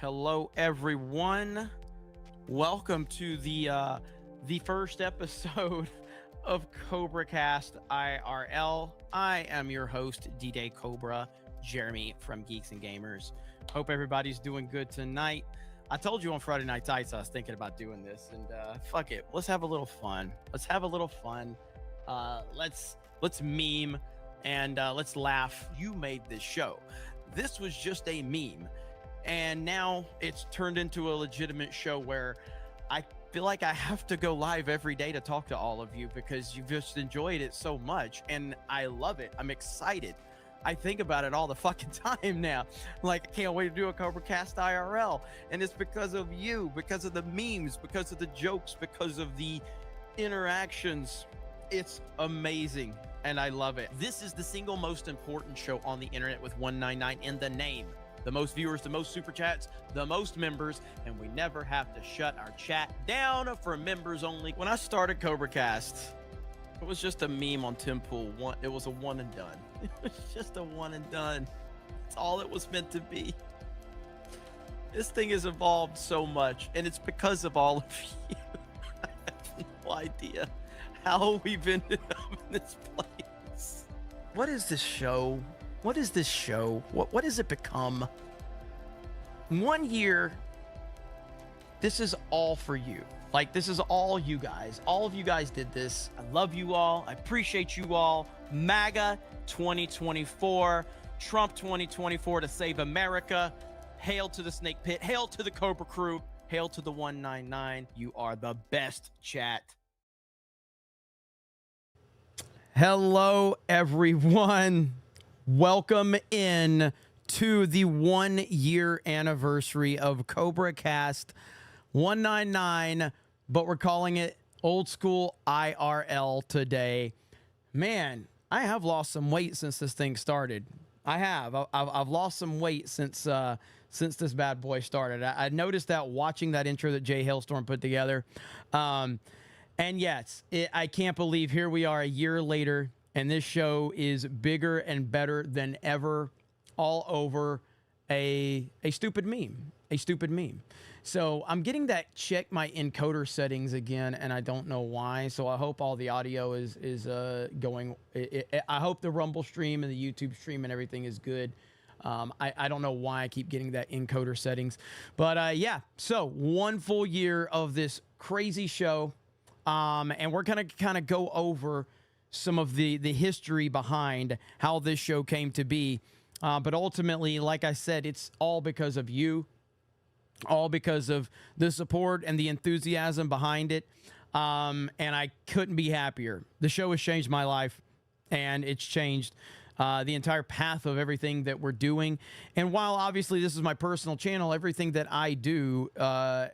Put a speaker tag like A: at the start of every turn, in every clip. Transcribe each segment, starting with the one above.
A: Hello, everyone. Welcome to the first episode of CobraCast IRL. I am your host, D-Day Cobra, Jeremy from Geeks and Gamers. Hope everybody's doing good tonight. I told you on Friday Night Tights I was thinking about doing this, and fuck it, let's have a little fun. Let's meme and let's laugh. You made this show. This was just a meme. And now it's turned into a legitimate show where I feel like I have to go live every day to talk to all of you because you've just enjoyed it so much. And I love it. I'm excited. I think about it all the fucking time now. Like, I can't wait to do a CobraCast IRL. And it's because of you, because of the memes, because of the jokes, because of the interactions. It's amazing. And I love it. This is the single most important show on the internet with 199 in the name. The most viewers, the most super chats, the most members, and we never have to shut our chat down for members only. When I started CobraCast, it was just a meme on Tim Pool. It was a one and done. It was just a one and done. It's all it was meant to be. This thing has evolved so much, and it's because of all of you. I have no idea how we've ended up in this place. What is this show? What is this show? What has it become? 1 year, this is all for you. Like, this is all you guys. All of you guys did this. I love you all. I appreciate you all. MAGA 2024, Trump 2024 to save America. Hail to the Snake Pit. Hail to the Cobra Crew. Hail to the 199. You are the best, chat. Hello, everyone. Welcome in to the 1 year anniversary of CobraCast 199, but we're calling it old school IRL today. Man, I have lost some weight since this thing started. I have. I've lost some weight since this bad boy started. I noticed that watching that intro that Jay Hailstorm put together. And yes, I can't believe here we are a year later. And this show is bigger and better than ever, all over a stupid meme. So I'm getting that check my encoder settings again, and I don't know why. So I hope all the audio is going. I hope the Rumble stream and the YouTube stream and everything is good. I don't know why I keep getting that encoder settings. But yeah, so 1 full year of this crazy show. And we're going to kind of go over some of the history behind how this show came to be. But ultimately, like I said, it's all because of you, all because of the support and the enthusiasm behind it. And I couldn't be happier. The show has changed my life, and it's changed the entire path of everything that we're doing. And while obviously this is my personal channel, everything that I do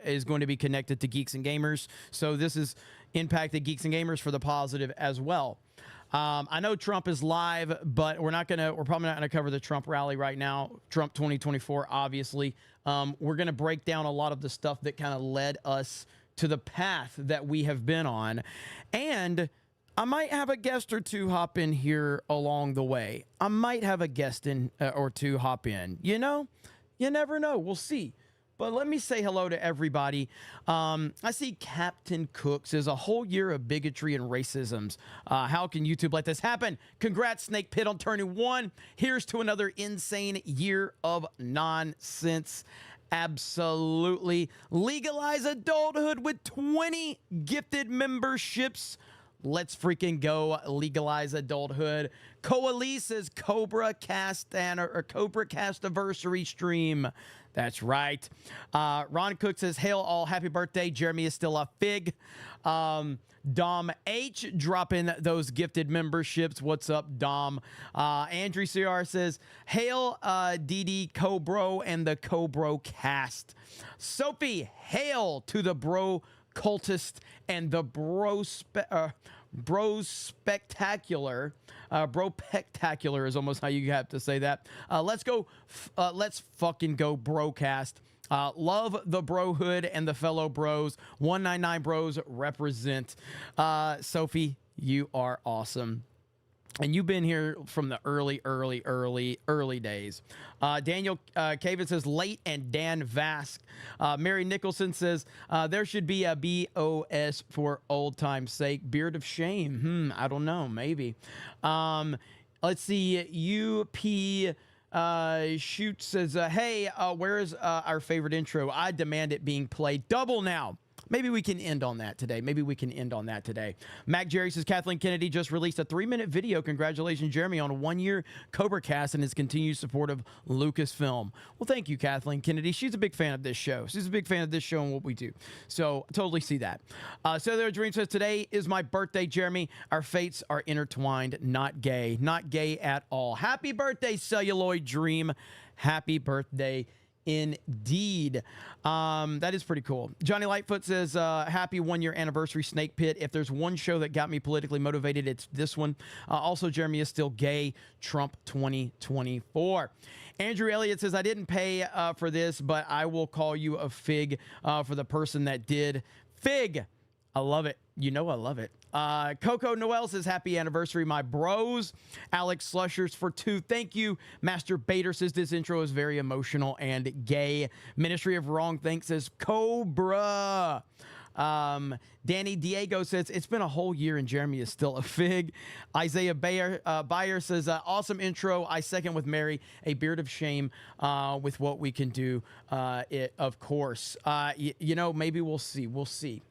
A: is going to be connected to Geeks and Gamers. So this has impacted Geeks and Gamers for the positive as well. I know Trump is live, but we're probably not gonna cover the Trump rally right now. Trump 2024, obviously. We're gonna break down a lot of the stuff that kind of led us to the path that we have been on. And I might have a guest or two hop in here along the way. I might have a guest or two hop in. You know, you never know. We'll see. But let me say hello to everybody. I see Captain Cook says a whole year of bigotry and racisms. How can YouTube let this happen? Congrats, Snake Pit, on turning 1. Here's to another insane year of nonsense. Absolutely. Legalize adulthood with 20 gifted memberships. Let's freaking go. Legalize adulthood. Coalesce says CobraCast or CobraCast anniversary stream. That's right. Ron Cook says, hail all, happy birthday. Jeremy is still a fig. Dom H dropping those gifted memberships. What's up, Dom? Andrew CR says, hail DD Cobro and the CobraCast. Sophie, hail to the bro cultist and the bro spectacular. Bro spectacular is almost how you have to say that. Let's go. Let's fucking go, Brocast. Love the brohood and the fellow bros. 199 bros represent. Sophie, you are awesome. And you've been here from the early days. Daniel Cavin says late, and Dan Vask. Mary Nicholson says there should be a BOS for old time's sake. Beard of shame. I don't know. Maybe. Let's see. UP Shoot says, hey, where is our favorite intro? I demand it being played double now. Maybe we can end on that today. Mac Jerry says, Kathleen Kennedy just released a 3-minute video. Congratulations, Jeremy, on a 1-year CobraCast and his continued support of Lucasfilm. Well, thank you, Kathleen Kennedy. She's a big fan of this show. She's a big fan of this show and what we do. So totally see that. Cellular Dream says, today is my birthday, Jeremy. Our fates are intertwined, not gay. Not gay at all. Happy birthday, Celluloid Dream. Happy birthday, indeed. That is pretty cool. Johnny Lightfoot says, happy 1-year anniversary, Snake Pit. If there's one show that got me politically motivated, it's this one. Also, Jeremy is still gay. Trump 2024. Andrew Elliott says, I didn't pay for this, but I will call you a fig for the person that did. Fig. I love it. You know I love it. Coco Noel says, happy anniversary, my bros. Alex Slushers for 2. Thank you. Master Bader says, this intro is very emotional and gay. Ministry of Wrong Things says, Cobra. Danny Diego says, it's been a whole year and Jeremy is still a fig. Isaiah Bayer says, awesome intro. I second with Mary, a beard of shame with what we can do. Of course. You know, maybe we'll see. We'll see.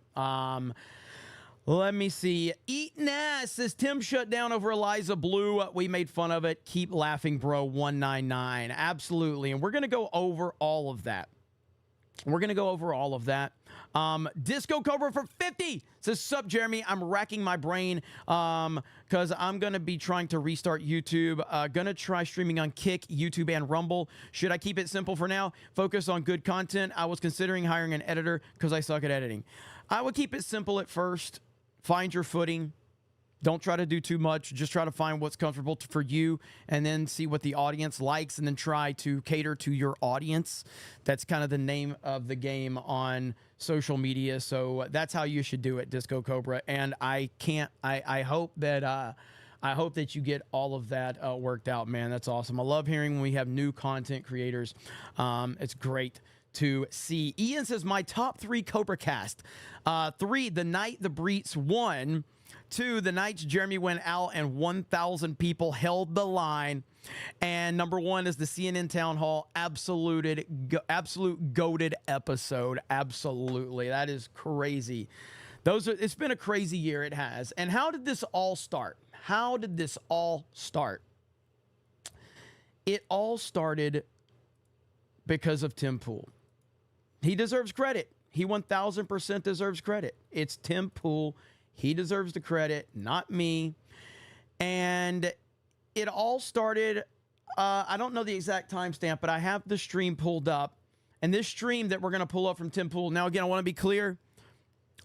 A: Let me see. Eatin' ass says, Tim shut down over Eliza Blue. We made fun of it. Keep laughing, bro. 199. Absolutely. And we're going to go over all of that. Disco Cobra for 50 says, sup, Jeremy. I'm racking my brain because I'm going to be trying to restart YouTube. Going to try streaming on Kick, YouTube, and Rumble. Should I keep it simple for now? Focus on good content. I was considering hiring an editor because I suck at editing. I would keep it simple at first. Find your footing. Don't try to do too much. Just try to find what's comfortable for you and then see what the audience likes and then try to cater to your audience. That's kind of the name of the game on social media. So that's how you should do it, Disco Cobra. And I hope that you get all of that worked out, man. That's awesome. I love hearing when we have new content creators. It's great to see. Ian says, my top 3 CobraCast. 3, the night the Breets won. 2, the nights Jeremy went out and 1,000 people held the line. And number 1 is the CNN Town Hall. Absolute goated episode. Absolutely. That is crazy. It's been a crazy year. It has. And how did this all start? It all started because of Tim Pool. He deserves credit. He 1,000% deserves credit. It's Tim Pool. He deserves the credit, not me. And it all started, I don't know the exact timestamp, but I have the stream pulled up. And this stream that we're going to pull up from Tim Pool. Now, again, I want to be clear.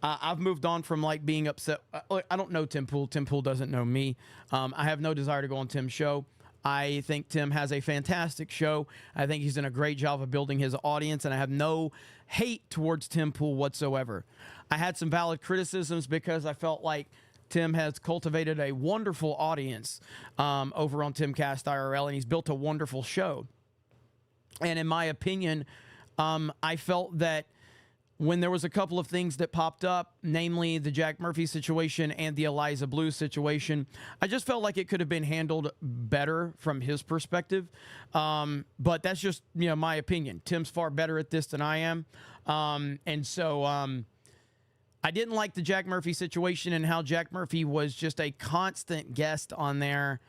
A: I've moved on from like being upset. I don't know Tim Pool. Tim Pool doesn't know me. I have no desire to go on Tim's show. I think Tim has a fantastic show. I think he's done a great job of building his audience, and I have no hate towards Tim Pool whatsoever. I had some valid criticisms because I felt like Tim has cultivated a wonderful audience over on Timcast IRL, and he's built a wonderful show. And in my opinion, I felt that when there was a couple of things that popped up, namely the Jack Murphy situation and the Eliza Blue situation, I just felt like it could have been handled better from his perspective. But that's just, my opinion. Tim's far better at this than I am. And so I didn't like the Jack Murphy situation and how Jack Murphy was just a constant guest on there.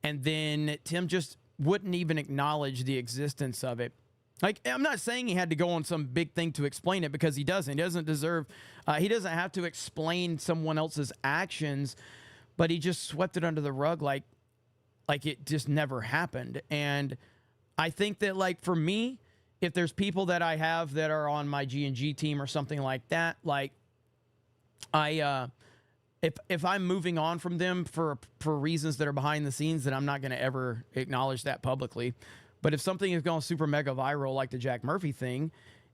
A: And then Tim just wouldn't even acknowledge the existence of it. Like, I'm not saying he had to go on some big thing to explain it, because he doesn't. He doesn't deserve, he doesn't have to explain someone else's actions, but he just swept it under the rug like it just never happened. And I think that, like, for me, if there's people that I have that are on my G&G team or something like that, like, if I'm moving on from them for reasons that are behind the scenes, then I'm not going to ever acknowledge that publicly. But if something is going super mega viral like the Jack Murphy thing,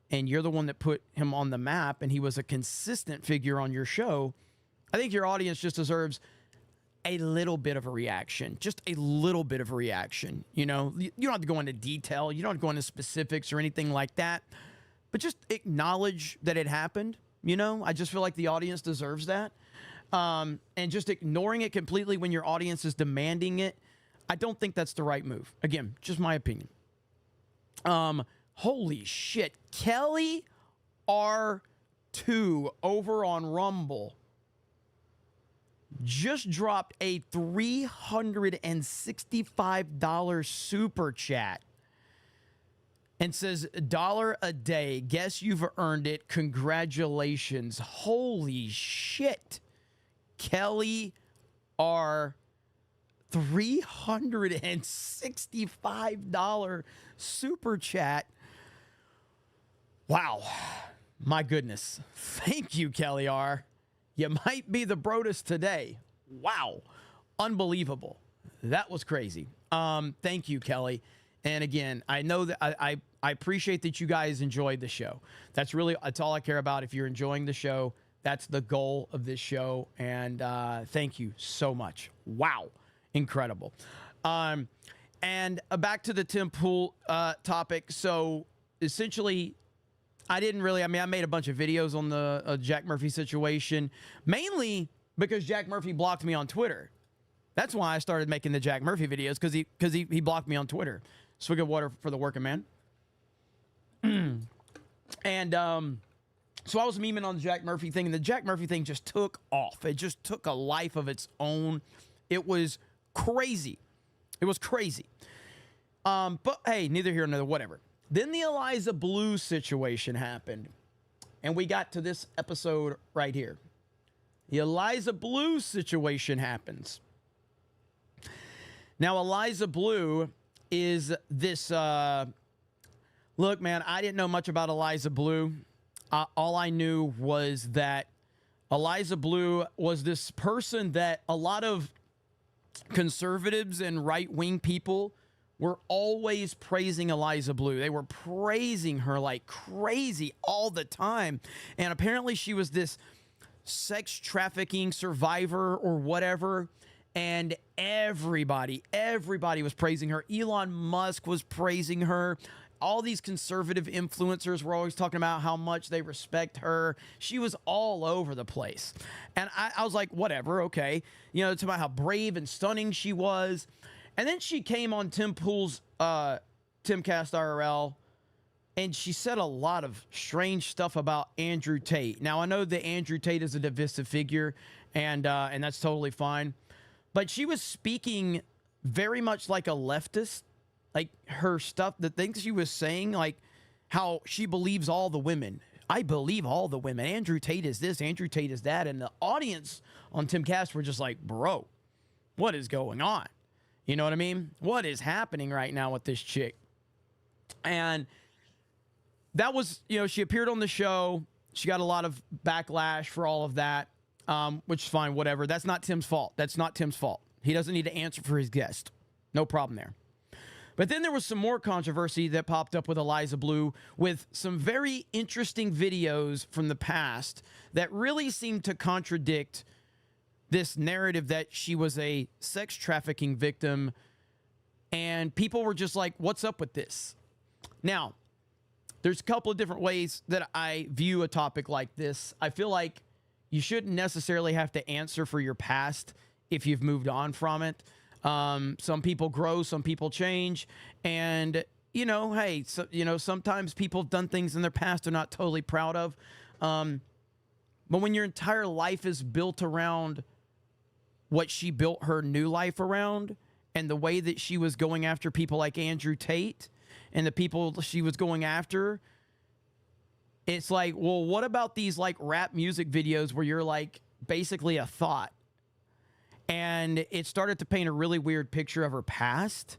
A: and you're the one that put him on the map and he was a consistent figure on your show, I think your audience just deserves a little bit of a reaction. Just a little bit of a reaction. You don't have to go into detail. You don't have to go into specifics or anything like that. But just acknowledge that it happened. I just feel like the audience deserves that. And just ignoring it completely when your audience is demanding it, I don't think that's the right move. Again, just my opinion. Holy shit. Kelly R2 over on Rumble just dropped a $365 super chat and says, $1 a day. Guess you've earned it. Congratulations. Holy shit. Kelly R. $365 super chat. Wow. My goodness. Thank you, Kelly R. You might be the Brodus today. Wow. Unbelievable. That was crazy. Thank you, Kelly. And again, I know that I appreciate that you guys enjoyed the show. That's all I care about. If you're enjoying the show, that's the goal of this show. And thank you so much. Wow. Incredible. And back to the Tim Pool topic. So essentially, I made a bunch of videos on the Jack Murphy situation, mainly because Jack Murphy blocked me on Twitter. That's why I started making the Jack Murphy videos, because he blocked me on Twitter. Swig of water for the working man. And so I was memeing on the Jack Murphy thing, and the Jack Murphy thing just took off. It just took a life of its own. It was crazy. It was crazy. But hey, neither here nor there, whatever. Then the Eliza Blue situation happened, and we got to this episode right here. The Eliza Blue situation happens. Now, Eliza Blue is this... look, man, I didn't know much about Eliza Blue. All I knew was that Eliza Blue was this person that a lot of conservatives and right-wing people were always praising Eliza Blue. They were praising her like crazy all the time. And apparently she was this sex trafficking survivor or whatever. And everybody was praising her. Elon Musk was praising her. All these conservative influencers were always talking about how much they respect her. She was all over the place. And I was like, whatever, okay. It's about how brave and stunning she was. And then she came on Tim Pool's Timcast IRL, and she said a lot of strange stuff about Andrew Tate. Now, I know that Andrew Tate is a divisive figure, and that's totally fine. But she was speaking very much like a leftist. Like, her stuff, the things she was saying, like how she believes all the women. I believe all the women. Andrew Tate is this, Andrew Tate is that. And the audience on Timcast were just like, bro, what is going on? You know what I mean? What is happening right now with this chick? And that was, she appeared on the show. She got a lot of backlash for all of that, which is fine, whatever. That's not Tim's fault. That's not Tim's fault. He doesn't need to answer for his guest. No problem there. But then there was some more controversy that popped up with Eliza Blue with some very interesting videos from the past that really seemed to contradict this narrative that she was a sex trafficking victim. And people were just like, what's up with this? Now, there's a couple of different ways that I view a topic like this. I feel like you shouldn't necessarily have to answer for your past if you've moved on from it. Some people grow, some people change, and hey, so, sometimes people have done things in their past they're not totally proud of. But when your entire life is built around what she built her new life around, and the way that she was going after people like Andrew Tate and the people she was going after, it's like, well, what about these like rap music videos where you're like basically a thought? And it started to paint a really weird picture of her past.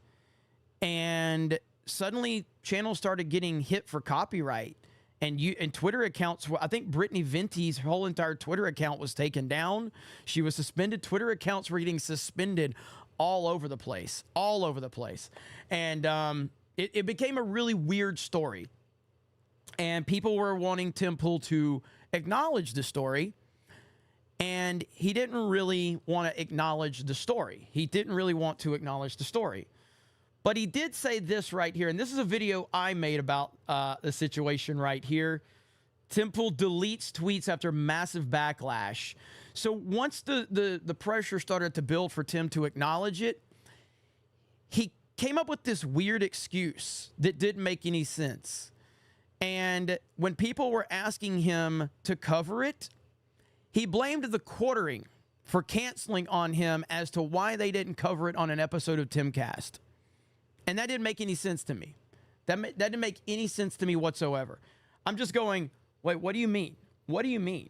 A: And suddenly channels started getting hit for copyright. And Twitter accounts, I think Brittany Venti's whole entire Twitter account was taken down. She was suspended. Twitter accounts were getting suspended all over the place. And it became a really weird story. And people were wanting Tim Pool to acknowledge the story. And he didn't really want to acknowledge the story. But he did say this right here. And this is a video I made about the situation right here. Tim Pool deletes tweets after massive backlash. So once the pressure started to build for Tim to acknowledge it, he came up with this weird excuse that didn't make any sense. And when people were asking him to cover it, he blamed the quartering for canceling on him as to why they didn't cover it on an episode of Timcast. And that didn't make any sense to me. That didn't make any sense to me whatsoever. I'm just going, wait, what do you mean? What do you mean?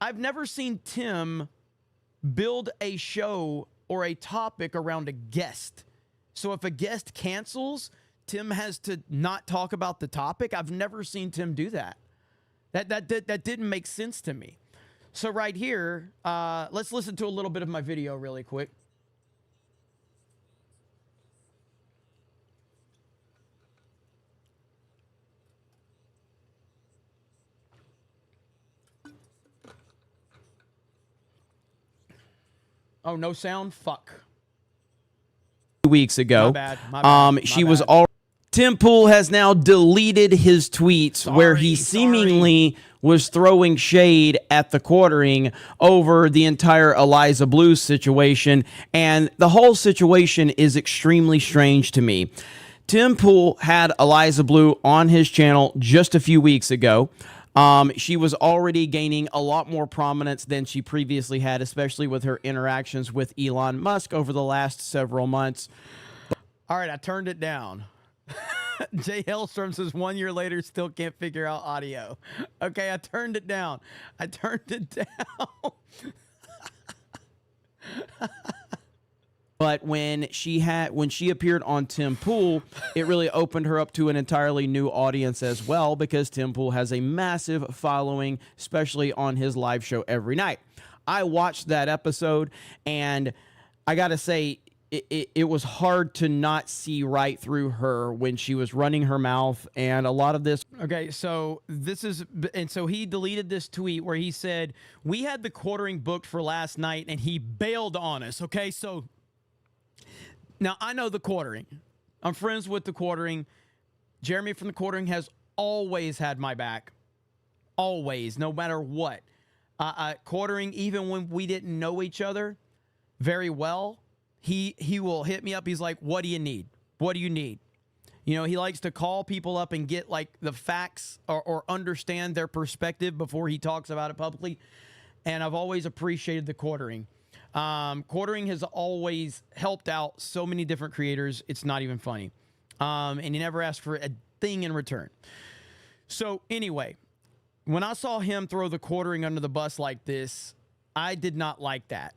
A: I've never seen Tim build a show or a topic around a guest. So if a guest cancels, Tim has to not talk about the topic. I've never seen Tim do that. That didn't make sense to me. So right here, let's listen to a little bit of my video really quick. Oh, no sound? Fuck. Weeks ago. My bad. She was all. Tim Pool has now deleted his tweets where he seemingly was throwing shade at the quartering over the entire Eliza Blues situation, and the whole situation is extremely strange to me. Tim Pool had Eliza Blue on his channel just a few weeks ago. She was already gaining a lot more prominence than she previously had, especially with her interactions with Elon Musk over the last several months. All right, I turned it down. Jay Hellstrom says 1 year later, still can't figure out audio. Okay, I turned it down. But when she appeared on Tim Pool, it really opened her up to an entirely new audience as well, because Tim Pool has a massive following, especially on his live show every night. I watched that episode, and I got to say, it was hard to not see right through her when she was running her mouth, and a lot of this. Okay, so so he deleted this tweet where he said, we had the quartering booked for last night and he bailed on us. Okay, so now I know the quartering. I'm friends with the quartering. Jeremy from the quartering has always had my back. Always, no matter what. Quartering, even when we didn't know each other very well, he will hit me up. He's like, what do you need? What do you need? You know, he likes to call people up and get like the facts or understand their perspective before he talks about it publicly. And I've always appreciated the quartering. Quartering has always helped out so many different creators. It's not even funny. And he never asked for a thing in return. So anyway, when I saw him throw the quartering under the bus like this, I did not like that.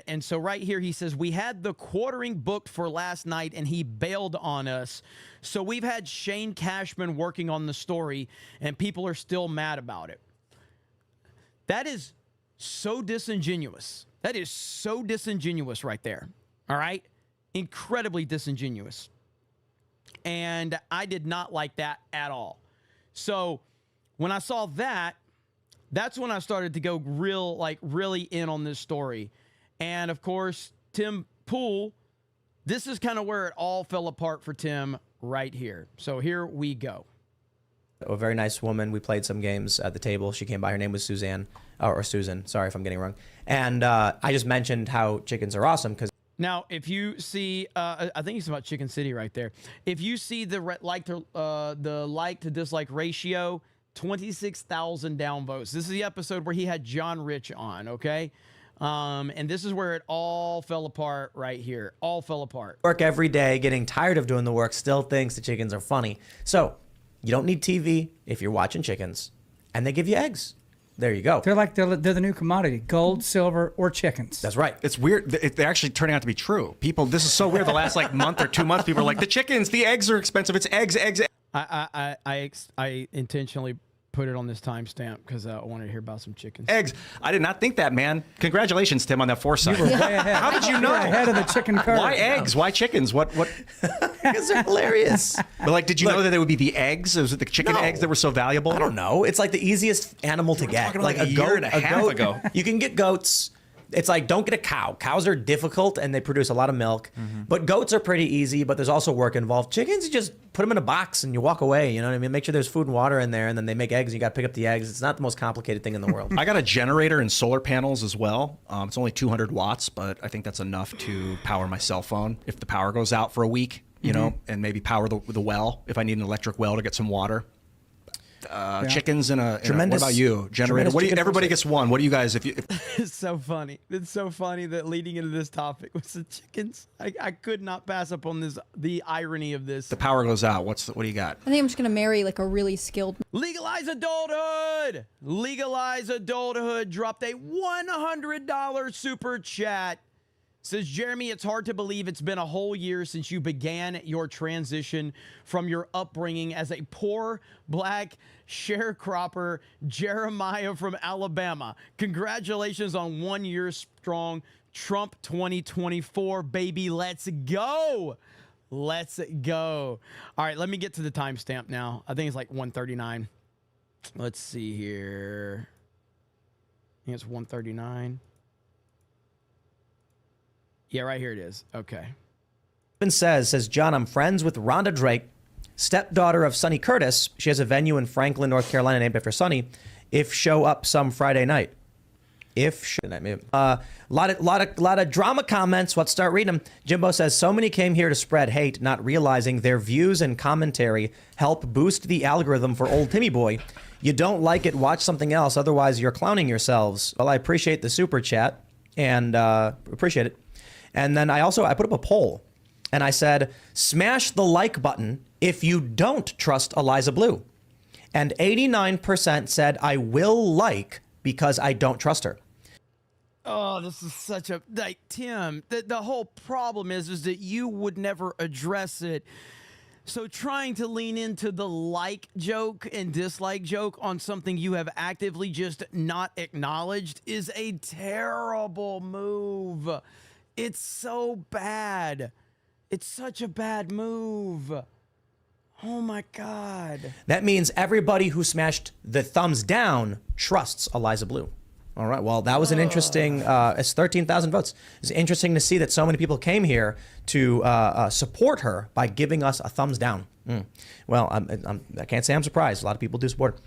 A: And so right here, he says, we had the quartering booked for last night and he bailed on us. So we've had Shane Cashman working on the story and people are still mad about it. That is so disingenuous. That is so disingenuous right there. All right. Incredibly disingenuous. And I did not like that at all. So when I saw that, that's when I started to go really in on this story. And of course, Tim Pool, this is kind of where it all fell apart for Tim right here. So here we go.
B: A very nice woman. We played some games at the table. She came by. Her name was Suzanne, or Susan. Sorry if I'm getting it wrong. And I just mentioned how chickens are awesome because.
A: Now, if you see, I think it's about Chicken City right there. If you see the like to dislike ratio, 26,000 downvotes. This is the episode where he had John Rich on. Okay. And this is where it all fell apart right here. All fell apart.
B: Work every day, getting tired of doing the work, still thinks the chickens are funny. So you don't need TV if you're watching chickens, and they give you eggs. There you go.
C: They're the new commodity: gold, silver, or chickens.
B: That's right.
D: It's weird. They're actually turning out to be true. People, this is so weird. The last month or 2 months, people are like, the chickens, the eggs are expensive. It's eggs.
A: I intentionally put it on this timestamp because I wanted to hear about some chickens.
D: Eggs. I did not think that, man. Congratulations, Tim, on that foresight.
C: You were way ahead.
D: How did you know?
C: You're ahead of the chicken cart.
D: Why eggs? Why chickens? What?
B: Because they're hilarious.
D: But did you know that it would be the eggs? Was it the chicken eggs that were so valuable?
B: I don't know. It's like the easiest animal to get.
D: Like a year and a half ago.
B: You can get goats. It's like, don't get a cow. Cows are difficult and they produce a lot of milk. But goats are pretty easy, but there's also work involved. Chickens, you just put them in a box and you walk away. You know what I mean? Make sure there's food and water in there, and then they make eggs and you got to pick up the eggs. It's not the most complicated thing in the world.
D: I got a generator and solar panels as well. It's only 200 watts, but I think that's enough to power my cell phone if the power goes out for a week, you know, and maybe power the well if I need an electric well to get some water. Chickens in a what about you? Generator. Everybody gets one. What do you guys?
A: It's so funny. It's so funny that leading into this topic was the chickens. I could not pass up on the irony of this.
D: The power goes out. What do you got?
E: I think I'm just gonna marry like a really skilled.
A: Legalize adulthood. Legalize adulthood dropped a $100 super chat. Says, Jeremy, it's hard to believe it's been a whole year since you began your transition from your upbringing as a poor black sharecropper Jeremiah from Alabama. Congratulations on 1 year strong. Trump 2024, baby. Let's go. Let's go. All right, let me get to the timestamp now. I think it's like 139. Let's see here. I think it's 139. Yeah, right here it is. Okay.
B: Says, John, I'm friends with Rhonda Drake, stepdaughter of Sonny Curtis. She has a venue in Franklin, North Carolina named after Sonny. If show up some Friday night. Lot of drama comments. Let's start reading them. Jimbo says, so many came here to spread hate, not realizing their views and commentary help boost the algorithm for old Timmy Boy. You don't like it, watch something else. Otherwise, you're clowning yourselves. Well, I appreciate the super chat and appreciate it. And then I put up a poll and I said, smash the like button if you don't trust Eliza Blue. And 89% said I will like because I don't trust her.
A: Oh, this is such a, like, Tim, the whole problem is that you would never address it. So trying to lean into the like joke and dislike joke on something you have actively just not acknowledged is a terrible move. It's so bad. It's such a bad move. Oh my God.
B: That means everybody who smashed the thumbs down trusts Eliza Blue. All right. Well, that was an interesting, it's 13,000 votes. It's interesting to see that so many people came here to support her by giving us a thumbs down. Well, I can't say I'm surprised. A lot of people do support her.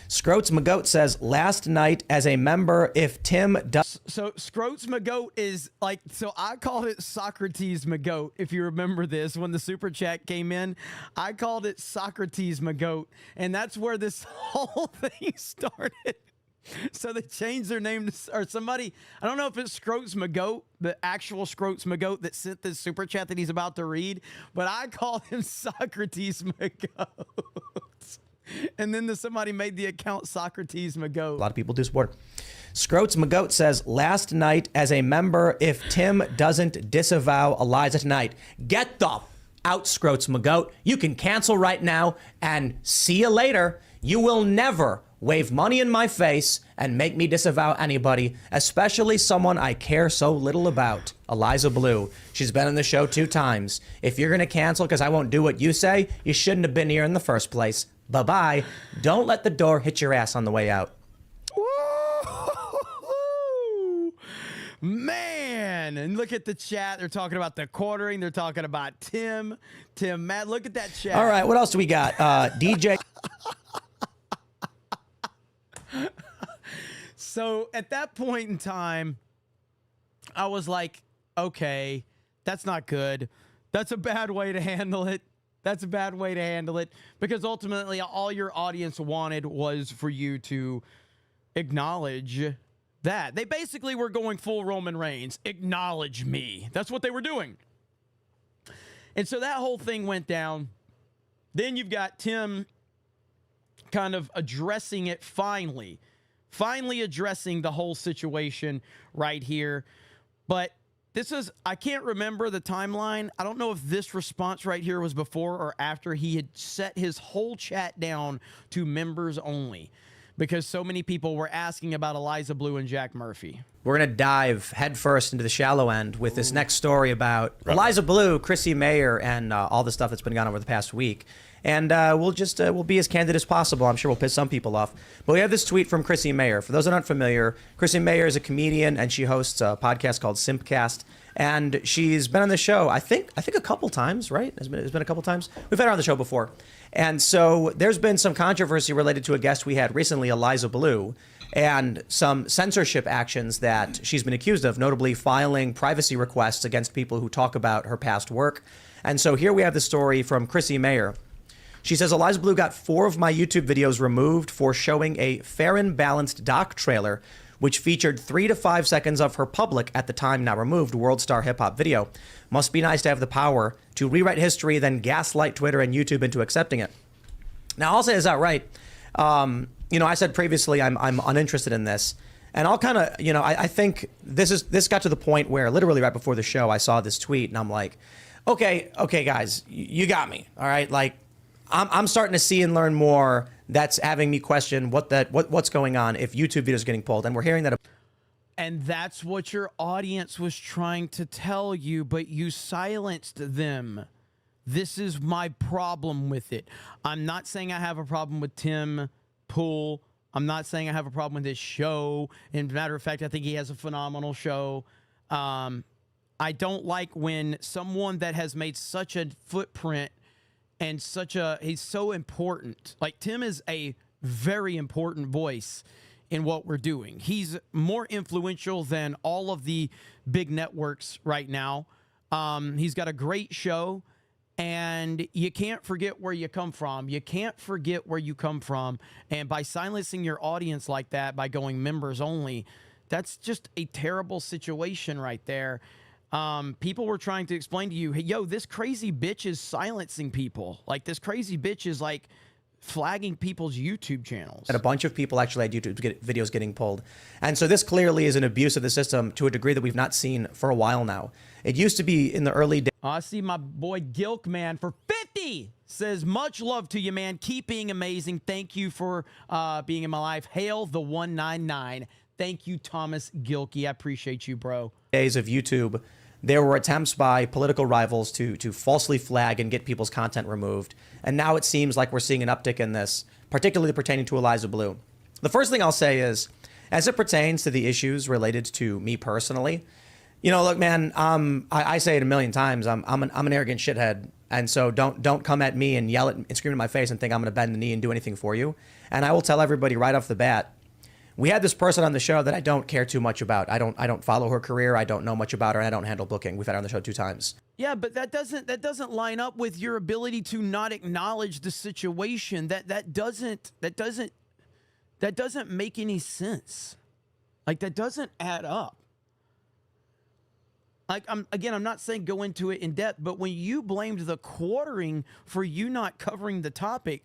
B: Scroats McGoat says, last night as a member, if Tim does...
A: So Scroats McGoat is like, so I called it Socrates McGoat, if you remember this, when the super chat came in. I called it Socrates McGoat, and that's where this whole thing started. So they changed their name to, or somebody, I don't know if it's Scroats McGoat, the actual Scroats McGoat that sent this super chat that he's about to read, but I called him Socrates McGoat. And then somebody made the account Socrates McGoat.
B: A lot of people do support her. Scroats McGoat says, last night as a member, if Tim doesn't disavow Eliza tonight, get the out, Scroats McGoat. You can cancel right now and see you later. You will never wave money in my face and make me disavow anybody, especially someone I care so little about, Eliza Blue. She's been on the show 2 times. If you're going to cancel because I won't do what you say, you shouldn't have been here in the first place. Bye-bye. Don't let the door hit your ass on the way out.
A: Woo! Man, on. And look at the chat. They're talking about the quartering. They're talking about Tim, Matt. Look at that chat.
B: All right, what else do we got? DJ.
A: So at that point in time, I was like, okay, that's not good. That's a bad way to handle it. That's a bad way to handle it, because ultimately all your audience wanted was for you to acknowledge that. They basically were going full Roman Reigns. Acknowledge me. That's what they were doing. And so that whole thing went down. Then you've got Tim kind of addressing it finally addressing the whole situation right here. But this is, I can't remember the timeline. I don't know if this response right here was before or after he had set his whole chat down to members only, because so many people were asking about Eliza Blue and Jack Murphy.
B: We're going to dive headfirst into the shallow end with this next story about Eliza Blue, Chrissy Mayer, and all the stuff that's been going on over the past week. And we'll be as candid as possible. I'm sure we'll piss some people off. But we have this tweet from Chrissy Mayer. For those that aren't familiar, Chrissy Mayer is a comedian, and she hosts a podcast called Simpcast. And she's been on the show, I think a couple times, right? It's been a couple times. We've had her on the show before. And so there's been some controversy related to a guest we had recently, Eliza Blue, and some censorship actions that she's been accused of, notably filing privacy requests against people who talk about her past work. And so here we have the story from Chrissy Mayer. She says, Eliza Blue got 4 of my YouTube videos removed for showing a Fair and Balanced doc trailer, which featured 3 to 5 seconds of her public, at the time now removed, World Star Hip Hop video. Must be nice to have the power to rewrite history, then gaslight Twitter and YouTube into accepting it. Now, I'll say this outright. I said previously I'm uninterested in this. And I'll kind of, I think this got to the point where literally right before the show, I saw this tweet and I'm like, okay, guys, you got me. All right. Like, I'm starting to see and learn more that's having me question what's going on if YouTube videos are getting pulled. And we're hearing that.
A: And that's what your audience was trying to tell you, but you silenced them. This is my problem with it. I'm not saying I have a problem with Tim Pool. I'm not saying I have a problem with this show. In matter of fact, I think he has a phenomenal show. I don't like when someone that has made such a footprint and he's so important. Like, Tim is a very important voice in what we're doing. He's more influential than all of the big networks right now. He's got a great show, and you can't forget where you come from. You can't forget where you come from. And by silencing your audience like that, by going members only, that's just a terrible situation right there. People were trying to explain to you, hey, yo, this crazy bitch is silencing people. Like, this crazy bitch is like flagging people's YouTube channels.
B: And a bunch of people actually had YouTube videos getting pulled. And so this clearly is an abuse of the system to a degree that we've not seen for a while now. It used to be in the early days.
A: I see my boy Gilk, man, for 50 says, much love to you, man. Keep being amazing. Thank you for being in my life. Hail the 199. Thank you, Thomas Gilkey. I appreciate you, bro.
B: Days of YouTube, there were attempts by political rivals to falsely flag and get people's content removed. And now it seems like we're seeing an uptick in this, particularly pertaining to Eliza Blue. The first thing I'll say is, as it pertains to the issues related to me personally, look, man, I say it a million times. I'm an arrogant shithead. And so don't come at me and yell at and scream in my face and think I'm going to bend the knee and do anything for you. And I will tell everybody right off the bat, we had this person on the show that I don't care too much about. I don't follow her career. I don't know much about her, and I don't handle booking. We've had her on the show 2 times.
A: Yeah, but that doesn't line up with your ability to not acknowledge the situation. That doesn't make any sense. Like, that doesn't add up. Like, I'm not saying go into it in depth, but when you blamed the quartering for you not covering the topic.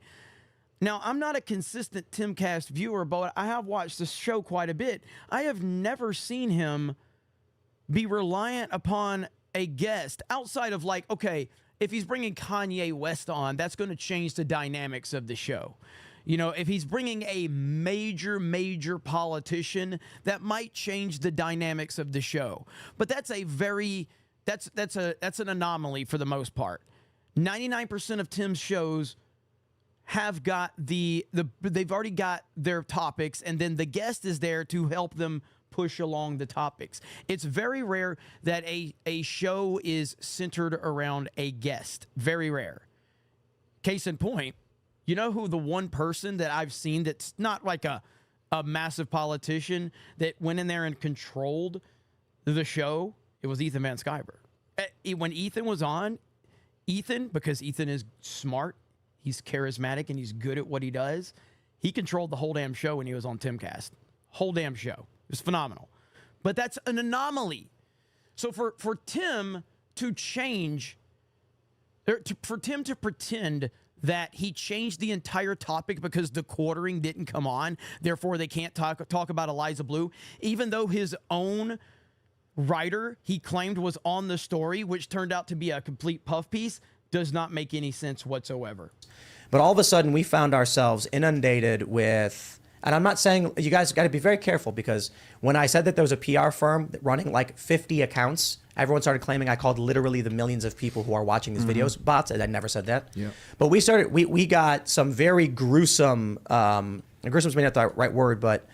A: Now, I'm not a consistent Timcast viewer, but I have watched the show quite a bit. I have never seen him be reliant upon a guest outside of, like, okay, if he's bringing Kanye West on, that's going to change the dynamics of the show. If he's bringing a major politician, that might change the dynamics of the show. But that's an anomaly for the most part. 99% of Tim's shows have got they've already got their topics, and then the guest is there to help them push along the topics. It's very rare that a show is centered around a guest. Very rare. Case in point, you know who the one person that I've seen that's not like a massive politician that went in there and controlled the show? It was Ethan Van Sciver. When Ethan was on, because Ethan is smart, he's charismatic, and he's good at what he does, he controlled the whole damn show when he was on Timcast. Whole damn show. It was phenomenal. But that's an anomaly. So for Tim to change, for Tim to pretend that he changed the entire topic because the quartering didn't come on, therefore they can't talk about Eliza Blue, even though his own writer he claimed was on the story, which turned out to be a complete puff piece, does not make any sense whatsoever.
B: But all of a sudden, we found ourselves inundated with, and I'm not saying, you guys got to be very careful, because when I said that there was a PR firm running like 50 accounts, everyone started claiming I called literally the millions of people who are watching these videos bots. I never said that.
F: Yeah.
B: But we got some very gruesome, gruesome is maybe not the right word, but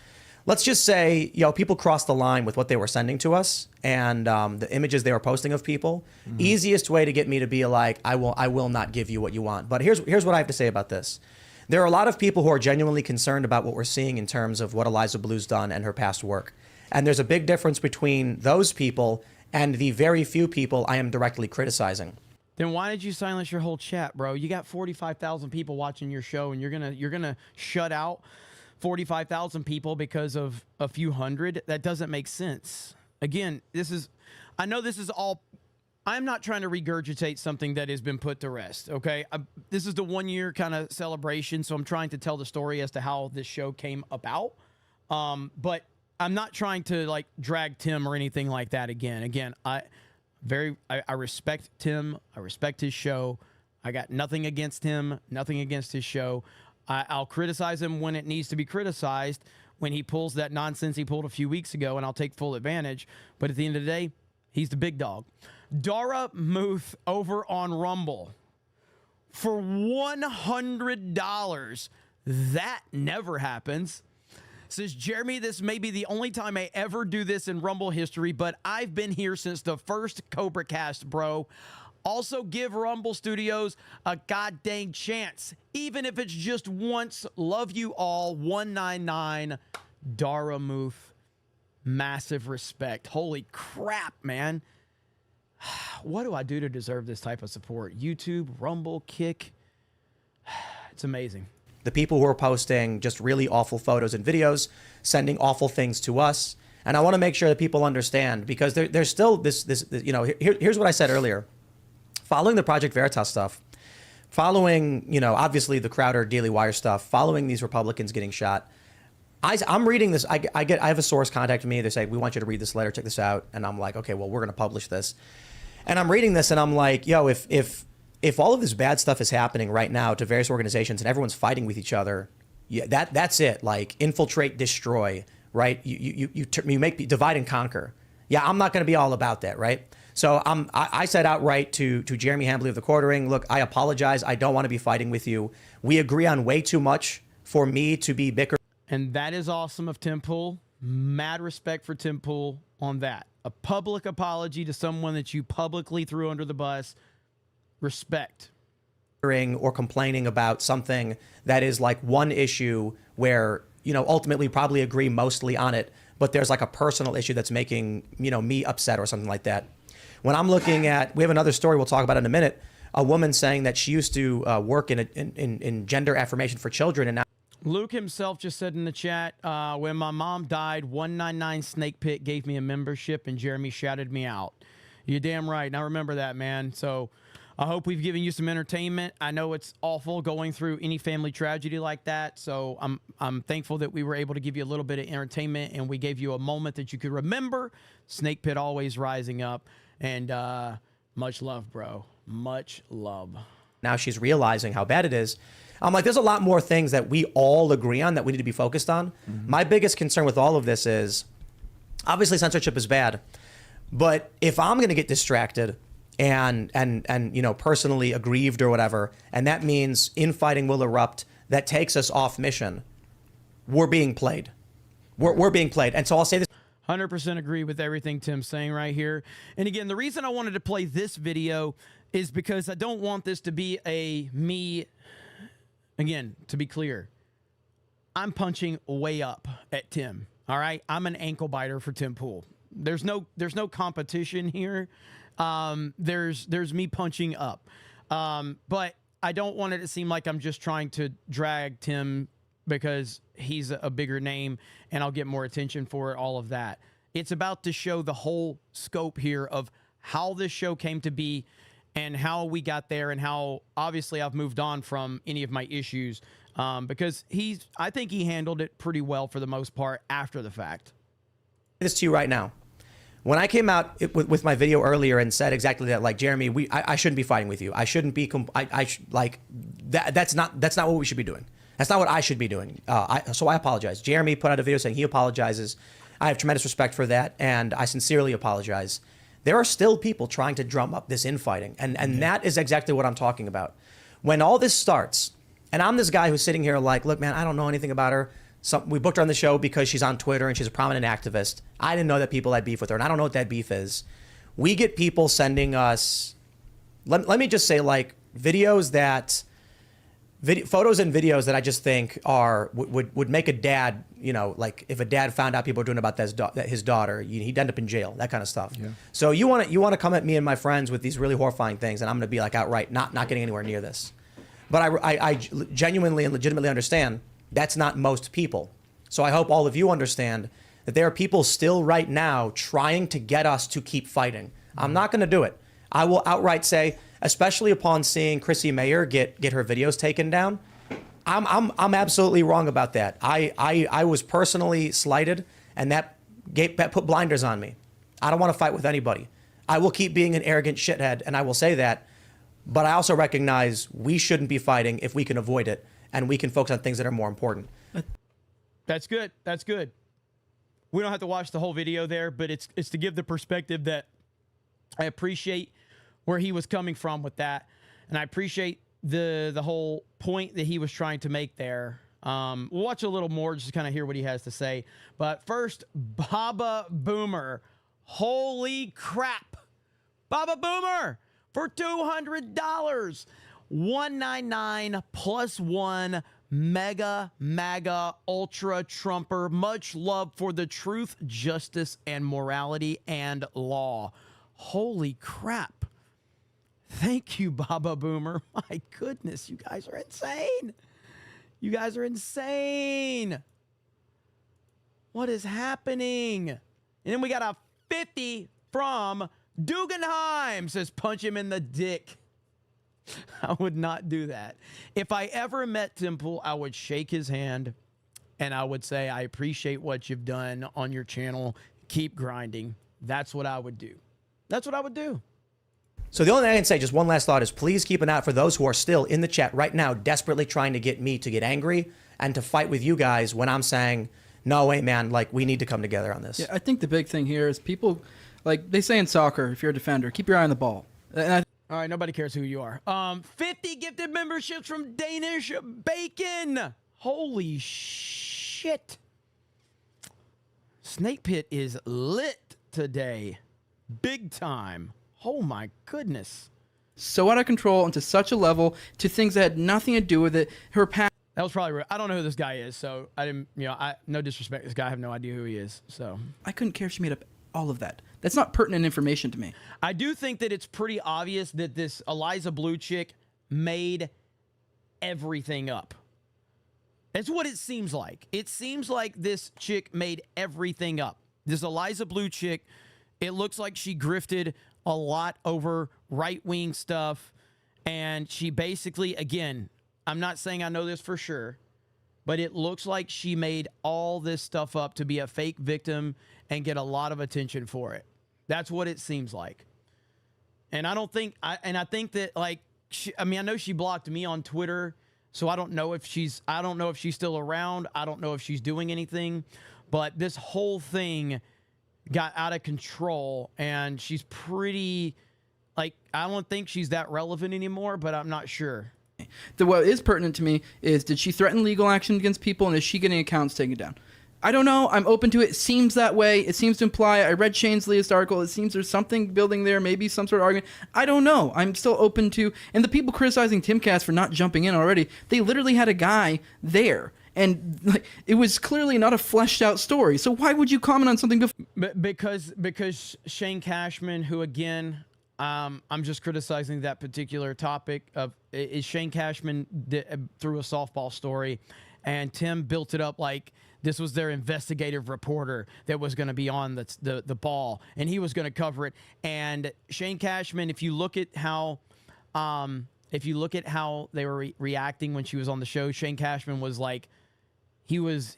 B: let's just say, people crossed the line with what they were sending to us and the images they were posting of people. Easiest way to get me to be like, I will not give you what you want. But here's what I have to say about this. There are a lot of people who are genuinely concerned about what we're seeing in terms of what Eliza Blue's done and her past work. And there's a big difference between those people and the very few people I am directly criticizing.
A: Then why did you silence your whole chat, bro? You got 45,000 people watching your show, and you're gonna shut out 45,000 people because of a few hundred? That doesn't make sense. Again, I know this is all, I'm not trying to regurgitate something that has been put to rest, okay? This is the 1 year kind of celebration, so I'm trying to tell the story as to how this show came about. But I'm not trying to like drag Tim or anything like that again. Again, I respect Tim. I respect his show. I got nothing against him, nothing against his show. I'll criticize him when it needs to be criticized, when he pulls that nonsense he pulled a few weeks ago, and I'll take full advantage. But at the end of the day, he's the big dog. Dara Muth over on Rumble for $100. That never happens. Says, Jeremy, this may be the only time I ever do this in Rumble history, but I've been here since the first CobraCast, bro. Also, give Rumble Studios a goddamn chance, even if it's just once. Love you all. 199, Dara Muth. Massive respect. Holy crap, man. What do I do to deserve this type of support? YouTube, Rumble, Kick. It's amazing.
B: The people who are posting just really awful photos and videos, sending awful things to us. And I want to make sure that people understand, because there's still this here's what I said earlier. Following the Project Veritas stuff, following, obviously the Crowder Daily Wire stuff, following these Republicans getting shot, I'm reading this. I have a source contact me. They say, we want you to read this letter, check this out. And I'm like, okay, well, we're going to publish this. And I'm reading this and I'm like, yo, if all of this bad stuff is happening right now to various organizations and everyone's fighting with each other, that's it. Like, infiltrate, destroy, right? You make divide and conquer. Yeah, I'm not going to be all about that, right? So I said outright to Jeremy Hambley of the Quartering, look, I apologize. I don't want to be fighting with you. We agree on way too much for me to be bickering.
A: And that is awesome of Tim Pool. Mad respect for Tim Pool on that. A public apology to someone that you publicly threw under the bus. Respect.
B: Or complaining about something that is like one issue where, ultimately probably agree mostly on it, but there's like a personal issue that's making, me upset or something like that. When I'm looking at, we have another story we'll talk about in a minute, a woman saying that she used to work in gender affirmation for children, and now
A: Luke himself just said in the chat, when my mom died, 199 Snake Pit gave me a membership and Jeremy shouted me out. You're damn right. And I remember that, man. So I hope we've given you some entertainment. I know it's awful going through any family tragedy like that. So I'm thankful that we were able to give you a little bit of entertainment and we gave you a moment that you could remember. Snake Pit always rising up. And much love, bro. Much love.
B: Now she's realizing how bad it is. I'm like, there's a lot more things that we all agree on that we need to be focused on. Mm-hmm. My biggest concern with all of this is, obviously censorship is bad, but if I'm going to get distracted and personally aggrieved or whatever, and that means infighting will erupt that takes us off mission, we're being played. We're being played. And so I'll say this.
A: 100% agree with everything Tim's saying right here. And again, the reason I wanted to play this video is because I don't want this to be a me. Again, to be clear, I'm punching way up at Tim. All right, I'm an ankle biter for Tim Pool. There's no competition here. There's me punching up. But I don't want it to seem like I'm just trying to drag Tim because he's a bigger name and I'll get more attention for it, all of that. It's about to show the whole scope here of how this show came to be and how we got there and how obviously I've moved on from any of my issues because I think he handled it pretty well for the most part after the fact.
B: This to you right now. When I came out with my video earlier and said exactly that, like, Jeremy, I shouldn't be fighting with you. I shouldn't be, that's not what we should be doing. That's not what I should be doing. So I apologize. Jeremy put out a video saying he apologizes. I have tremendous respect for that, and I sincerely apologize. There are still people trying to drum up this infighting, and that is exactly what I'm talking about. When all this starts, and I'm this guy who's sitting here like, look, man, I don't know anything about her. We booked her on the show because she's on Twitter and she's a prominent activist. I didn't know that people had beef with her, and I don't know what that beef is. We get people sending us, let me just say, like, photos and videos that I just think would make a dad, like if a dad found out people are doing about his daughter, he'd end up in jail, that kind of stuff. Yeah. So you want to come at me and my friends with these really horrifying things, and I'm going to be like outright not getting anywhere near this. But I genuinely and legitimately understand that's not most people. So I hope all of you understand that there are people still right now trying to get us to keep fighting. I'm not going to do it. I will outright say, especially upon seeing Chrissy Mayer get her videos taken down, I'm absolutely wrong about that. I was personally slighted, and that put blinders on me. I don't want to fight with anybody. I will keep being an arrogant shithead, and I will say that. But I also recognize we shouldn't be fighting if we can avoid it, and we can focus on things that are more important.
A: That's good. That's good. We don't have to watch the whole video there, but it's to give the perspective that I appreciate where he was coming from with that, and I appreciate the whole point that he was trying to make there. We'll watch a little more just to kind of hear what he has to say. But first, Baba Boomer. Holy crap. Baba Boomer for $200. $199 plus one mega MAGA ultra Trumper. Much love for the truth, justice, and morality and law. Holy crap. Thank you, Baba Boomer. My goodness, you guys are insane. You guys are insane. What is happening? And then we got a 50 from Dugenheim. Says, punch him in the dick. I would not do that. If I ever met Tim Pool, I would shake his hand and I would say, I appreciate what you've done on your channel. Keep grinding. That's what I would do. That's what I would do.
B: So the only thing I can say, just one last thought, is please keep an eye out for those who are still in the chat right now, desperately trying to get me to get angry and to fight with you guys when I'm saying, no, wait, man, like, we need to come together on this.
F: Yeah, I think the big thing here is people, like they say in soccer, if you're a defender, keep your eye on the ball. And
A: all right, nobody cares who you are. 50 gifted memberships from Danish Bacon. Holy shit. Snake Pit is lit today. Big time. Oh my goodness.
F: So out of control and to such a level to things that had nothing to do with it. Her past.
A: That was probably real. I don't know who this guy is, so I didn't, no disrespect. This guy, I have no idea who he is, so.
F: I couldn't care if she made up all of that. That's not pertinent information to me.
A: I do think that it's pretty obvious that this Eliza Blue chick made everything up. That's what it seems like. It seems like this chick made everything up. This Eliza Blue chick, it looks like she grifted a lot over right-wing stuff, and she basically, again, I'm not saying I know this for sure, but it looks like she made all this stuff up to be a fake victim and get a lot of attention for it. That's what it seems like. And I don't think, I think that, like, I know she blocked me on Twitter, so I don't know if she's still around. I don't know if she's doing anything, but this whole thing got out of control, and she's pretty, like, I don't think she's that relevant anymore, but I'm not sure.
F: What is pertinent to me is, did she threaten legal action against people, and is she getting accounts taken down? I don't know. I'm open to it. It seems that way. It seems to imply. I read Shane's latest article. It seems there's something building there. Maybe some sort of argument. I don't know. I'm still open to. And the people criticizing Timcast for not jumping in already, they literally had a guy there. And like, it was clearly not a fleshed out story. So why would you comment on something before?
A: Because Shane Cashman, who again, I'm just criticizing that particular topic of is Shane Cashman threw a softball story, and Tim built it up like this was their investigative reporter that was going to be on the ball, and he was going to cover it. And Shane Cashman, if you look at how they were reacting when she was on the show, Shane Cashman was like, he was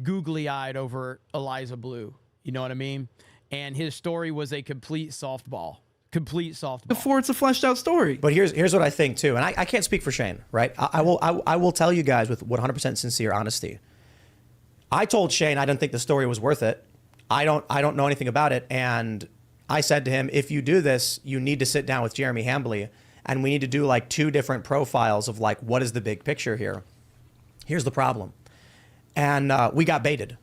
A: googly eyed over Eliza Blue. You know what I mean? And his story was a complete softball.
F: Before it's a fleshed out story.
B: But here's what I think too, and I can't speak for Shane, right? I will tell you guys with 100% sincere honesty. I told Shane I didn't think the story was worth it. I don't know anything about it, and I said to him, if you do this, you need to sit down with Jeremy Hambley, and we need to do like 2 different profiles of like what is the big picture here. Here's the problem, and we got baited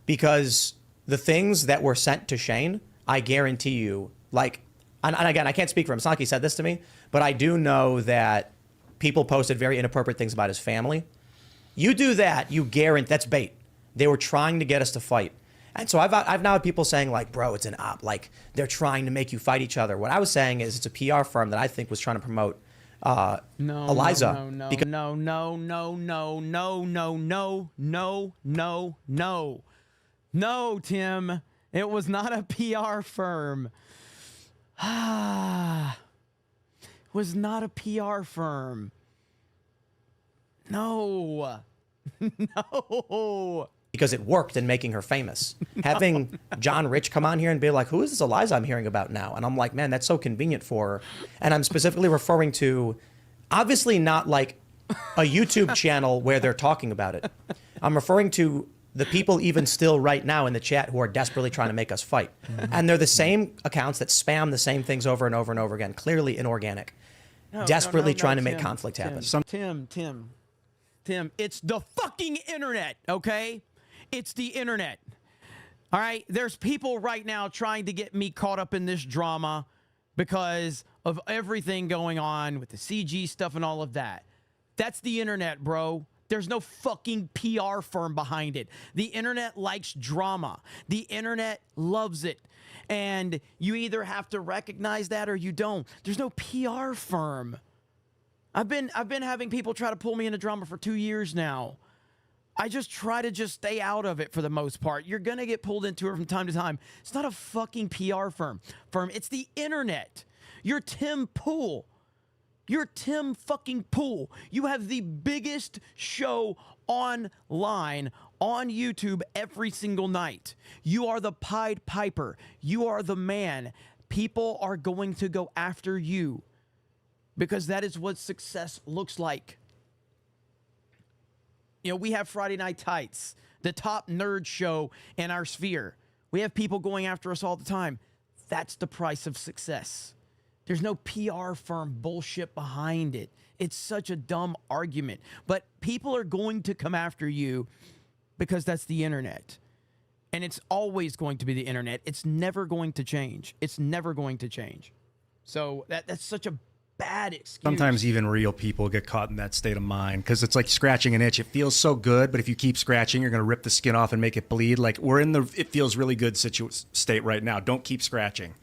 B: because the things that were sent to Shane, I guarantee you, like. And again, I can't speak for him. It's not like he said this to me, but I do know that people posted very inappropriate things about his family. You do that, you guarantee that's bait. They were trying to get us to fight. And so I've now had people saying like, bro, it's an op. Like they're trying to make you fight each other. What I was saying is it's a PR firm that I think was trying to promote Eliza.
A: No, Tim. It was not a PR firm. Was not a PR firm. No. No.
B: Because it worked in making her famous. Having John Rich come on here and be like, who is this Eliza I'm hearing about now? And I'm like, man, that's so convenient for her. And I'm specifically referring to, obviously not like a YouTube channel where they're talking about it. I'm referring to the people even still right now in the chat who are desperately trying to make us fight. And they're the same accounts that spam the same things over and over and over again, clearly inorganic, desperately trying to make conflict happen.
A: Tim, it's the fucking internet, okay? It's the internet. All right? There's people right now trying to get me caught up in this drama because of everything going on with the CG stuff and all of that. That's the internet, bro. There's no fucking PR firm behind it. The internet likes drama. The internet loves it. And you either have to recognize that or you don't. There's no PR firm. I've been having people try to pull me into drama for 2 years now. I just try to just stay out of it for the most part. You're going to get pulled into it from time to time. It's not a fucking PR firm. It's the internet. You're Tim Pool. You're Tim fucking Pool. You have the biggest show online on YouTube every single night. You are the Pied Piper. You are the man. People are going to go after you because that is what success looks like. You know, we have Friday Night Tights, the top nerd show in our sphere. We have people going after us all the time. That's the price of success. There's no PR firm bullshit behind it. It's such a dumb argument. But people are going to come after you because that's the internet. And it's always going to be the internet. It's never going to change. It's never going to change. So that's such a bad excuse.
D: Sometimes even real people get caught in that state of mind because it's like scratching an itch. It feels so good, but if you keep scratching, you're going to rip the skin off and make it bleed. Like we're in the it feels really good state right now. Don't keep scratching.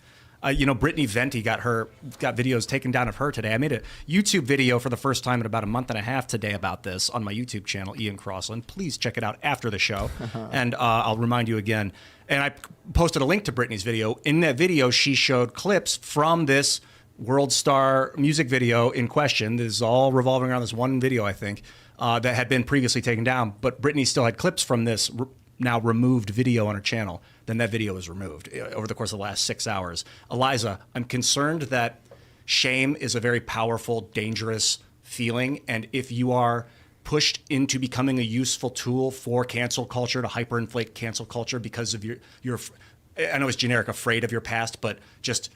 D: Brittany Venti got videos taken down of her today. I made a YouTube video for the first time in about a month and a half today about this on my YouTube channel, Ian Crossland. Please check it out after the show. And I'll remind you again. And I posted a link to Brittany's video. In that video, she showed clips from this World Star music video in question. This is all revolving around this one video, I think, that had been previously taken down. But Brittany still had clips from this now removed video on her channel. Then that video was removed over the course of the last 6 hours. Eliza, I'm concerned that shame is a very powerful, dangerous feeling. And if you are pushed into becoming a useful tool for cancel culture, to hyperinflate cancel culture because of your I know it's generic, afraid of your past, but just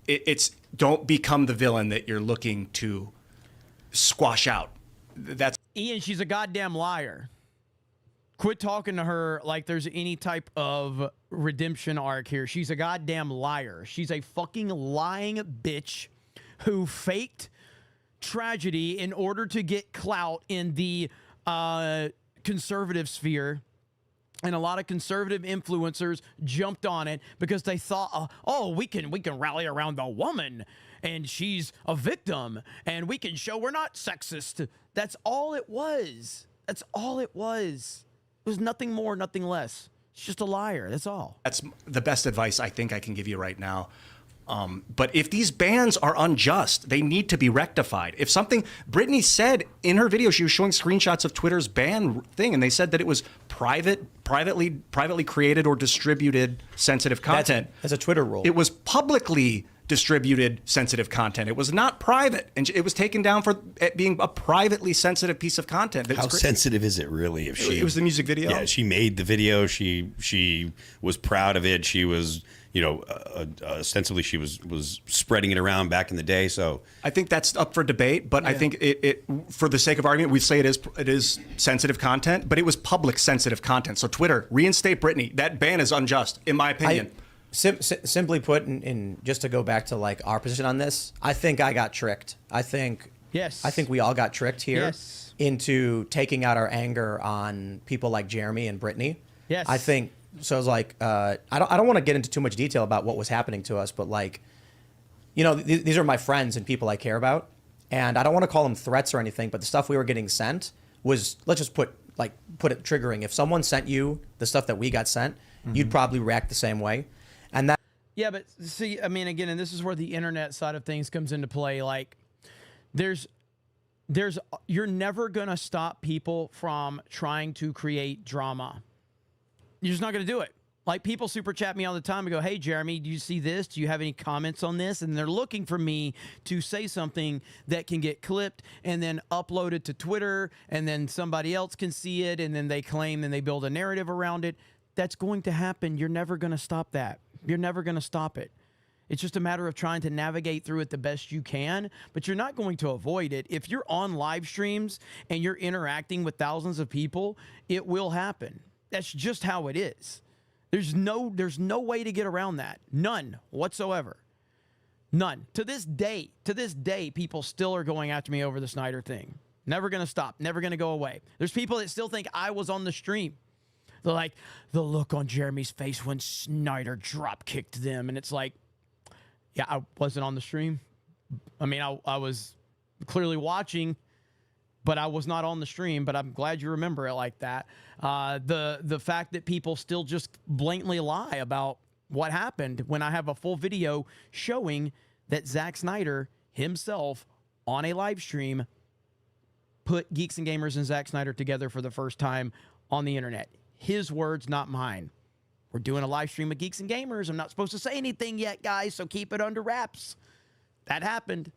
D: it's don't become the villain that you're looking to squash out. That's
A: Ian, she's a goddamn liar. Quit talking to her like there's any type of redemption arc here. She's a goddamn liar. She's a fucking lying bitch who faked tragedy in order to get clout in the conservative sphere. And a lot of conservative influencers jumped on it because they thought, oh, we can rally around the woman and she's a victim and we can show we're not sexist. That's all it was. That's all it was. It was nothing more, nothing less. She's just a liar. That's all.
D: That's the best advice I think I can give you right now. But if these bans are unjust, they need to be rectified. If something Brittany said in her video, she was showing screenshots of Twitter's ban thing, and they said that it was privately created or distributed sensitive content.
B: That's a Twitter rule.
D: It was publicly distributed sensitive content. It was not private, and it was taken down for it being a privately sensitive piece of content.
G: How sensitive is it really? If
D: it was the music video.
G: Yeah, she made the video. She was proud of it. She was, ostensibly she was spreading it around back in the day. So
D: I think that's up for debate, but I think it for the sake of argument, we say it is sensitive content, but it was public sensitive content. So Twitter, reinstate Britney. That ban is unjust, in my opinion.
B: Simply put, in just to go back to like our position on this, I think I got tricked. I think we all got tricked here into taking out our anger on people like Jeremy and Brittany.
A: Yes.
B: I think so. It's like I don't want to get into too much detail about what was happening to us, but like, these are my friends and people I care about, and I don't want to call them threats or anything, but the stuff we were getting sent was, let's just put it triggering. If someone sent you the stuff that we got sent, you'd probably react the same way. And that.
A: Yeah, but see, I mean, again, and this is where the internet side of things comes into play. Like, you're never gonna stop people from trying to create drama. You're just not gonna do it. Like, people super chat me all the time and go, "Hey, Jeremy, do you see this? Do you have any comments on this?" And they're looking for me to say something that can get clipped and then uploaded to Twitter, and then somebody else can see it, and then they claim and they build a narrative around it. That's going to happen. You're never gonna stop that. You're never going to stop it. It's just a matter of trying to navigate through it the best you can, but you're not going to avoid it. If you're on live streams and you're interacting with thousands of people, it will happen. That's just how it is. There's no way to get around that. None whatsoever. None. To this day, people still are going after me over the Snyder thing. Never going to stop. Never going to go away. There's people that still think I was on the stream. They're like, the look on Jeremy's face when Snyder drop kicked them. And it's like, yeah, I wasn't on the stream. I mean, I was clearly watching, but I was not on the stream. But I'm glad you remember it like that. The fact that people still just blatantly lie about what happened when I have a full video showing that Zack Snyder himself on a live stream put Geeks and Gamers and Zack Snyder together for the first time on the internet. His words, not mine. We're doing a live stream of Geeks and Gamers. I'm not supposed to say anything yet, guys, so keep it under wraps. That happened.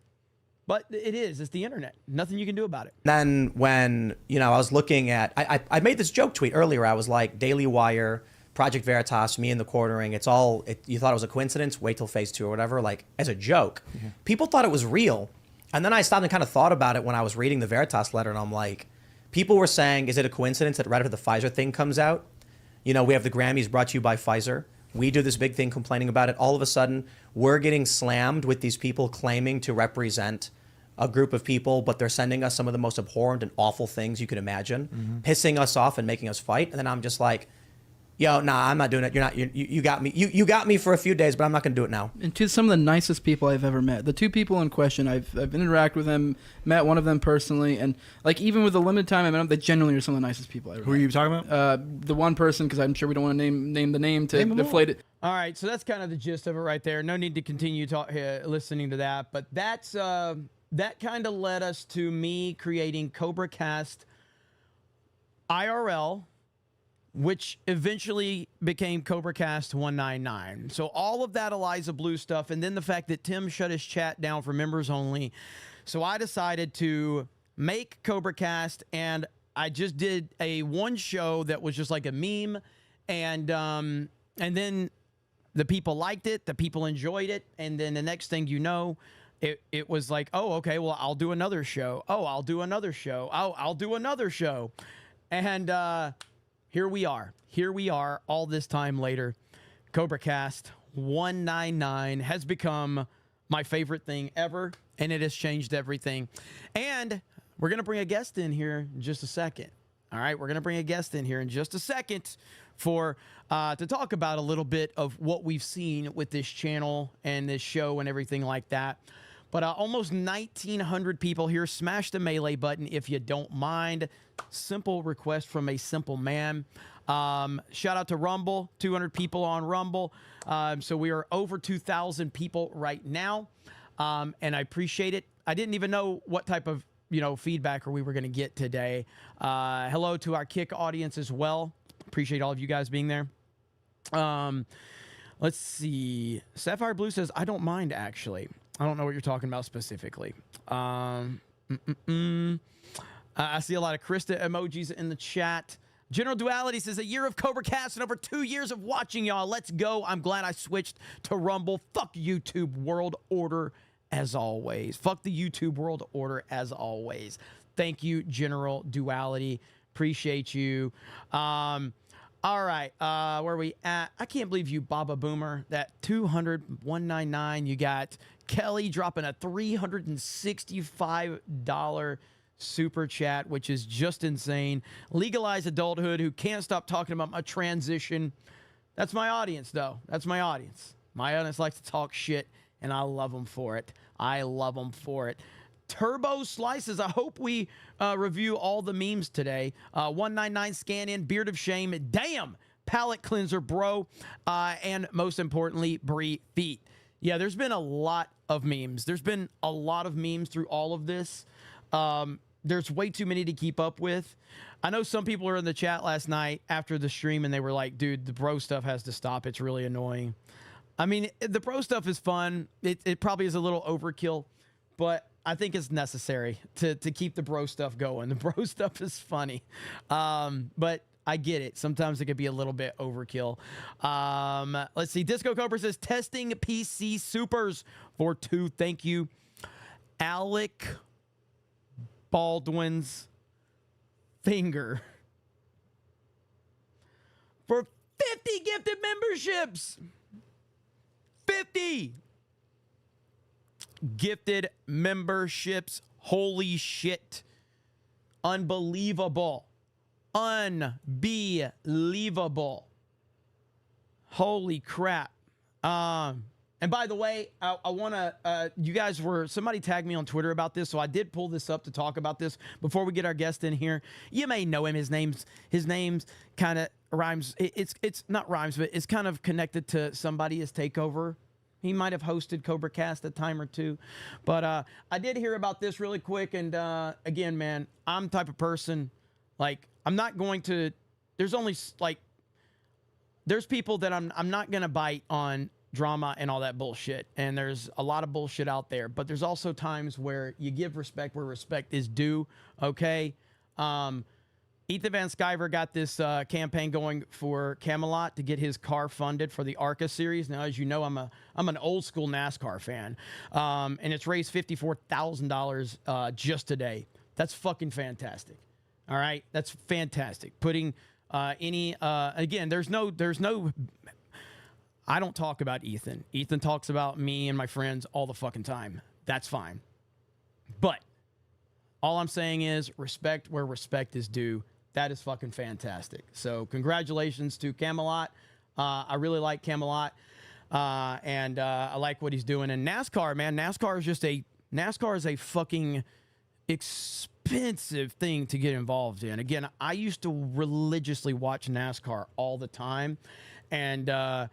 A: But it's the internet. Nothing you can do about it.
B: Then when, I was looking at, I made this joke tweet earlier. I was like, Daily Wire, Project Veritas, me in the quartering. You thought it was a coincidence? Wait till phase 2 or whatever, like as a joke. Mm-hmm. People thought it was real. And then I stopped and kind of thought about it when I was reading the Veritas letter, and I'm like, people were saying, is it a coincidence that right after the Pfizer thing comes out, we have the Grammys brought to you by Pfizer. We do this big thing complaining about it. All of a sudden, we're getting slammed with these people claiming to represent a group of people, but they're sending us some of the most abhorrent and awful things you could imagine, pissing us off and making us fight. And then I'm just like, yo, nah, I'm not doing it. You got me. You got me for a few days, but I'm not going to do it now.
F: And to some of the nicest people I've ever met. The two people in question, I've interacted with them, met one of them personally, and like even with the limited time I met them, they genuinely are some of the nicest people I ever met.
D: Who are you talking about?
F: The one person, because I'm sure we don't want to name the name to deflate it.
A: All right, so that's kind of the gist of it right there. No need to continue listening to that, but that's that kind of led us to me creating CobraCast IRL, which eventually became CobraCast 199. So all of that Eliza Blue stuff, and then the fact that Tim shut his chat down for members only. So I decided to make CobraCast, and I just did one show that was just like a meme, and then the people liked it, the people enjoyed it, and then the next thing you know, it was like, oh, okay, well, I'll do another show. Oh, I'll do another show. Oh, I'll do another show. And here we are. Here we are all this time later. CobraCast 199 has become my favorite thing ever, and it has changed everything. And we're going to bring a guest in here in just a second. All right, we're going to bring a guest in here in just a second for to talk about a little bit of what we've seen with this channel and this show and everything like that. But almost 1,900 people here. Smash the melee button if you don't mind. Simple request from a simple man. Shout out to Rumble. 200 people on Rumble. So we are over 2,000 people right now. And I appreciate it. I didn't even know what type of feedback we were going to get today. Hello to our Kick audience as well. Appreciate all of you guys being there. Let's see. Sapphire Blue says, I don't mind, actually. I don't know what you're talking about specifically. I see a lot of Krista emojis in the chat. General Duality says, a year of CobraCast and over 2 years of watching y'all. Let's go. I'm glad I switched to Rumble. Fuck YouTube World Order as always. Fuck the YouTube World Order as always. Thank you, General Duality. Appreciate you. All right, where are we at? I can't believe you, Baba Boomer. That 200, 199. You got Kelly dropping a $365 super chat, which is just insane. Legalized adulthood, who can't stop talking about my transition. That's my audience, though. That's my audience. My audience likes to talk shit, and I love them for it. I love them for it. Turbo Slices. I hope we review all the memes today. 199 scan in, Beard of Shame. Damn, palate cleanser, bro. And most importantly, Brie feet. Yeah, there's been a lot of memes. There's been a lot of memes through all of this. There's way too many to keep up with. I know some people were in the chat last night after the stream and they were like, dude, the bro stuff has to stop. It's really annoying. I mean, the bro stuff is fun. It probably is a little overkill, but I think it's necessary to keep the bro stuff going. The bro stuff is funny. But I get it. Sometimes it could be a little bit overkill. Let's see. Disco Cobra says, testing PC supers for 2. Thank you. Alec Baldwin's finger for 50 gifted memberships. 50 gifted memberships. Holy shit. Unbelievable. Unbelievable. Holy crap. And by the way, I want to, you guys somebody tagged me on Twitter about this, so I did pull this up to talk about this before we get our guest in here. You may know him. His name's kind of rhymes. It's not rhymes, but it's kind of connected to somebody's takeover. He might have hosted CobraCast a time or two. But I did hear about this really quick. And again, man, I'm the type of person, like, I'm not going to, there's people that I'm not going to bite on drama and all that bullshit. And there's a lot of bullshit out there. But there's also times where you give respect where respect is due, okay? Ethan Van Sciver got this campaign going for Camelot to get his car funded for the ARCA series. Now, as you know, I'm an old school NASCAR fan, and it's raised $54,000 just today. That's fucking fantastic. All right, that's fantastic. Putting again, there's no. I don't talk about Ethan. Ethan talks about me and my friends all the fucking time. That's fine, but all I'm saying is respect where respect is due. That is fucking fantastic. So congratulations to Camelot. I really like Camelot, and I like what he's doing. And NASCAR, man, NASCAR is a fucking expensive thing to get involved in. Again, I used to religiously watch NASCAR all the time, and I've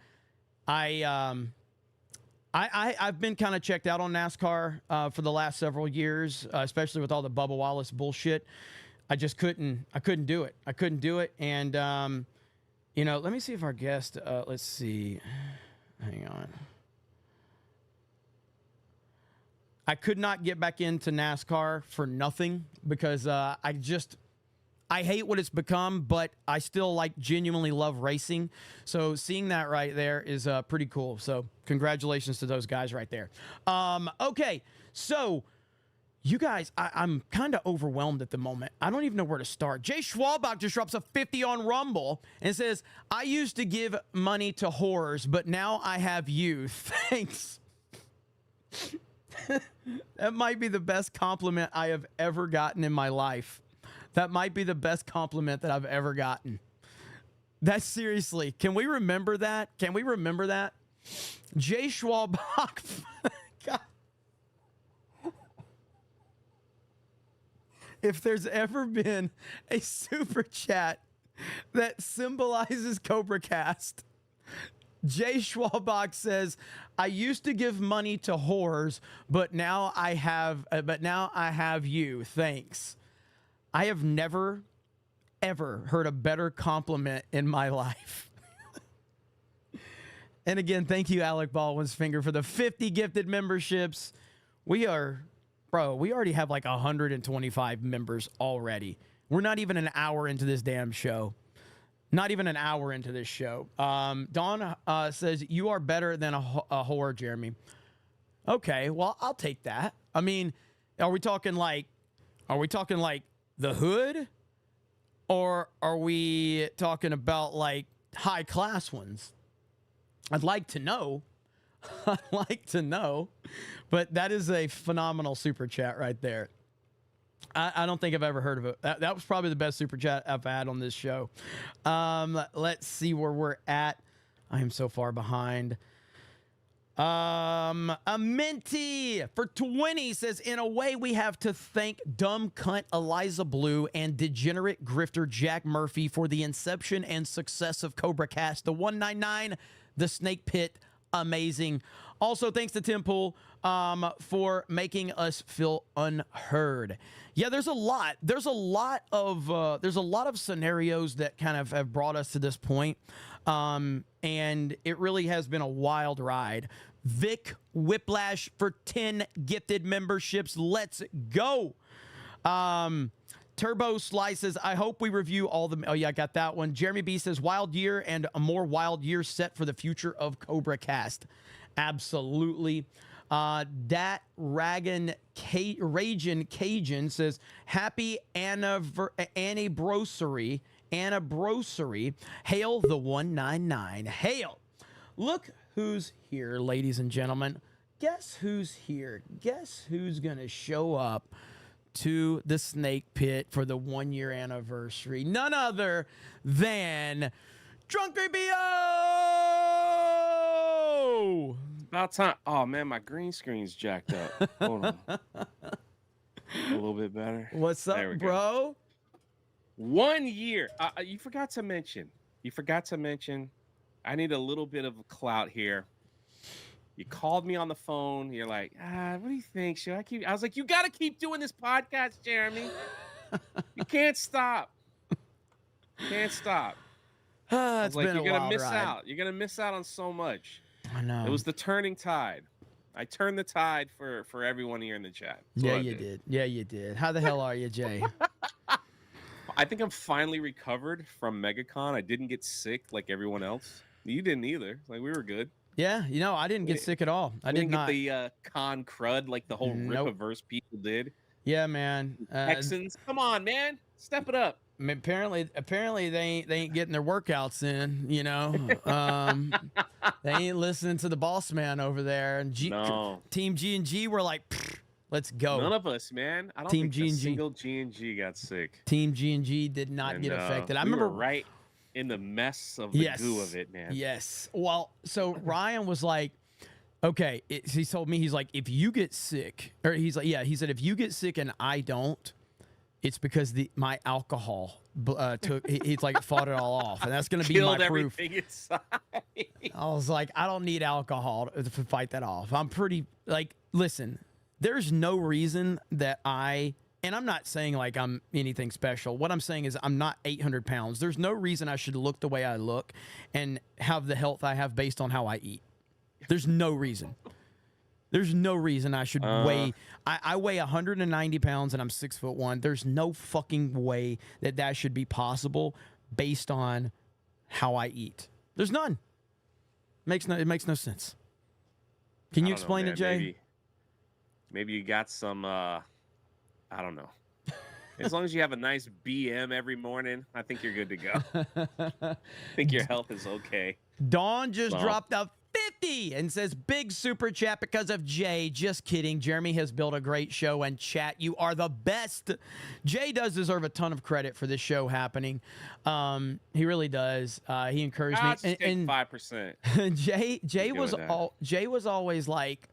A: been kind of checked out on NASCAR for the last several years, especially with all the Bubba Wallace bullshit. I just couldn't do it. And, let me see if our guest, let's see. Hang on. I could not get back into NASCAR for nothing because I hate what it's become, but I still genuinely love racing. So seeing that right there is pretty cool. So congratulations to those guys right there. Okay, so You guys, I'm kind of overwhelmed at the moment. I don't even know where to start. Jay Schwalbach just drops a 50 on Rumble and says, I used to give money to whores, but now I have you. Thanks. That might be the best compliment I have ever gotten in my life. That might be the best compliment that I've ever gotten. That's seriously. Can we remember that? Can we remember that? Jay Schwalbach. God. If there's ever been a super chat that symbolizes CobraCast, Jay Schwalbach says, "I used to give money to whores, but now I have you. Thanks." I have never, ever heard a better compliment in my life. And again, thank you, Alec Baldwin's Finger, for the 50 gifted memberships. We already have like 125 members already. We're not even an hour into this damn show. Not even an hour into this show. Dawn says, you are better than a whore, Jeremy. Okay, well, I'll take that. I mean, are we talking like the hood? Or are we talking about like high class ones? I'd like to know. I'd like to know. But that is a phenomenal super chat right there. I don't think I've ever heard of it. That was probably the best super chat I've had on this show. Let's see where we're at. I am so far behind. A Minty for 20 says, in a way, we have to thank dumb cunt Eliza Blue and degenerate grifter Jack Murphy for the inception and success of CobraCast. The 199, the Snake Pit, amazing. Also, thanks to Tim Pool for making us feel unheard. Yeah, there's a lot of scenarios that kind of have brought us to this point. And it really has been a wild ride. Vic Whiplash for 10 gifted memberships. Let's go. Turbo Slices, I hope we review all the... Oh, yeah, I got that one. Jeremy B says, wild year and a more wild year set for the future of CobraCast. Absolutely. Dat Ragin Ragin Cajun says, happy anniversary. Hail the 199. Hail. Look who's here, ladies and gentlemen. Guess who's here? Guess who's going to show up to the Snake Pit for the 1 year anniversary? None other than Drunk BO!
H: About time. Oh man, my green screen's jacked up. Hold on. A little bit better.
A: What's up, bro?
H: 1 year. You forgot to mention. I need a little bit of clout here. You called me on the phone. You're like, what do you think? Should I keep? I was like, you got to keep doing this podcast, Jeremy. You can't stop. Can't stop. I was like, you're gonna miss out. You're gonna miss out on so much.
A: I know.
H: It was the turning tide. I turned the tide for everyone here in the chat.
A: Yeah, you did. Yeah, you did. How the hell are you, Jay?
H: I think I'm finally recovered from MegaCon. I didn't get sick like everyone else. You didn't either. Like, we were good.
A: Yeah, I didn't get sick at all. I did not
H: get the con crud like the whole Rip-averse people did.
A: Yeah, man.
H: Texans, come on, man, step it up.
A: I mean, apparently they ain't getting their workouts in. They ain't listening to the boss man over there. And Team G&G were like, let's go.
H: None of us, man. I don't think a single G&G got sick.
A: Team G&G did not get affected. I remember
H: right in the mess of the goo of it, man.
A: Yes. Well, so Ryan was like, okay, he told me, he's like, if you get sick, or he said, if you get sick and I don't, it's because my alcohol he's like fought it all off, and that's going to be my proof.
H: Inside.
A: I was like, I don't need alcohol to fight that off. I'm pretty listen, there's no reason that and I'm not saying like I'm anything special. What I'm saying is I'm not 800 pounds. There's no reason I should look the way I look and have the health I have based on how I eat. There's no reason. There's no reason I should weigh. I weigh 190 pounds and I'm 6'1". There's no fucking way that should be possible based on how I eat. There's none. It makes no sense. Can you explain it, Jay?
H: Maybe you got some I don't know. As long as you have a nice BM every morning, I think you're good to go. I think your health is okay.
A: Dawn just
H: So-
A: dropped a 50 and says, big super chat because of Jay. Just kidding. Jeremy has built a great show, and chat, you are the best. Jay does deserve a ton of credit for this show happening. He really does. He encouraged
H: I'll
A: me.
H: just take
A: And
H: 5%.
A: Jay was always like,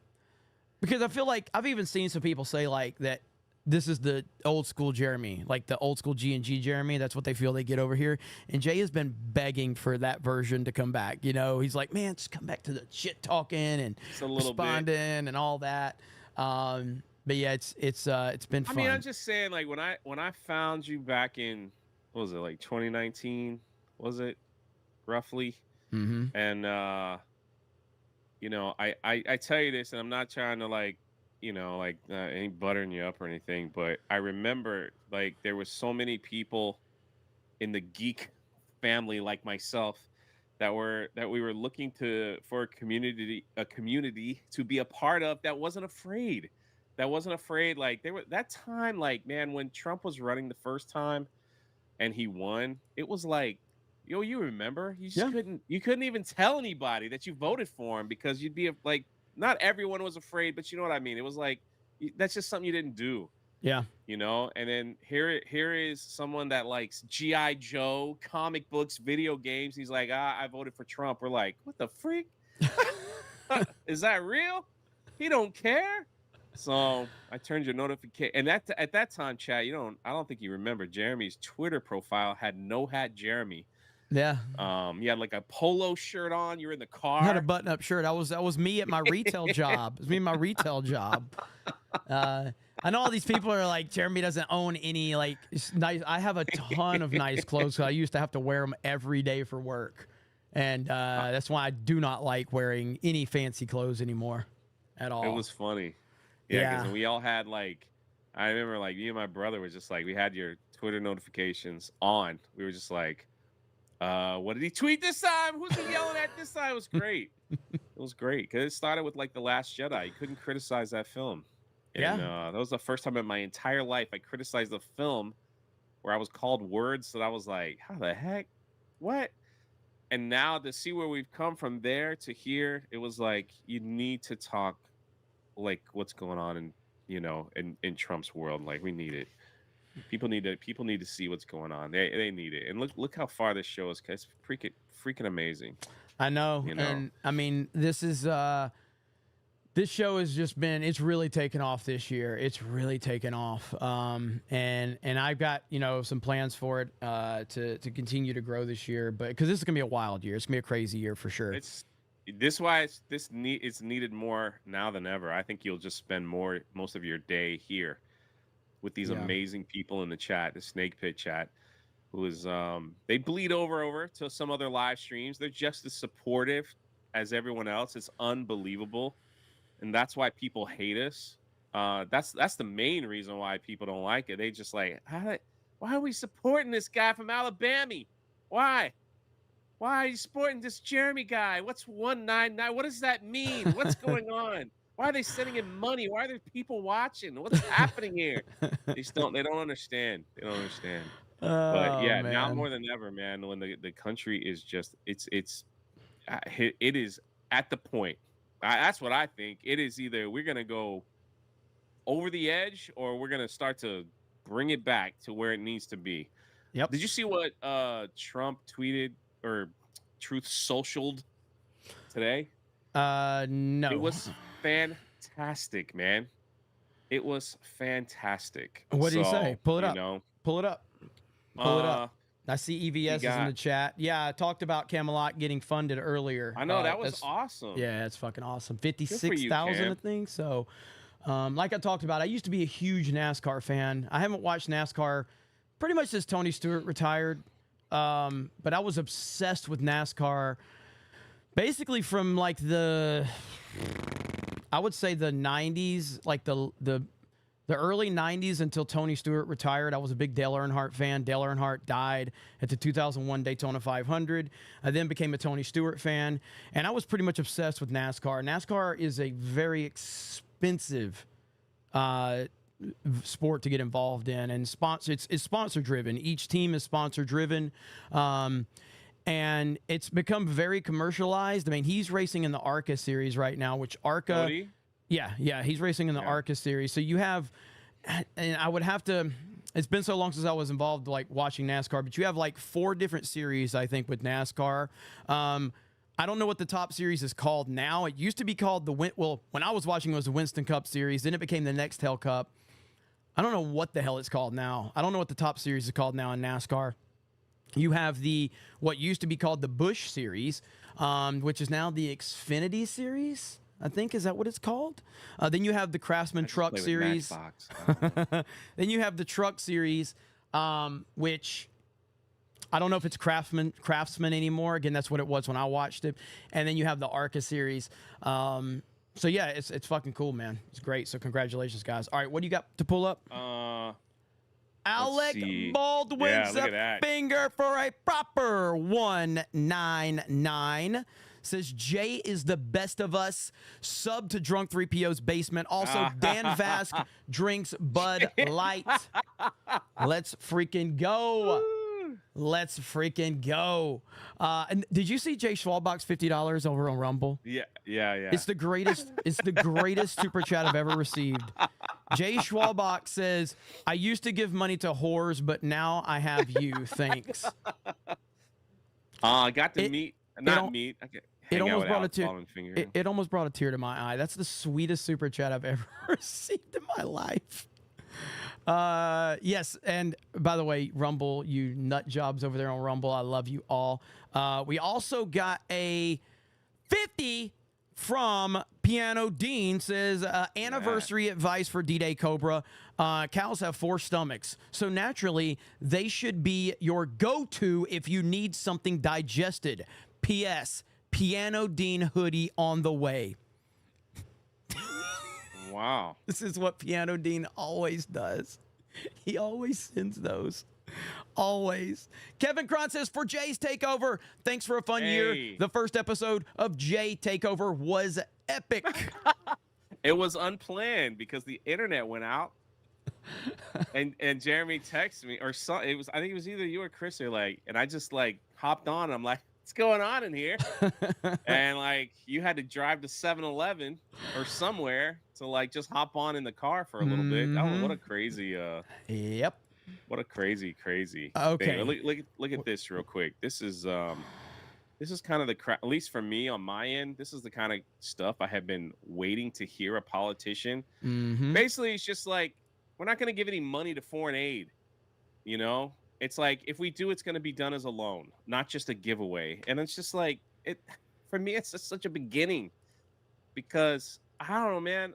A: because I feel like I've even seen some people say like that this is the old school Jeremy, like the old school G&G Jeremy. That's what they feel they get over here. And Jay has been begging for that version to come back. You know, he's like, man, just come back to the shit talking and
H: Just a little bit.
A: responding and all that. But yeah, it's been fun.
H: I mean, I'm just saying, like, when I found you back in, what was it, like 2019? Was it roughly?
A: Mm-hmm.
H: And you know, I tell you this, and I'm not trying to like, you know, like ain't buttering you up or anything, but I remember like there was so many people in the geek family like myself that we were looking for a community to be a part of that wasn't afraid. Like there was that time, like, man, when Trump was running the first time and he won, it was like, yo, you remember? You just couldn't even tell anybody that you voted for him because you'd be like, not everyone was afraid, but you know what I mean? It was like, that's just something you didn't do.
A: Yeah.
H: You know, and then here is someone that likes G.I. Joe, comic books, video games. He's like, I voted for Trump. We're like, what the freak? Is that real? He don't care. So I turned your notification, and at that time, chat, I don't think you remember, Jeremy's Twitter profile had No Hat Jeremy.
A: Yeah.
H: You had like a polo shirt on. You're in the car.
A: I had a button-up shirt. That was me at my retail job. It was me at my retail job. I know all these people are like, Jeremy doesn't own any like nice. I have a ton of nice clothes. So I used to have to wear them every day for work, and that's why I do not like wearing any fancy clothes anymore at all.
H: It was funny. Yeah, because we all had like, I remember like me and my brother was just like, we had your Twitter notifications on. We were just like, what did he tweet this time? Who's he yelling at this time? It was great. It was great because it started with like The Last Jedi. You couldn't criticize that film. And, that was the first time in my entire life I criticized a film where I was called words that I was like, how the heck? What? And now to see where we've come from there to here, it was like, you need to talk like what's going on in Trump's world. Like, we need it. People need to see what's going on. They need it. And look how far this show is. It's freaking amazing.
A: I know.
H: You know?
A: And I mean, this show has just been, it's really taken off this year. It's really taken off. And I've got, some plans for it to continue to grow this year, but because this is going to be a wild year. It's going to be a crazy year for sure.
H: It's needed more now than ever. I think you'll just spend most of your day here with these amazing people in the chat, the Snake Pit chat, who is they bleed over to some other live streams. They're just as supportive as everyone else. It's unbelievable. And that's why people hate us. That's the main reason why people don't like it. They just like, why are we supporting this guy from Alabama? Why? Why are you supporting this Jeremy guy? What's 199? What does that mean? What's going on? Why are they sending him money? Why are there people watching? What's happening here? They don't understand. They don't understand. But yeah,
A: man.
H: Now more than ever, man, when the country is just it is at the point. That's what I think. It is either we're gonna go over the edge or we're gonna start to bring it back to where it needs to be.
A: Yep.
H: Did you see what Trump tweeted or Truth Socialed today?
A: No.
H: It was fantastic, man. It was fantastic.
A: What did he say? Pull it up. Pull it up. Pull it up. I see EVS is in the chat. Yeah, I talked about Camelot getting funded earlier.
H: I know, that was awesome.
A: Yeah, it's fucking awesome. 56,000, I think. So, like I talked about, I used to be a huge NASCAR fan. I haven't watched NASCAR pretty much since Tony Stewart retired. But I was obsessed with NASCAR basically from like I would say the 90s, like the early 90s until Tony Stewart retired. I was a big Dale Earnhardt fan. Dale Earnhardt died at the 2001 Daytona 500. I then became a Tony Stewart fan, and I was pretty much obsessed with NASCAR. NASCAR is a very expensive sport to get involved in, and it's sponsor driven. Each team is sponsor driven. And it's become very commercialized. I mean, he's racing in the ARCA series right now, which ARCA,
H: Cody?
A: yeah, he's racing in the ARCA series. So you have, and I would have to. It's been so long since I was involved, like watching NASCAR, but you have like 4 different series, I think, with NASCAR. I don't know what the top series is called now. It used to be called when I was watching, it was the Winston Cup series. Then it became the Nextel Cup. I don't know what the hell it's called now. I don't know what the top series is called now in NASCAR. You have what used to be called the Busch series, which is now the Xfinity series, I think. Is that what it's called? Then you have the Craftsman Truck series. Then you have the Truck series, which I don't know if it's Craftsman anymore. Again, that's what it was when I watched it. And then you have the ARCA series. So yeah, it's fucking cool, man. It's great. So congratulations, guys. All right, what do you got to pull up? Alec Baldwin's a finger for a proper 199. Says Jay is the best of us. Sub to Drunk 3PO's basement. Also, Dan Vask drinks Bud Light. Let's freaking go. Let's freaking go. And did you see Jay Schwalbach's $50 over on Rumble?
H: Yeah.
A: It's the greatest. It's the greatest super chat I've ever received. Jay Schwalbach says, "I used to give money to whores, but now I have you. Thanks."
H: I got to meet. Okay.
A: It almost brought a tear. It almost brought a tear to my eye. That's the sweetest super chat I've ever received in my life. Yes, and by the way, Rumble, you nut jobs over there on Rumble, I love you all. We also got a 50 from Piano Dean. Says anniversary advice for D-Day Cobra. Cows have 4 stomachs, so naturally they should be your go-to if you need something digested. P.S. Piano Dean hoodie on the way.
H: Wow.
A: This is what Piano Dean always does. He always sends those. Always. Kevin Cron says, for Jay's Takeover, thanks for a fun year. The first episode of Jay Takeover was epic.
H: It was unplanned because the internet went out. and Jeremy texted me, or I think it was either you or Chris, and I just hopped on. I'm like, what's going on in here? And you had to drive to 7-Eleven or somewhere to just hop on in the car for a little bit. Oh, what a crazy
A: yep.
H: What a crazy
A: okay
H: thing. Look at this real quick. This is kind of the crap, at least for me on my end. This is the kind of stuff I have been waiting to hear a politician. Basically, it's just we're not going to give any money to foreign aid. You know, it's if we do, it's going to be done as a loan, not just a giveaway. And it's just for me, it's just such a beginning, because I don't know, man.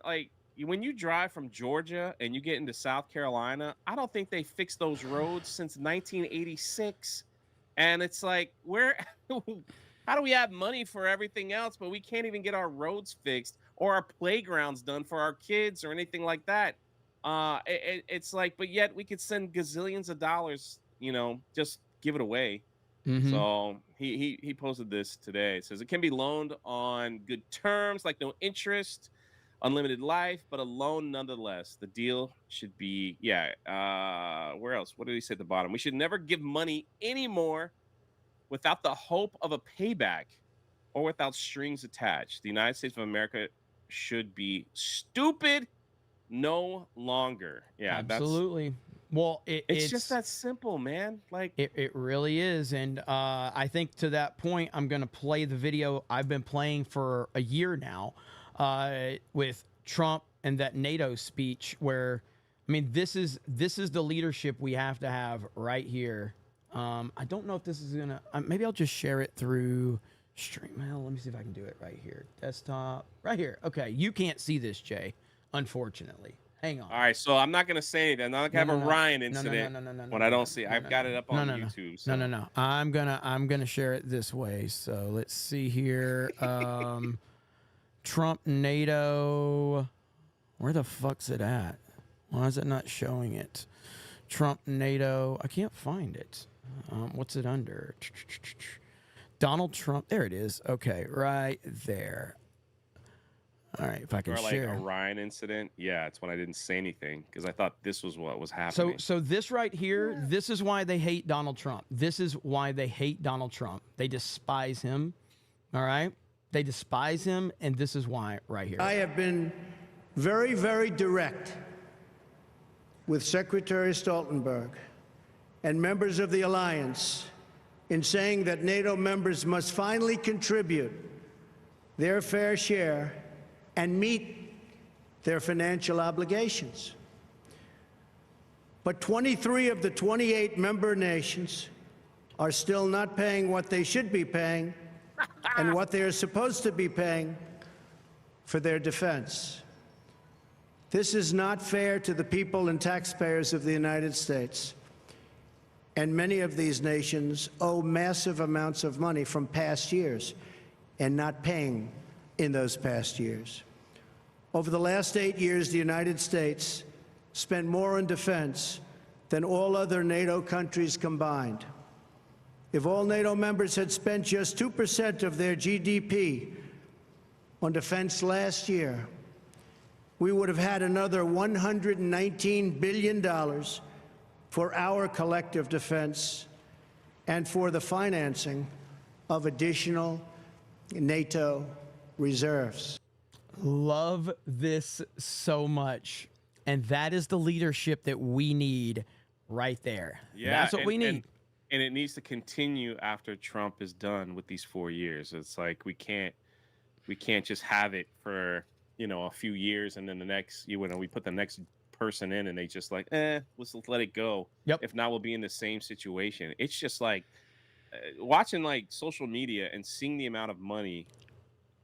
H: When you drive from Georgia and you get into South Carolina, I don't think they fixed those roads since 1986. And it's where, how do we have money for everything else, but we can't even get our roads fixed or our playgrounds done for our kids or anything like that? It's but yet we could send gazillions of dollars, just give it away. So he posted this today. It says it can be loaned on good terms, no interest, unlimited life, but a loan nonetheless. The deal should be, where else? What did he say at the bottom? We should never give money anymore without the hope of a payback or without strings attached. The United States of America should be stupid no longer. Yeah,
A: absolutely. Well,
H: it's just that simple, man.
A: It really is. And I think to that point, I'm going to play the video I've been playing for a year now with Trump and that NATO speech, where, I mean, this is the leadership we have to have right here. I don't know if this is going to, maybe I'll just share it through StreamYard. Let me see if I can do it right here. Desktop, right here. Okay, you can't see this, Jay, unfortunately. Hang on.
H: All right, so I'm not going to say anything. I'm not going to have a Ryan incident when I don't see. I've got it up on YouTube. So.
A: No. I'm gonna share it this way. So let's see here. Trump NATO. Where the fuck's it at? Why is it not showing it? Trump NATO. I can't find it. What's it under? Donald Trump. There it is. Okay, right there. All right, if I can
H: Or like
A: share.
H: Orion incident. Yeah, it's when I didn't say anything because I thought this was what was happening.
A: So this right here, this is why they hate Donald Trump. This is why they hate Donald Trump. They despise him. All right? They despise him, and this is why right here.
I: I have been very, very direct with Secretary Stoltenberg and members of the alliance in saying that NATO members must finally contribute their fair share and meet their financial obligations. But 23 of the 28 member nations are still not paying what they should be paying and what they are supposed to be paying for their defense. This is not fair to the people and taxpayers of the United States. And many of these nations owe massive amounts of money from past years and not paying in those past years. Over the last 8 years, the United States spent more on defense than all other NATO countries combined. If all NATO members had spent just 2% of their GDP on defense last year, we would have had another $119 billion for our collective defense and for the financing of additional NATO reserves.
A: Love this so much. And that is the leadership that we need right there.
H: Yeah,
A: That's what we need.
H: And it needs to continue after Trump is done with these 4 years. It's like we can't just have it for, a few years and then the next, we put the next person in and they just like, let's let it go.
A: Yep.
H: If not, we'll be in the same situation. It's just like watching like social media and seeing the amount of money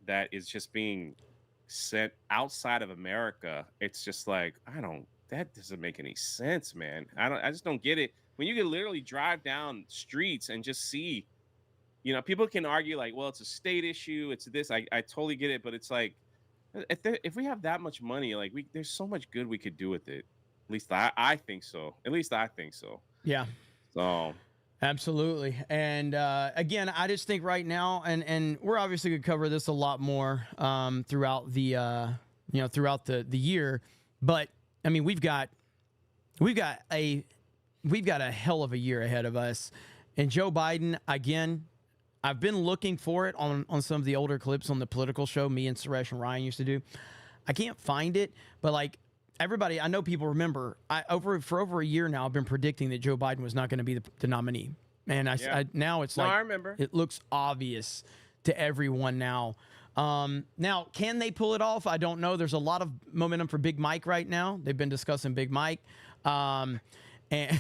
H: that is just being sent outside of America. It's just like, that doesn't make any sense, man. I just don't get it. When you can literally drive down streets and just see, people can argue like, well, it's a state issue. It's this. I totally get it. But it's like, if we have that much money, like there's so much good we could do with it. At least I think so. At least I think so.
A: Yeah.
H: So.
A: Absolutely. And again, I just think right now, and we're obviously going to cover this a lot more throughout the throughout the year. But I mean, we've got a hell of a year ahead of us. And Joe Biden, again, I've been looking for it on some of the older clips on the political show me and Suresh and Ryan used to do. I can't find it, but like everybody, I know people remember, for over a year now, I've been predicting that Joe Biden was not going to be the nominee. And now it's
H: I remember.
A: It looks obvious to everyone now. Now, can they pull it off? I don't know. There's a lot of momentum for Big Mike right now. They've been discussing Big Mike. And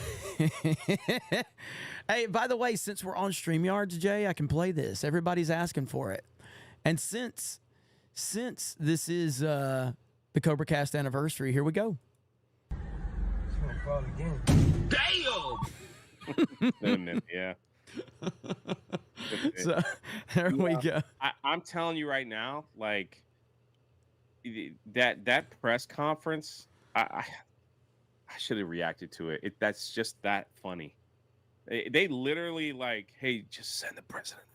A: hey, by the way, since we're on StreamYards, Jay, I can play this. Everybody's asking for it. And since this is the CobraCast anniversary, here we go.
H: Damn! Yeah.
A: So there we go.
H: I'm telling you right now, like that press conference, I should have reacted to it. That's just that funny. They literally like, hey, just send the president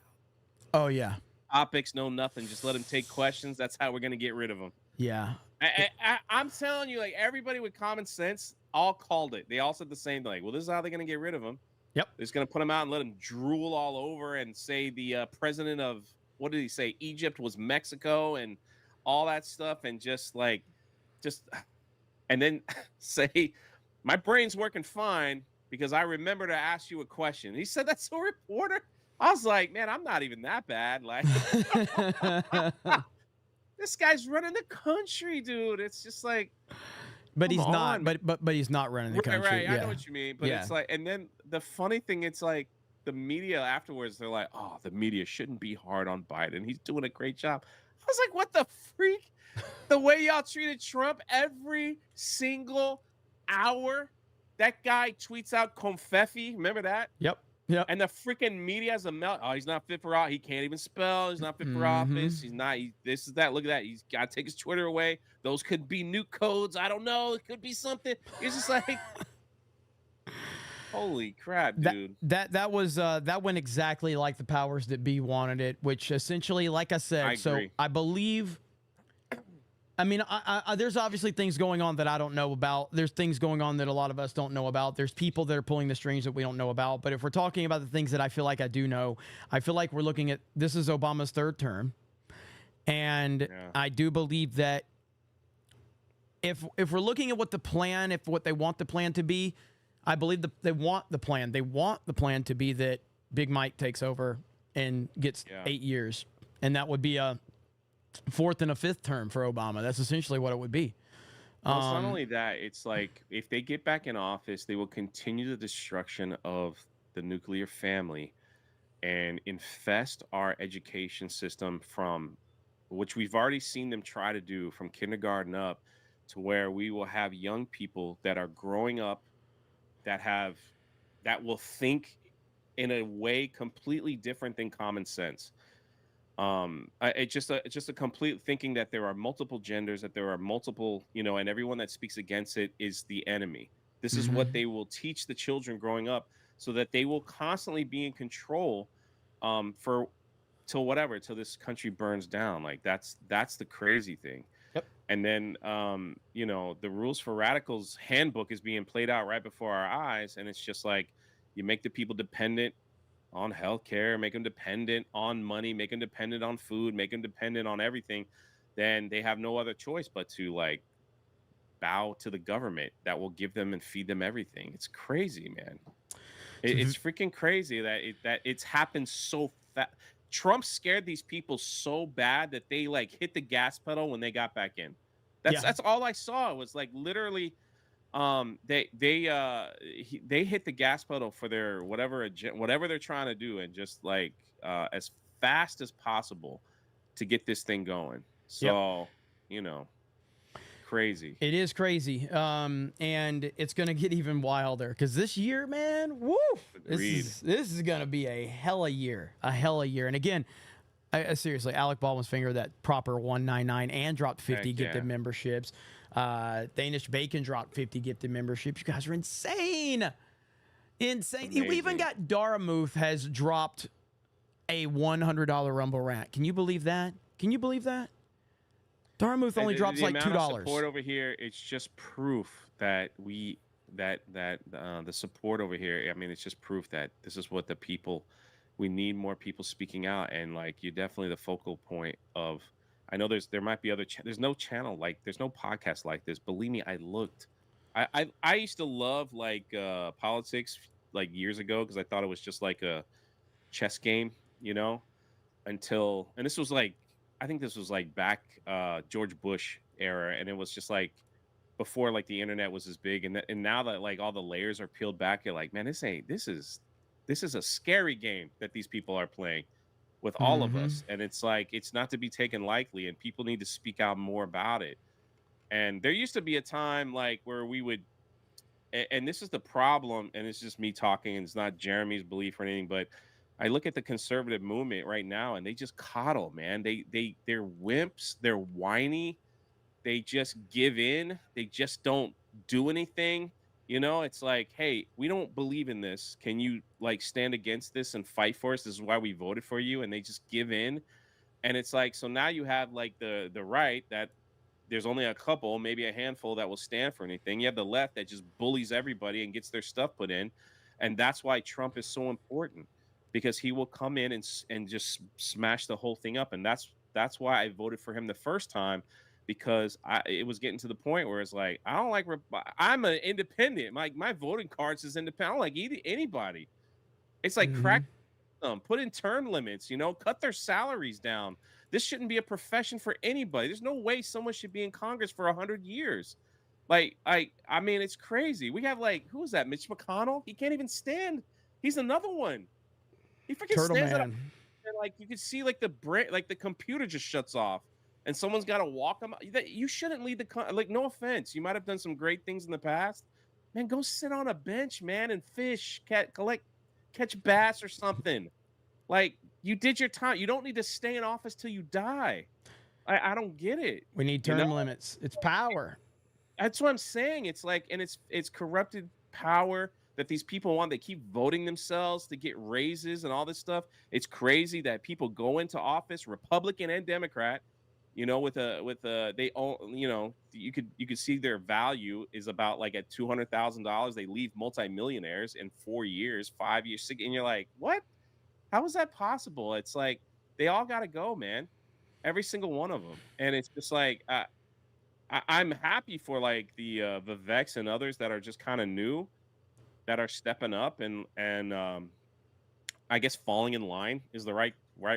H: out.
A: Oh yeah.
H: Topics, no nothing. Just let him take questions. That's how we're gonna get rid of him.
A: Yeah.
H: I'm telling you, like everybody with common sense all called it. They all said the same thing. Like, well, this is how they're gonna get rid of him.
A: Yep.
H: They're just gonna put him out and let him drool all over and say the president of what did he say? Egypt was Mexico and all that stuff, and and then say my brain's working fine because I remember to ask you a question. He said that's a reporter. I was like, man, I'm not even that bad. Like, this guy's running the country, dude. It's just like,
A: but he's not. But he's not running the country.
H: Right.
A: Yeah.
H: I know what you mean. But it's like, and then the funny thing, it's like the media afterwards, they're like, oh, the media shouldn't be hard on Biden. He's doing a great job. I was like, what the freak? The way y'all treated Trump every single hour. That guy tweets out confetti. Remember that?
A: Yep.
H: And the freaking media has a melt. Oh, he's not fit for office. He can't even spell. He's not fit for office. He's not. This is that. Look at that. He's got to take his Twitter away. Those could be nuke codes. I don't know. It could be something. It's just like, holy crap, dude.
A: That went exactly like the powers that be wanted it. Which essentially, like I said,
H: I agree.
A: I believe I mean, there's obviously things going on that I don't know about. There's things going on that a lot of us don't know about. There's people that are pulling the strings that we don't know about. But if we're talking about the things that I feel like I do know, I feel like we're looking at, this is Obama's third term. And I do believe that if we're looking at what the plan, if what they want the plan to be, I believe they want the plan. They want the plan to be that Big Mike takes over and gets 8 years. And that would be a fourth and a fifth term for Obama. That's essentially what it would be.
H: Well, it's not only that, it's like if they get back in office, they will continue the destruction of the nuclear family and infest our education system, from which we've already seen them try to do from kindergarten up, to where we will have young people that are growing up that will think in a way completely different than common sense. It's just a complete thinking that there are multiple genders, that there are multiple, and everyone that speaks against it is the enemy. This is what they will teach the children growing up, so that they will constantly be in control, till this country burns down. Like that's the crazy thing. Yep. And then, the Rules for Radicals handbook is being played out right before our eyes. And it's just like, you make the people dependent on healthcare, make them dependent on money, make them dependent on food, make them dependent on everything. Then they have no other choice but to like bow to the government that will give them and feed them everything. It's crazy, man. It's freaking crazy that it's happened so fast. Trump scared these people so bad that they like hit the gas pedal when they got back in. That's all I saw. It was like literally, they hit the gas pedal for their whatever they're trying to do, and just like as fast as possible to get this thing going. So, crazy.
A: It is crazy. And it's going to get even wilder because this year, man, woo, this is going to be a hella year. And again, seriously, Alec Baldwin's finger that proper 199 and dropped 50 gifted memberships. Danish Bacon dropped 50 gifted memberships. You guys are insane. Amazing. We even got Daramuth has dropped a $100 Rumble Rat. Can you believe that? Daramuth only drops like $2.
H: Support over here, it's just proof that the support over here. I mean, it's just proof that this is what the people. We need more people speaking out, and like you're definitely the focal point of. I know there might be other. There's no channel there's no podcast like this. Believe me, I looked. I used to love like politics like years ago because I thought it was just like a chess game, until this was like. I think this was like back George Bush era, and it was just like before like the internet was as big, and now that like all the layers are peeled back, you're like, man, this is a scary game that these people are playing with all of us, and it's like it's not to be taken lightly, and people need to speak out more about it. And there used to be a time like where we would, and this is the problem, and it's just me talking, and it's not Jeremy's belief or anything, but I look at the conservative movement right now, and they just coddle, man. They're wimps. They're whiny. They just give in. They just don't do anything. It's like, hey, we don't believe in this. Can you like stand against this and fight for us? This is why we voted for you. And they just give in. And it's like, so now you have like the right that there's only a couple, maybe a handful that will stand for anything. You have the left that just bullies everybody and gets their stuff put in. And that's why Trump is so important. Because he will come in and just smash the whole thing up, and that's why I voted for him the first time, because it was getting to the point where it's like I'm an independent. My voting cards is independent. I don't like anybody. It's like crack them, put in term limits. Cut their salaries down. This shouldn't be a profession for anybody. There's no way someone should be in Congress for 100 years. Like I mean, it's crazy. We have like who is that? Mitch McConnell. He can't even stand. He's another one. He freaking stands up, and like you can see like the brain, like the computer just shuts off, and someone's got to walk him. You shouldn't lead like. No offense, you might have done some great things in the past, man. Go sit on a bench, man, and fish, catch bass or something. Like you did your time. You don't need to stay in office till you die. I don't get it.
A: We need term limits. It's power.
H: That's what I'm saying. It's like, and it's corrupted power that these people want. They keep voting themselves to get raises and all this stuff. It's crazy that people go into office, Republican and Democrat, you know, they own, you know, you could see their value is about like at $200,000. They leave multimillionaires in 4 years, 5 years, 6, and you're like, what? How is that possible? It's like they all got to go, man. Every single one of them, and it's just like I'm happy for like the Viveks and others that are just kind of new, that are stepping up and I guess falling in line is the right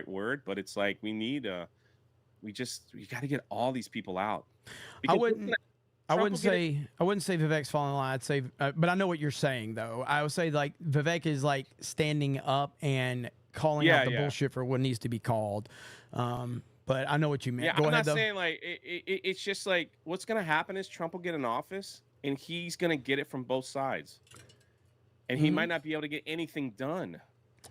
H: word, but it's like we got to get all these people out.
A: I
H: Because
A: wouldn't. I
H: Trump
A: wouldn't
H: will get it-
A: say I wouldn't say Vivek's falling in line. I'd say, but I know what you're saying though. I would say like Vivek is like standing up and calling out the bullshit for what needs to be called. But I know what you meant.
H: Yeah,
A: Go
H: I'm
A: ahead
H: not
A: though.
H: saying like it's just like what's gonna happen is Trump will get in office and he's gonna get it from both sides, and he might not be able to get anything done.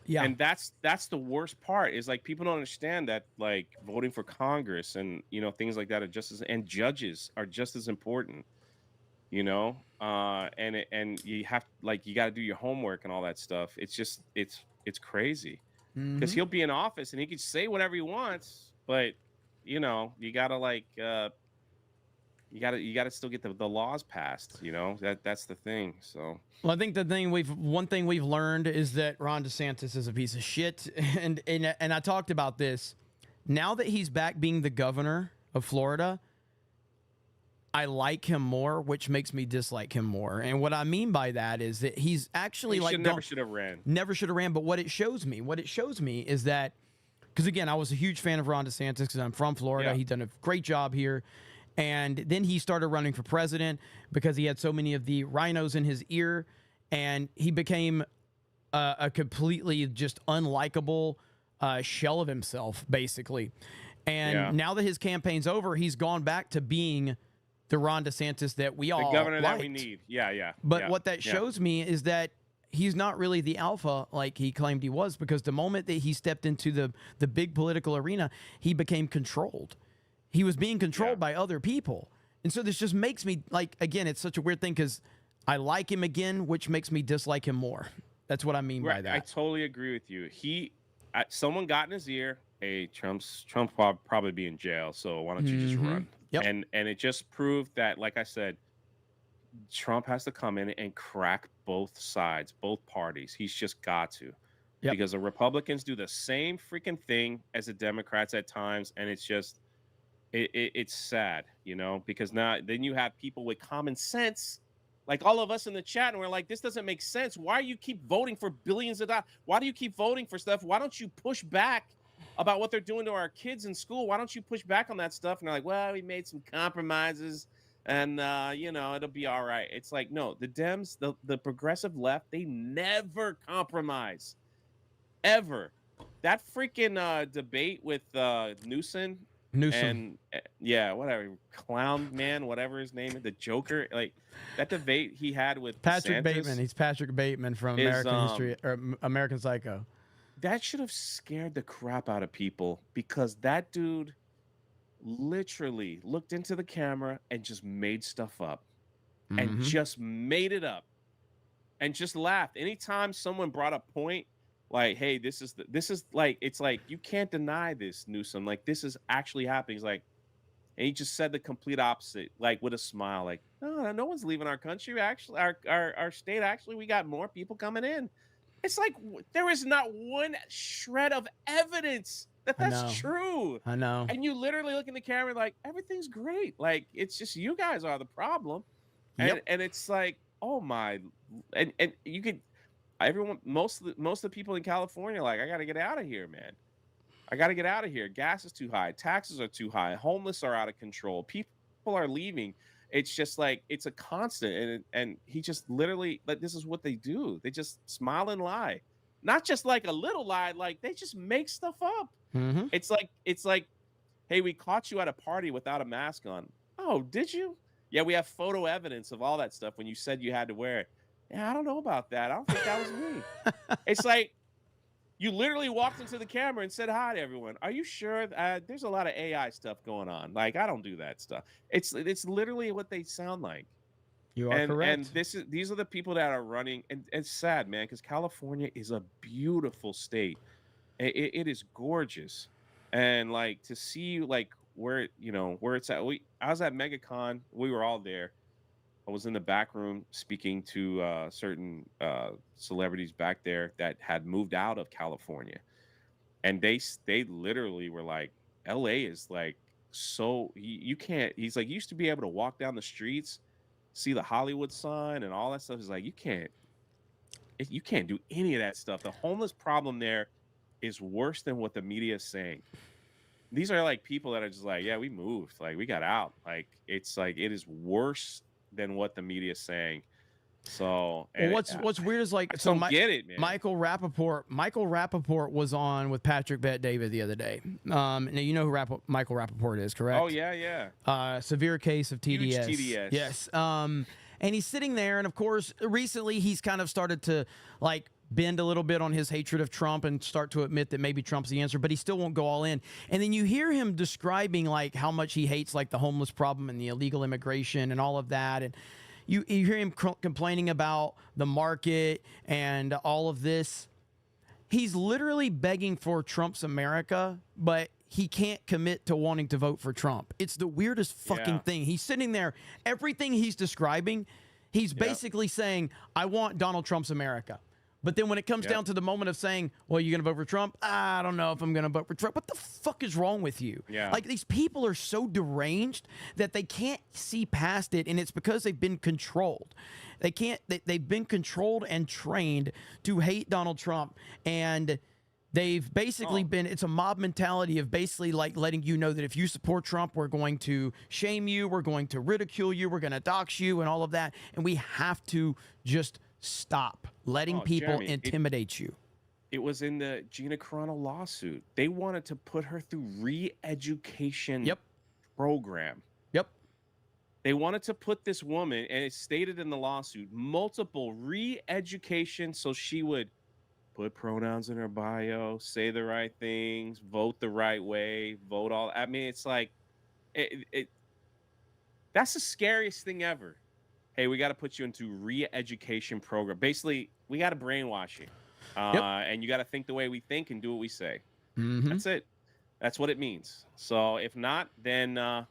A: Yeah.
H: And that's the worst part is like people don't understand that like voting for Congress and you know things like that are just as, and judges are just as important, you know. And you have like you got to do your homework and all that stuff. It's just it's crazy because he'll be in office and he can say whatever he wants, but you know you gotta like you gotta still get the laws passed. You know that's the thing. So.
A: Well, I think one thing we've learned is that Ron DeSantis is a piece of shit, and I talked about this. Now that he's back being the governor of Florida, I like him more, which makes me dislike him more. And what I mean by that is that he's actually
H: Never should have ran.
A: Never should have ran. But what it shows me is that, because again, I was a huge fan of Ron DeSantis because I'm from Florida.
H: Yeah.
A: He's done a great job here. And then he started running for president because he had so many of the rhinos in his ear, and he became a completely just unlikable shell of himself, basically. And now that his campaign's over, he's gone back to being the Ron DeSantis that we all
H: The governor that we
A: liked.
H: need. Yeah.
A: But what that shows me is that he's not really the alpha like he claimed he was, because the moment that he stepped into the big political arena, he became controlled. He was being controlled by other people. And so this just makes me, like, again, it's such a weird thing because I like him again, which makes me dislike him more. That's what I mean by that.
H: I totally agree with you. Someone got in his ear, hey, Trump probably be in jail, so why don't you just run?
A: Yep.
H: And it just proved that, like I said, Trump has to come in and crack both sides, both parties. He's just got to.
A: Yep.
H: Because the Republicans do the same freaking thing as the Democrats at times, and it's just it's sad, you know, because now then you have people with common sense, like all of us in the chat, and we're like, this doesn't make sense. Why do you keep voting for billions of dollars? Why do you keep voting for stuff? Why don't you push back about what they're doing to our kids in school? Why don't you push back on that stuff? And they're like, well, we made some compromises, and you know, it'll be all right. It's like, no, the Dems, the progressive left, they never compromise, ever. That freaking debate with Newsom. And whatever, clown man, whatever his name is, the Joker, like that debate he had with
A: Patrick
H: DeSantis
A: Bateman. He's Patrick Bateman from American History or American Psycho.
H: That should have scared the crap out of people, because that dude literally looked into the camera and just made stuff up and just made it up and just laughed. Anytime someone brought a point, like, hey, this is like, it's like, you can't deny this, Newsom. Like, this is actually happening. He's like, and he just said the complete opposite, like with a smile, like, no one's leaving our country. Actually, our state, actually, we got more people coming in. It's like, there is not one shred of evidence that that's true.
A: I know.
H: And you literally look in the camera like, everything's great. Like, it's just you guys are the problem. And it's like, oh my, and you could, everyone, most of the people in California are like, I got to get out of here, man. I got to get out of here. Gas is too high. Taxes are too high. Homeless are out of control. People are leaving. It's just like, it's a constant. And he just literally, like, this is what they do. They just smile and lie. Not just like a little lie, like they just make stuff up. It's like, hey, we caught you at a party without a mask on. Oh, did you? Yeah, we have photo evidence of all that stuff when you said you had to wear it. Yeah, I don't know about that. I don't think that was me. It's like, you literally walked into the camera and said hi to everyone. Are you sure? There's a lot of AI stuff going on. Like, I don't do that stuff. It's literally what they sound like.
A: You are correct.
H: And these are the people that are running. And it's sad, man, because California is a beautiful state. It is gorgeous. And like, to see like where it's at. I was at MegaCon. We were all there. I was in the back room speaking to certain celebrities back there that had moved out of California, and they literally were like, LA is like, so you can't. He's like, you used to be able to walk down the streets, see the Hollywood sign and all that stuff. He's like, you can't do any of that stuff. The homeless problem there is worse than what the media is saying. These are like people that are just like, yeah, we moved, like we got out. Like it's like it is worse than what the media is saying. So
A: well, what's weird is like,
H: I don't get it, man.
A: Michael Rappaport was on with Patrick Bet-David the other day. Now you know who Michael Rappaport is, correct?
H: Oh yeah.
A: Severe case of TDS.
H: Huge TDS.
A: Yes. And he's sitting there, and of course, recently he's kind of started to like bend a little bit on his hatred of Trump and start to admit that maybe Trump's the answer, but he still won't go all in. And then you hear him describing like how much he hates like the homeless problem and the illegal immigration and all of that, and you hear him complaining about the market and all of this. He's literally begging for Trump's America, but he can't commit to wanting to vote for Trump. It's the weirdest fucking thing. He's sitting there, everything he's describing, he's basically saying, I want Donald Trump's America. But then when it comes down to the moment of saying, well, you're going to vote for Trump? I don't know if I'm going to vote for Trump. What the fuck is wrong with you?
H: Yeah.
A: Like, these people are so deranged that they can't see past it, and it's because they've been controlled. They've been controlled and trained to hate Donald Trump, and they've basically it's a mob mentality of basically like letting you know that if you support Trump, we're going to shame you, we're going to ridicule you, we're going to dox you, and all of that. And we have to just stop letting people
H: Jeremy,
A: intimidate you.
H: It was in the Gina Carano lawsuit. They wanted to put her through re-education program.
A: Yep.
H: They wanted to put this woman, and it's stated in the lawsuit, multiple re-education so she would put pronouns in her bio, say the right things, vote the right way, vote all. I mean, it's like, that's the scariest thing ever. Hey, we got to put you into re-education program. Basically, we got to brainwash you. And you got to think the way we think and do what we say.
A: Mm-hmm.
H: That's it. That's what it means. So if not, then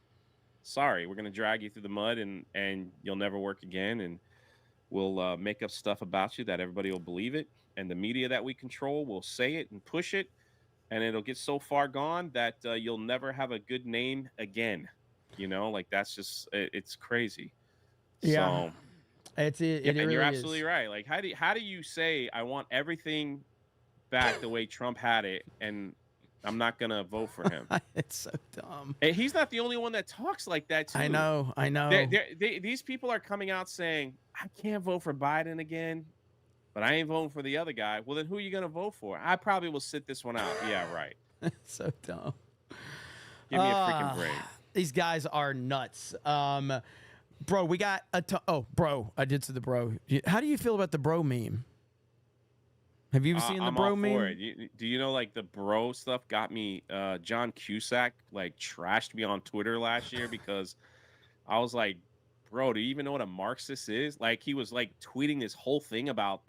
H: sorry, we're going to drag you through the mud and you'll never work again. And we'll make up stuff about you that everybody will believe it. And the media that we control will say it and push it. And it'll get so far gone that you'll never have a good name again. You know, like that's just, it's crazy.
A: Yeah.
H: So,
A: and
H: you're
A: really
H: absolutely right. Like, how do you say I want everything back the way Trump had it, and I'm not gonna vote for him?
A: It's so dumb.
H: And he's not the only one that talks like that too.
A: I know.
H: These people are coming out saying I can't vote for Biden again, but I ain't voting for the other guy. Well, then who are you gonna vote for? I probably will sit this one out. Yeah, right.
A: So dumb.
H: Give me a freaking break.
A: These guys are nuts. Bro, we got bro, I did see the bro. How do you feel about the bro meme? Have you seen the bro meme?
H: For it. Do you know, like, the bro stuff got me? John Cusack like trashed me on Twitter last year because I was like, bro, do you even know what a Marxist is? Like, he was like tweeting this whole thing about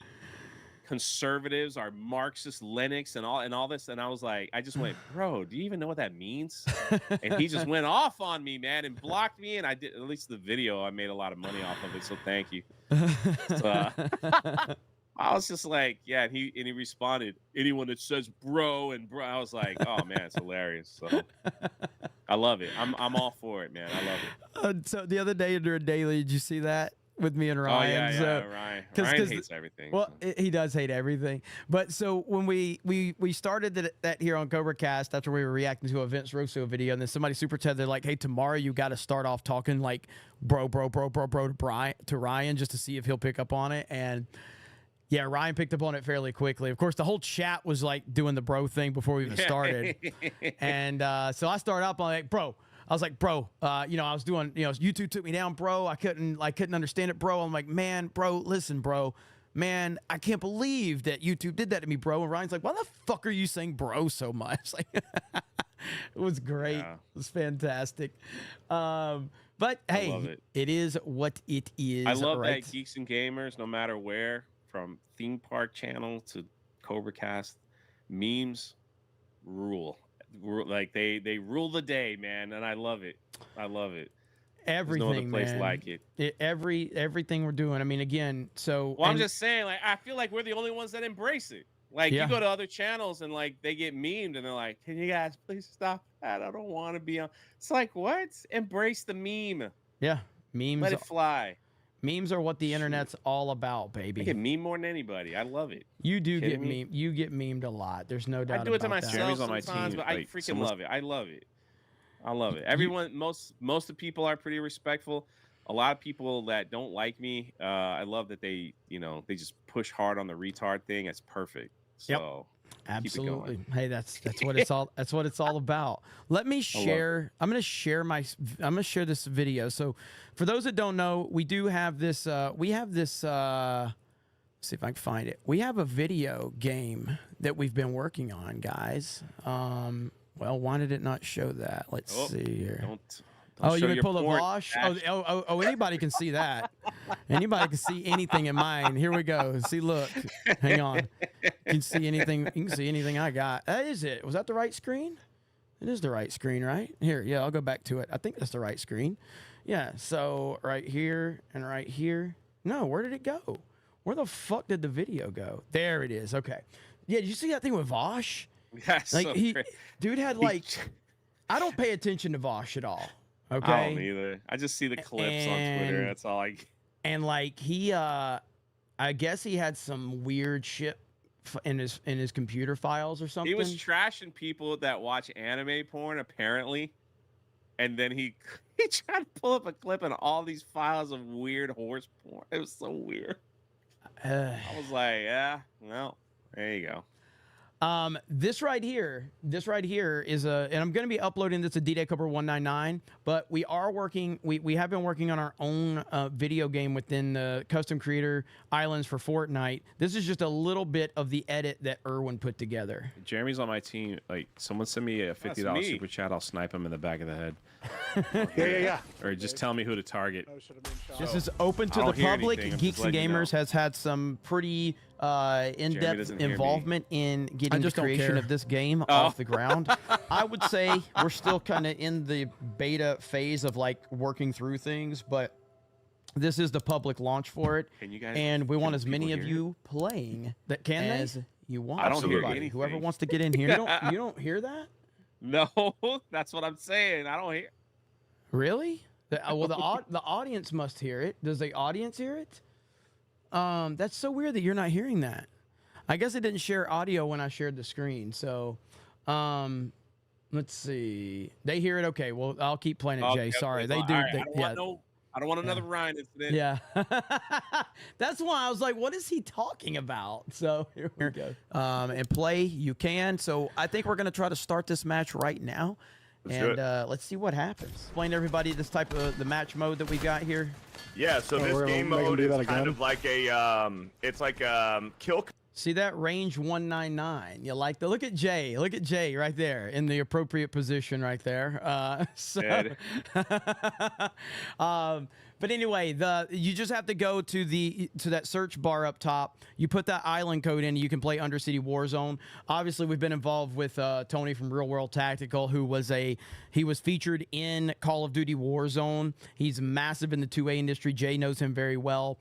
H: conservatives are Marxist Lennox and all this, and I was like, I just went, bro, do you even know what that means? And he just went off on me, man, and blocked me. And I did, at least the video, I made a lot of money off of it, so thank you. So, I was just like, yeah, and he responded, anyone that says bro and bro. I was like, oh man, it's hilarious. So I love it. I'm all for it, man. I love it.
A: So the other day during Daily, did you see that with me and Ryan?
H: Ryan. Ryan hates everything.
A: Well, he does hate everything. But so when we started that here on CobraCast after we were reacting to a Vince Russo video, and then somebody super chatted, they're like, hey, tomorrow you got to start off talking like bro to Ryan just to see if he'll pick up on it. And yeah, Ryan picked up on it fairly quickly. Of course, the whole chat was like doing the bro thing before we even started. And so I started up, I'm like, bro. I was like, bro, I was doing, YouTube took me down, bro. I couldn't understand it, bro. I'm like, man, bro, listen, bro. Man, I can't believe that YouTube did that to me, bro. And Ryan's like, why the fuck are you saying bro so much? Like, it was great. Yeah. It was fantastic. But hey, it is what it is.
H: I love that Geeks and Gamers, no matter where, from theme park channel to CobraCast, memes rule. like they rule the day, man, and I love it. I love it.
A: Everything,
H: There's no other place
A: man.
H: like it.
A: Everything we're doing. I mean, again, so.
H: Well, I'm just saying, like, I feel like we're the only ones that embrace it. Like,
A: Yeah.
H: you go to other channels and like they get memed and they're like, "Can you guys please stop that? I don't want to be on." It's like, what? Embrace the meme.
A: Yeah, memes.
H: Let it fly.
A: Memes are what the internet's all about, baby.
H: I get meme more than anybody. I love it.
A: You do get
H: Kidding me?
A: meme. You get memed a lot. There's no doubt.
H: I do it to
A: about that.
H: myself
F: Jeremy's on my
H: sometimes,
F: team,
H: but I
F: like,
H: freaking
F: someone's-
H: love it. I love it. I love it. Everyone, most of the people are pretty respectful. A lot of people that don't like me, I love that they just push hard on the retard thing. It's perfect. So
A: Absolutely. Hey, that's what it's all. That's what it's all about. Let me share. I'm gonna share this video. So, for those that don't know, we do have this. We have this. Let's see if I can find it. We have a video game that we've been working on, guys. Well, why did it not show that? Let's see here.
H: Don't
A: Oh, you
H: show
A: may
H: your
A: pull the
H: porn,
A: Vosh?
H: Ash.
A: Oh, anybody can see that. Anybody can see anything in mine. Here we go. See, look. Hang on. You can see anything. You can see anything I got. That is it. Was that the right screen? It is the right screen, right? Here, yeah, I'll go back to it. I think that's the right screen. Yeah, so right here and right here. No, where did it go? Where the fuck did the video go? There it is. Okay. Yeah, did you see that thing with Vosh?
H: That's
A: Like
H: so
A: dude had like,
H: He-
A: I don't pay attention to Vosh at all. Okay.
H: I don't either. I just see the clips on Twitter.
A: And-
H: That's all I.
A: And like he, I guess he had some weird shit in his computer files or something.
H: He was trashing people that watch anime porn, apparently, and then he tried to pull up a clip and all these files of weird horse porn. It was so weird. I was like, yeah, well, there you go.
A: This right here is and I'm going to be uploading this to D-Day Cobra 199, but we are working, we have been working on our own video game within the custom creator islands for Fortnite. This is just a little bit of the edit that Erwin put together.
F: Jeremy's on my team. Like, someone send me a $50
H: me.
F: super chat. I'll snipe him in the back of the head.
J: Yeah.
F: Or just tell me who to target.
A: This is open to
H: I
A: the
H: don't hear
A: public.
H: anything. I'm
A: Geeks
H: just
A: and
H: letting you
A: Gamers
H: know.
A: has had some pretty in-depth
H: doesn't hear me.
A: involvement in getting the
C: just don't
A: creation
C: care.
A: of this game off the ground. I would say we're still kind of in the beta phase of like working through things, but this is the public launch for it.
H: Can you guys-
A: and we want
H: can
A: as many
H: people
A: of
H: hear
A: you playing
C: That can they?
A: as you want.
H: I don't hear
A: Everybody,
H: anything.
A: Whoever wants to get in here, you don't hear that?
H: No, that's what I'm saying. I don't hear.
A: Really? Well, the audience must hear it. Does the audience hear it? That's so weird that you're not hearing that. I guess it didn't share audio when I shared the screen. So, let's see. They hear it. Okay. Well, I'll keep playing it, Jay.
H: Okay,
A: Sorry,
H: okay,
A: they
H: all
A: do.
H: right.
A: They,
H: I don't want another Ryan incident.
A: yeah. That's why I was like, what is he talking about? So here we go. And play you can. So I think we're gonna try to start this match right now.
J: do
A: Let's see what happens. Explain to everybody this type of the match mode that we got here.
J: Yeah, so
K: we're
J: this
K: gonna
J: game
K: make 'em
J: mode
K: do
J: is
K: that
J: kind
K: again?
J: of like a it's like kill.
A: See that range 199. You like the look at Jay. Look at Jay right there in the appropriate position right there.
H: Good.
A: But anyway, you just have to go to that search bar up top. You put that island code in, you can play Undercity Warzone. Obviously, we've been involved with Tony from Real World Tactical, who was featured in Call of Duty Warzone. He's massive in the 2A industry. Jay knows him very well.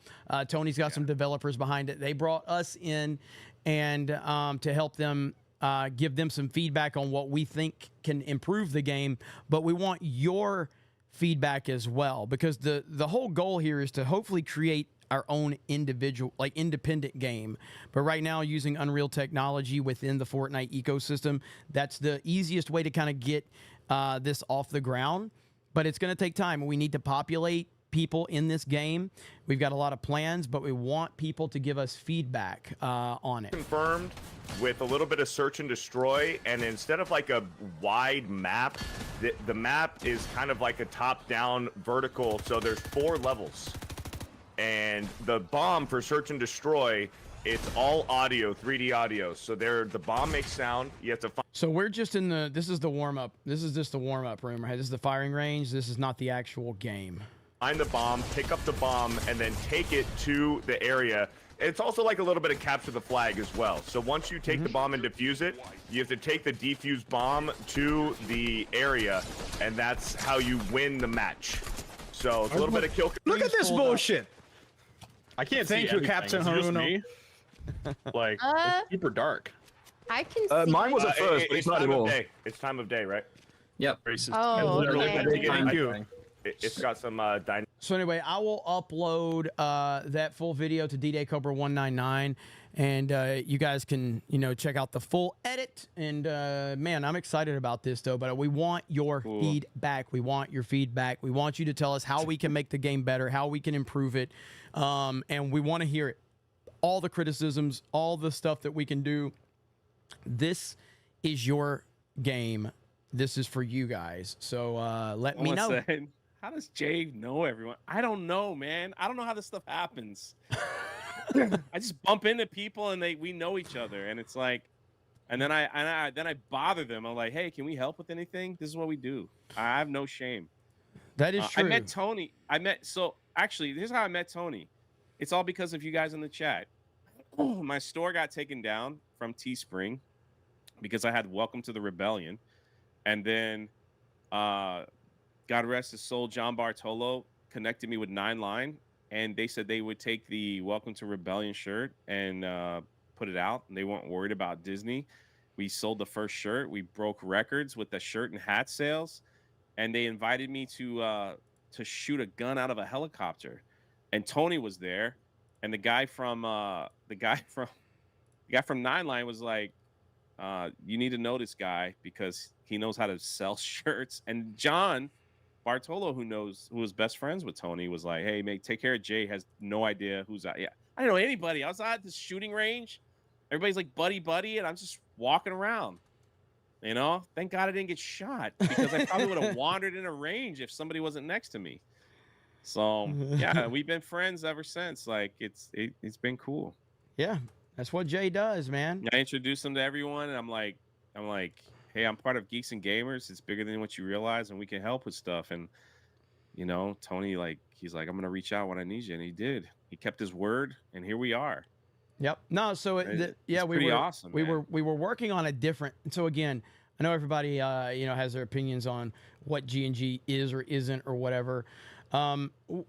A: Tony's got some developers behind it. They brought us in and to help them give them some feedback on what we think can improve the game. But we want your feedback as well, because the whole goal here is to hopefully create our own independent game. But right now, using Unreal technology within the Fortnite ecosystem, that's the easiest way to kind of get this off the ground. But it's going to take time. We need to populate people in this game. We've got a lot of plans, but we want people to give us feedback on it.
J: Confirmed with a little bit of search and destroy, and instead of like a wide map, the map is kind of like a top-down vertical, so there's 4 levels. And the bomb for search and destroy, it's all audio, 3D audio. So the bomb makes sound. You have to find.
A: So we're just in this is the warm-up. This is just the warm-up room, right? This is the firing range. This is not the actual game.
J: Find the bomb, pick up the bomb, and then take it to the area. It's also like a little bit of capture the flag as well. So once you take the bomb and defuse it, you have to take the defused bomb to the area, and that's how you win the match. So it's a little bit of kill.
K: Look at this bullshit. I can't
L: Thank
K: see
L: you,
K: everything.
L: Captain
K: Is it just
L: Haruno.
K: me?
L: Like, it's super dark.
E: I can see.
K: Mine was at first, but it's not
J: time of
K: anymore.
J: day. It's time of day, right?
L: Yep.
E: Oh, okay.
K: Thank you.
J: It's got some dynamic.
A: So anyway, I will upload that full video to D-Day Cobra 199, and you guys can, check out the full edit. And man, I'm excited about this though. But we want your feedback. We want your feedback. We want you to tell us how we can make the game better, how we can improve it, and we want to hear it. All the criticisms, all the stuff that we can do. This is your game. This is for you guys. So let me know.
H: How does Jay know everyone? I don't know, man. I don't know how this stuff happens. I just bump into people and we know each other, and it's like, and then I bother them. I'm like, hey, can we help with anything? This is what we do. I have no shame.
A: That is true.
H: I met Tony. So actually, here's how I met Tony. It's all because of you guys in the chat. My store got taken down from Teespring because I had Welcome to the Rebellion, and then God rest his soul, John Bartolo connected me with 9 Line, and they said they would take the Welcome to Rebellion shirt and put it out, and they weren't worried about Disney. We sold the first shirt. We broke records with the shirt and hat sales, and they invited me to shoot a gun out of a helicopter, and Tony was there, and the guy from 9 Line was like, you need to know this guy because he knows how to sell shirts. And John Bartolo, who was best friends with Tony, was like, hey, mate, take care of Jay. Has no idea who's out. Yeah, I don't know anybody. I was at this shooting range. Everybody's like buddy, and I'm just walking around. Thank God I didn't get shot because I probably would have wandered in a range if somebody wasn't next to me. So yeah, we've been friends ever since. Like it's been cool.
A: Yeah, that's what Jay does, man.
H: I introduced him to everyone, and I'm like, hey, I'm part of Geeks and Gamers. It's bigger than what you realize, and we can help with stuff. And Tony, he's like, I'm gonna reach out when I need you, and he did. He kept his word, and here we are.
A: Yep. No. So we were
H: awesome.
A: We were working on a different. So again, I know everybody has their opinions on what G&G is or isn't or whatever.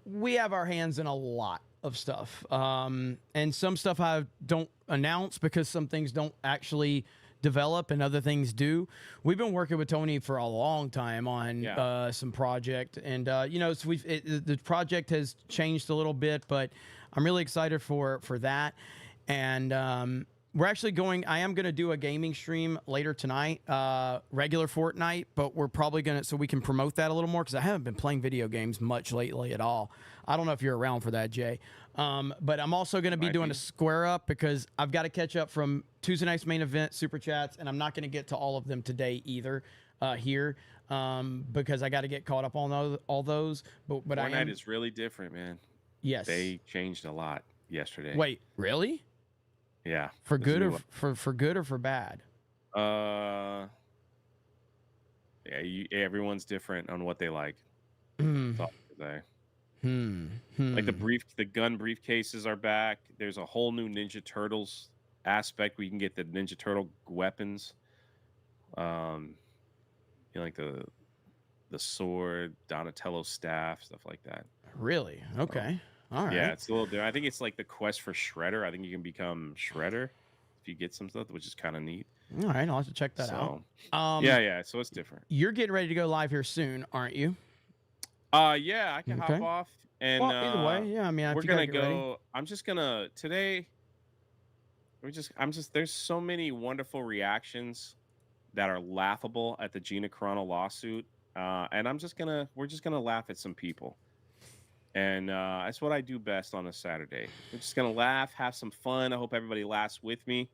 A: We have our hands in a lot of stuff, and some stuff I don't announce because some things don't actually develop and other things do. We've been working with Tony for a long time on some project, and so the project has changed a little bit, but I'm really excited for that. And we're actually I am going to do a gaming stream later tonight, regular Fortnite, but we're probably going to, so we can promote that a little more because I haven't been playing video games much lately at all. I don't know if you're around for that, Jay. But I'm also going to be doing a square up because I've got to catch up from Tuesday night's main event, Super Chats, and I'm not going to get to all of them today either here because I got to get caught up on all those. But
H: Fortnite is really different, man.
A: Yes.
H: They changed a lot yesterday.
A: Wait, really?
H: Yeah.
A: For good or for good or for bad?
H: Yeah, everyone's different on what they like. That's all I can say. Like the gun briefcases are back. There's a whole new Ninja Turtles aspect where you can get the Ninja Turtle weapons. Like the sword, Donatello staff, stuff like that.
A: Really? Okay. All right.
H: Yeah, it's a little different. I think it's like the quest for Shredder. I think you can become Shredder if you get some stuff, which is kind of neat.
A: All right, I'll have to check that out.
H: Yeah, so it's different.
A: You're getting ready to go live here soon, aren't you?
H: Yeah, I can hop off. And
A: either way, yeah. I mean,
H: we're gonna go. I'm just gonna today. There's so many wonderful reactions that are laughable at the Gina Carano lawsuit, and we're just gonna laugh at some people. And that's what I do best on a Saturday. We're just gonna laugh, have some fun. I hope everybody laughs with me.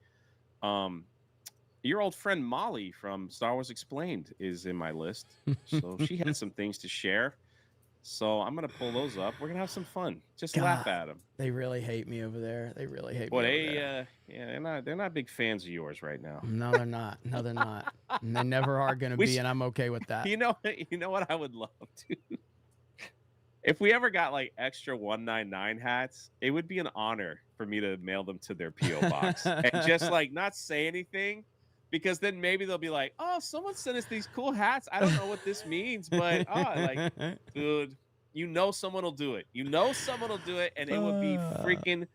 H: Your old friend Molly from Star Wars Explained is in my list, so she had some things to share. So I'm gonna pull those up. We're gonna have some fun. Just laugh at them.
A: They really hate me over there. They really hate
H: me.
A: Well,
H: they're not big fans of yours right now.
A: No, they're not. No, they're not. And they never are gonna be, and I'm okay with that.
H: You know what I would love to. If we ever got like extra 199 hats, it would be an honor for me to mail them to their PO box and just like not say anything, because then maybe they'll be like, "Oh, someone sent us these cool hats. I don't know what this means, but like, dude, someone will do it. Someone will do it, and it would be freaking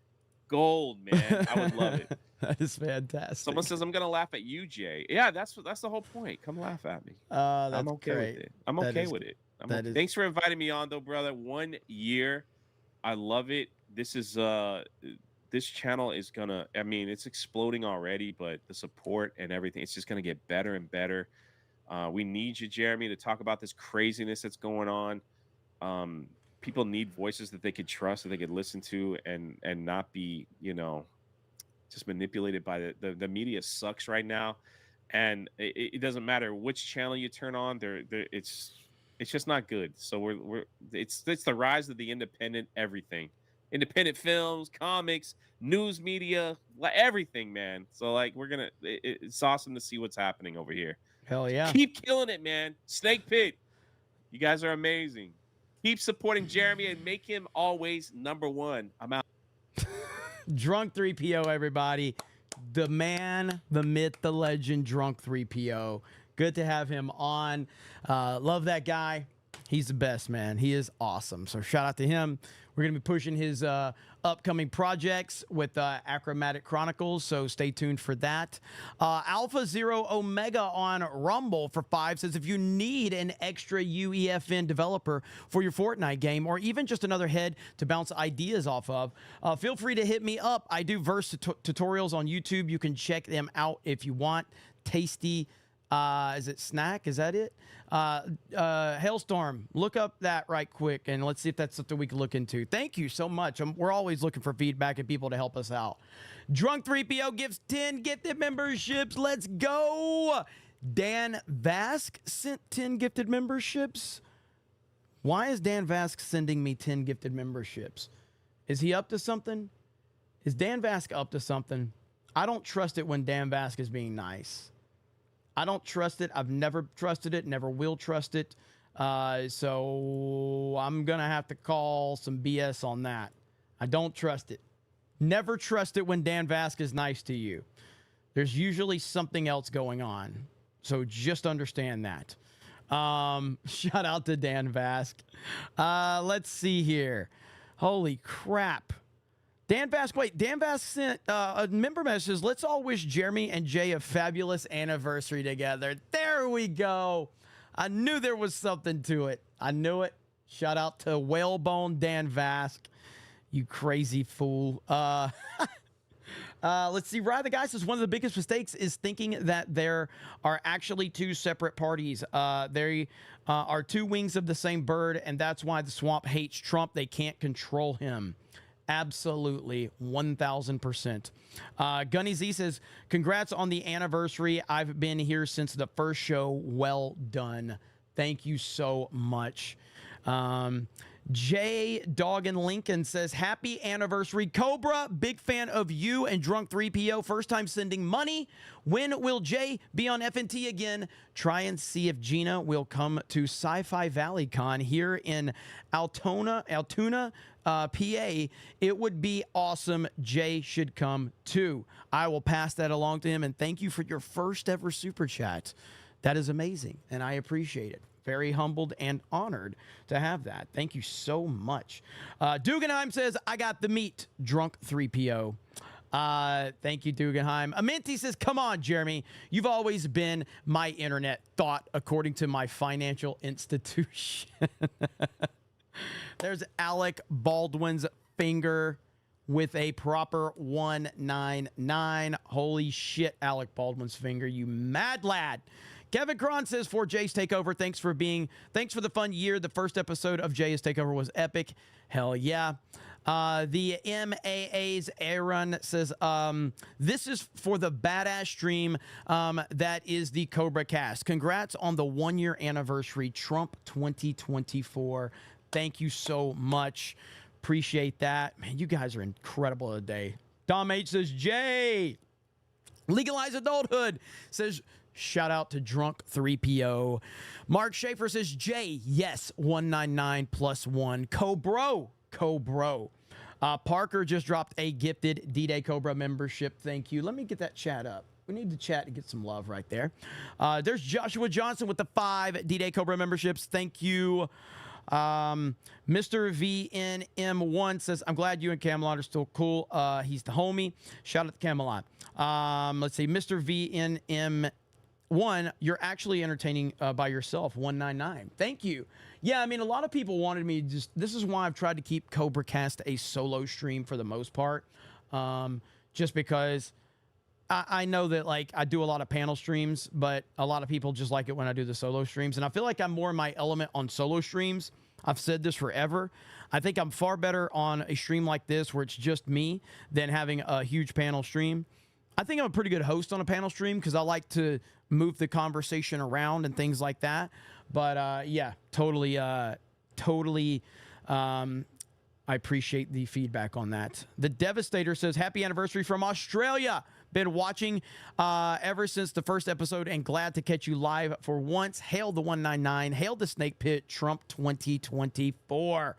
H: gold, man. I would love it."
A: That is fantastic.
H: Someone says, "I'm gonna laugh at you, Jay." Yeah, that's the whole point. Come laugh at me.
A: That's
H: I'm okay
A: great.
H: with it. I'm okay with it. Thanks for inviting me on, though, brother. 1 year, I love it. This is this channel is gonna. I mean, it's exploding already, but the support and everything, it's just gonna get better and better. We need you, Jeremy, to talk about this craziness that's going on. People need voices that they could trust, that they could listen to, and not be, just manipulated by the media. Sucks right now, and it doesn't matter which channel you turn on. It's just not good. So it's the rise of the independent everything, independent films, comics, news media, everything, man. So like it's awesome to see what's happening over here.
A: Hell yeah!
H: Keep killing it, man. Snake Pit, you guys are amazing. Keep supporting Jeremy and make him always #1. I'm out.
A: Drunk 3PO, everybody. The man, the myth, the legend, Drunk 3PO. Good to have him on. Love that guy. He's the best, man. He is awesome. So shout out to him. We're going to be pushing his upcoming projects with Achromatic Chronicles, so stay tuned for that. Alpha Zero Omega on Rumble for 5 says, if you need an extra UEFN developer for your Fortnite game, or even just another head to bounce ideas off of, feel free to hit me up. I do verse tutorials on YouTube. You can check them out if you want. Tasty. Is it Snack? Is that it? Hailstorm. Look up that right quick, and let's see if that's something we can look into. Thank you so much. We're always looking for feedback and people to help us out. Drunk 3PO gives 10 gifted memberships. Let's go. Dan Vask sent 10 gifted memberships. Why is Dan Vask sending me 10 gifted memberships? Is he up to something? Is Dan Vask up to something? I don't trust it when Dan Vask is being nice. I don't trust it. I've never trusted it, never will trust it. So I'm going to have to call some BS on that. I don't trust it. Never trust it when Dan Vask is nice to you. There's usually something else going on. So just understand that. Shout out to Dan Vask. Let's see here. Holy crap. Dan Vask sent a member message. Let's all wish Jeremy and Jay a fabulous anniversary together. There we go. I knew there was something to it. I knew it. Shout out to Whalebone Dan Vask. You crazy fool. Let's see. Ride the Guy says one of the biggest mistakes is thinking that there are actually two separate parties. They are two wings of the same bird, and that's why the swamp hates Trump. They can't control him. Absolutely, 1,000%. Gunny Z says, congrats on the anniversary. I've been here since the first show. Well done. Thank you so much. J Doggin Lincoln says, happy anniversary, Cobra. Big fan of you and Drunk 3PO. First time sending money. When will Jay be on FNT again? Try and see if Gina will come to Sci-Fi Valley Con here in Altoona, PA. It would be awesome. Jay should come too. I will pass that along to him. And thank you for your first ever super chat. That is amazing, and I appreciate it. Very humbled and honored to have that. Thank you so much. Dugenheim says, I got the meat. Drunk 3PO. Thank you, Dugenheim. Aminti says, come on, Jeremy. You've always been my internet thought, according to my financial institution. There's Alec Baldwin's finger with a proper 199. Holy shit, Alec Baldwin's finger, you mad lad. Kevin Cron says, for Jay's Takeover, thanks for the fun year. The first episode of Jay's Takeover was epic. Hell yeah. The MAA's Aaron says, this is for the badass stream that is the CobraCast. Congrats on the 1-year anniversary, Trump 2024. Thank you so much. Appreciate that. Man, you guys are incredible today. Dom H says, Jay, legalize adulthood. Says, Shout out to Drunk 3PO. Mark Schaefer says, Jay, yes, 199 plus 1. Cobro. Parker just dropped a gifted D-Day Cobra membership. Thank you. Let me get that chat up. We need the chat to get some love right there. There's Joshua Johnson with the 5 D-Day Cobra memberships. Thank you. Mr. VNM1 says, I'm glad you and Camelot are still cool. He's the homie. Shout out to Camelot. Let's see. Mr. VNM1, you're actually entertaining by yourself. 199. Thank you. Yeah, I mean, a lot of people wanted me to this is why I've tried to keep CobraCast a solo stream for the most part. Just because I know that, like, I do a lot of panel streams, but a lot of people just like it when I do the solo streams. And I feel like I'm more in my element on solo streams. I've said this forever. I think I'm far better on a stream like this where it's just me than having a huge panel stream. I think I'm a pretty good host on a panel stream because I like to move the conversation around and things like that. But yeah, totally. I appreciate the feedback on that. The Devastator says, happy anniversary from Australia. Been watching ever since the first episode and glad to catch you live for once. Hail the 199. Hail the Snake Pit Trump 2024.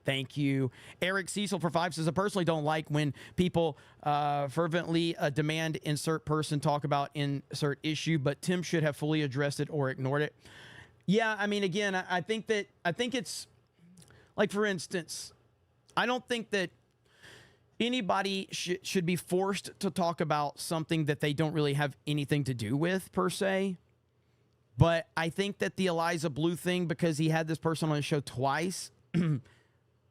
A: Thank you. Eric Cecil for 5 says, I personally don't like when people fervently demand insert person talk about insert issue, but Tim should have fully addressed it or ignored it. Yeah, I mean, again, I think it's like, for instance, I don't think that anybody should be forced to talk about something that they don't really have anything to do with, per se. But I think that the Eliza Blue thing, because he had this person on his show twice, and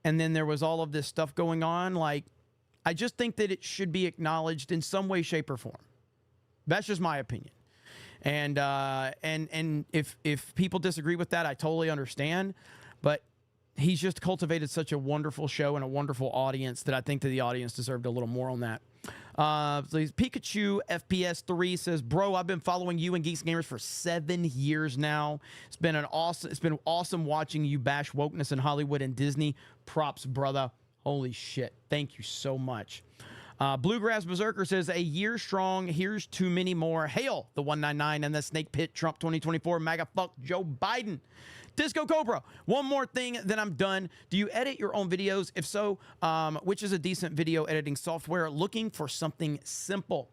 A: then there was all of this stuff going on, like, I just think that it should be acknowledged in some way, shape, or form. That's just my opinion. And if people disagree with that, I totally understand. But he's just cultivated such a wonderful show and a wonderful audience that I think that the audience deserved a little more on that. So Pikachu FPS 3 says, bro, I've been following you and Geeks and Gamers for 7 years now. It's been awesome watching you bash wokeness in Hollywood and Disney. Props, brother. Holy shit. Thank you so much. Bluegrass Berserker says, a year strong. Here's too many more. Hail the 199 and the Snake Pit Trump 2024. MAGA fuck Joe Biden. Disco Cobra, one more thing, then I'm done. Do you edit your own videos? If so, which is a decent video editing software? Looking for something simple.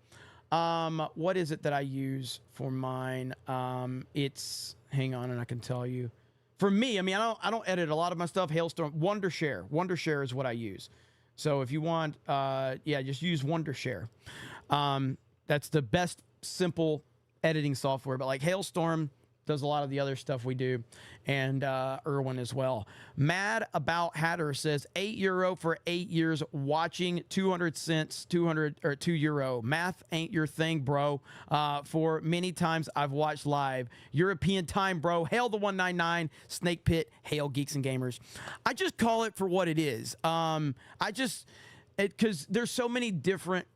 A: What is it that I use for mine? It's, hang on, and I can tell you. For me, I mean, I don't edit a lot of my stuff. Hailstorm, Wondershare. Wondershare is what I use. So if you want, yeah, just use Wondershare. That's the best simple editing software. But like Hailstorm does a lot of the other stuff we do, and Irwin as well. Mad About Hatter says €8 for 8 years watching, 200 cents, 200 or €2. Math ain't your thing, bro. For many times I've watched live. European time, bro. Hail the 199 Snake Pit. Hail Geeks and Gamers. I just call it for what it is. Because there's so many different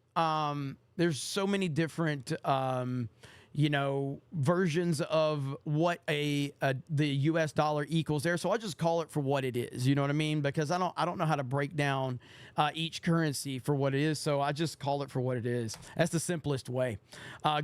A: you know, versions of what the US dollar equals there. So I just call it for what it is. You know what I mean? Because I don't know how to break down each currency for what it is. So I just call it for what it is. That's the simplest way.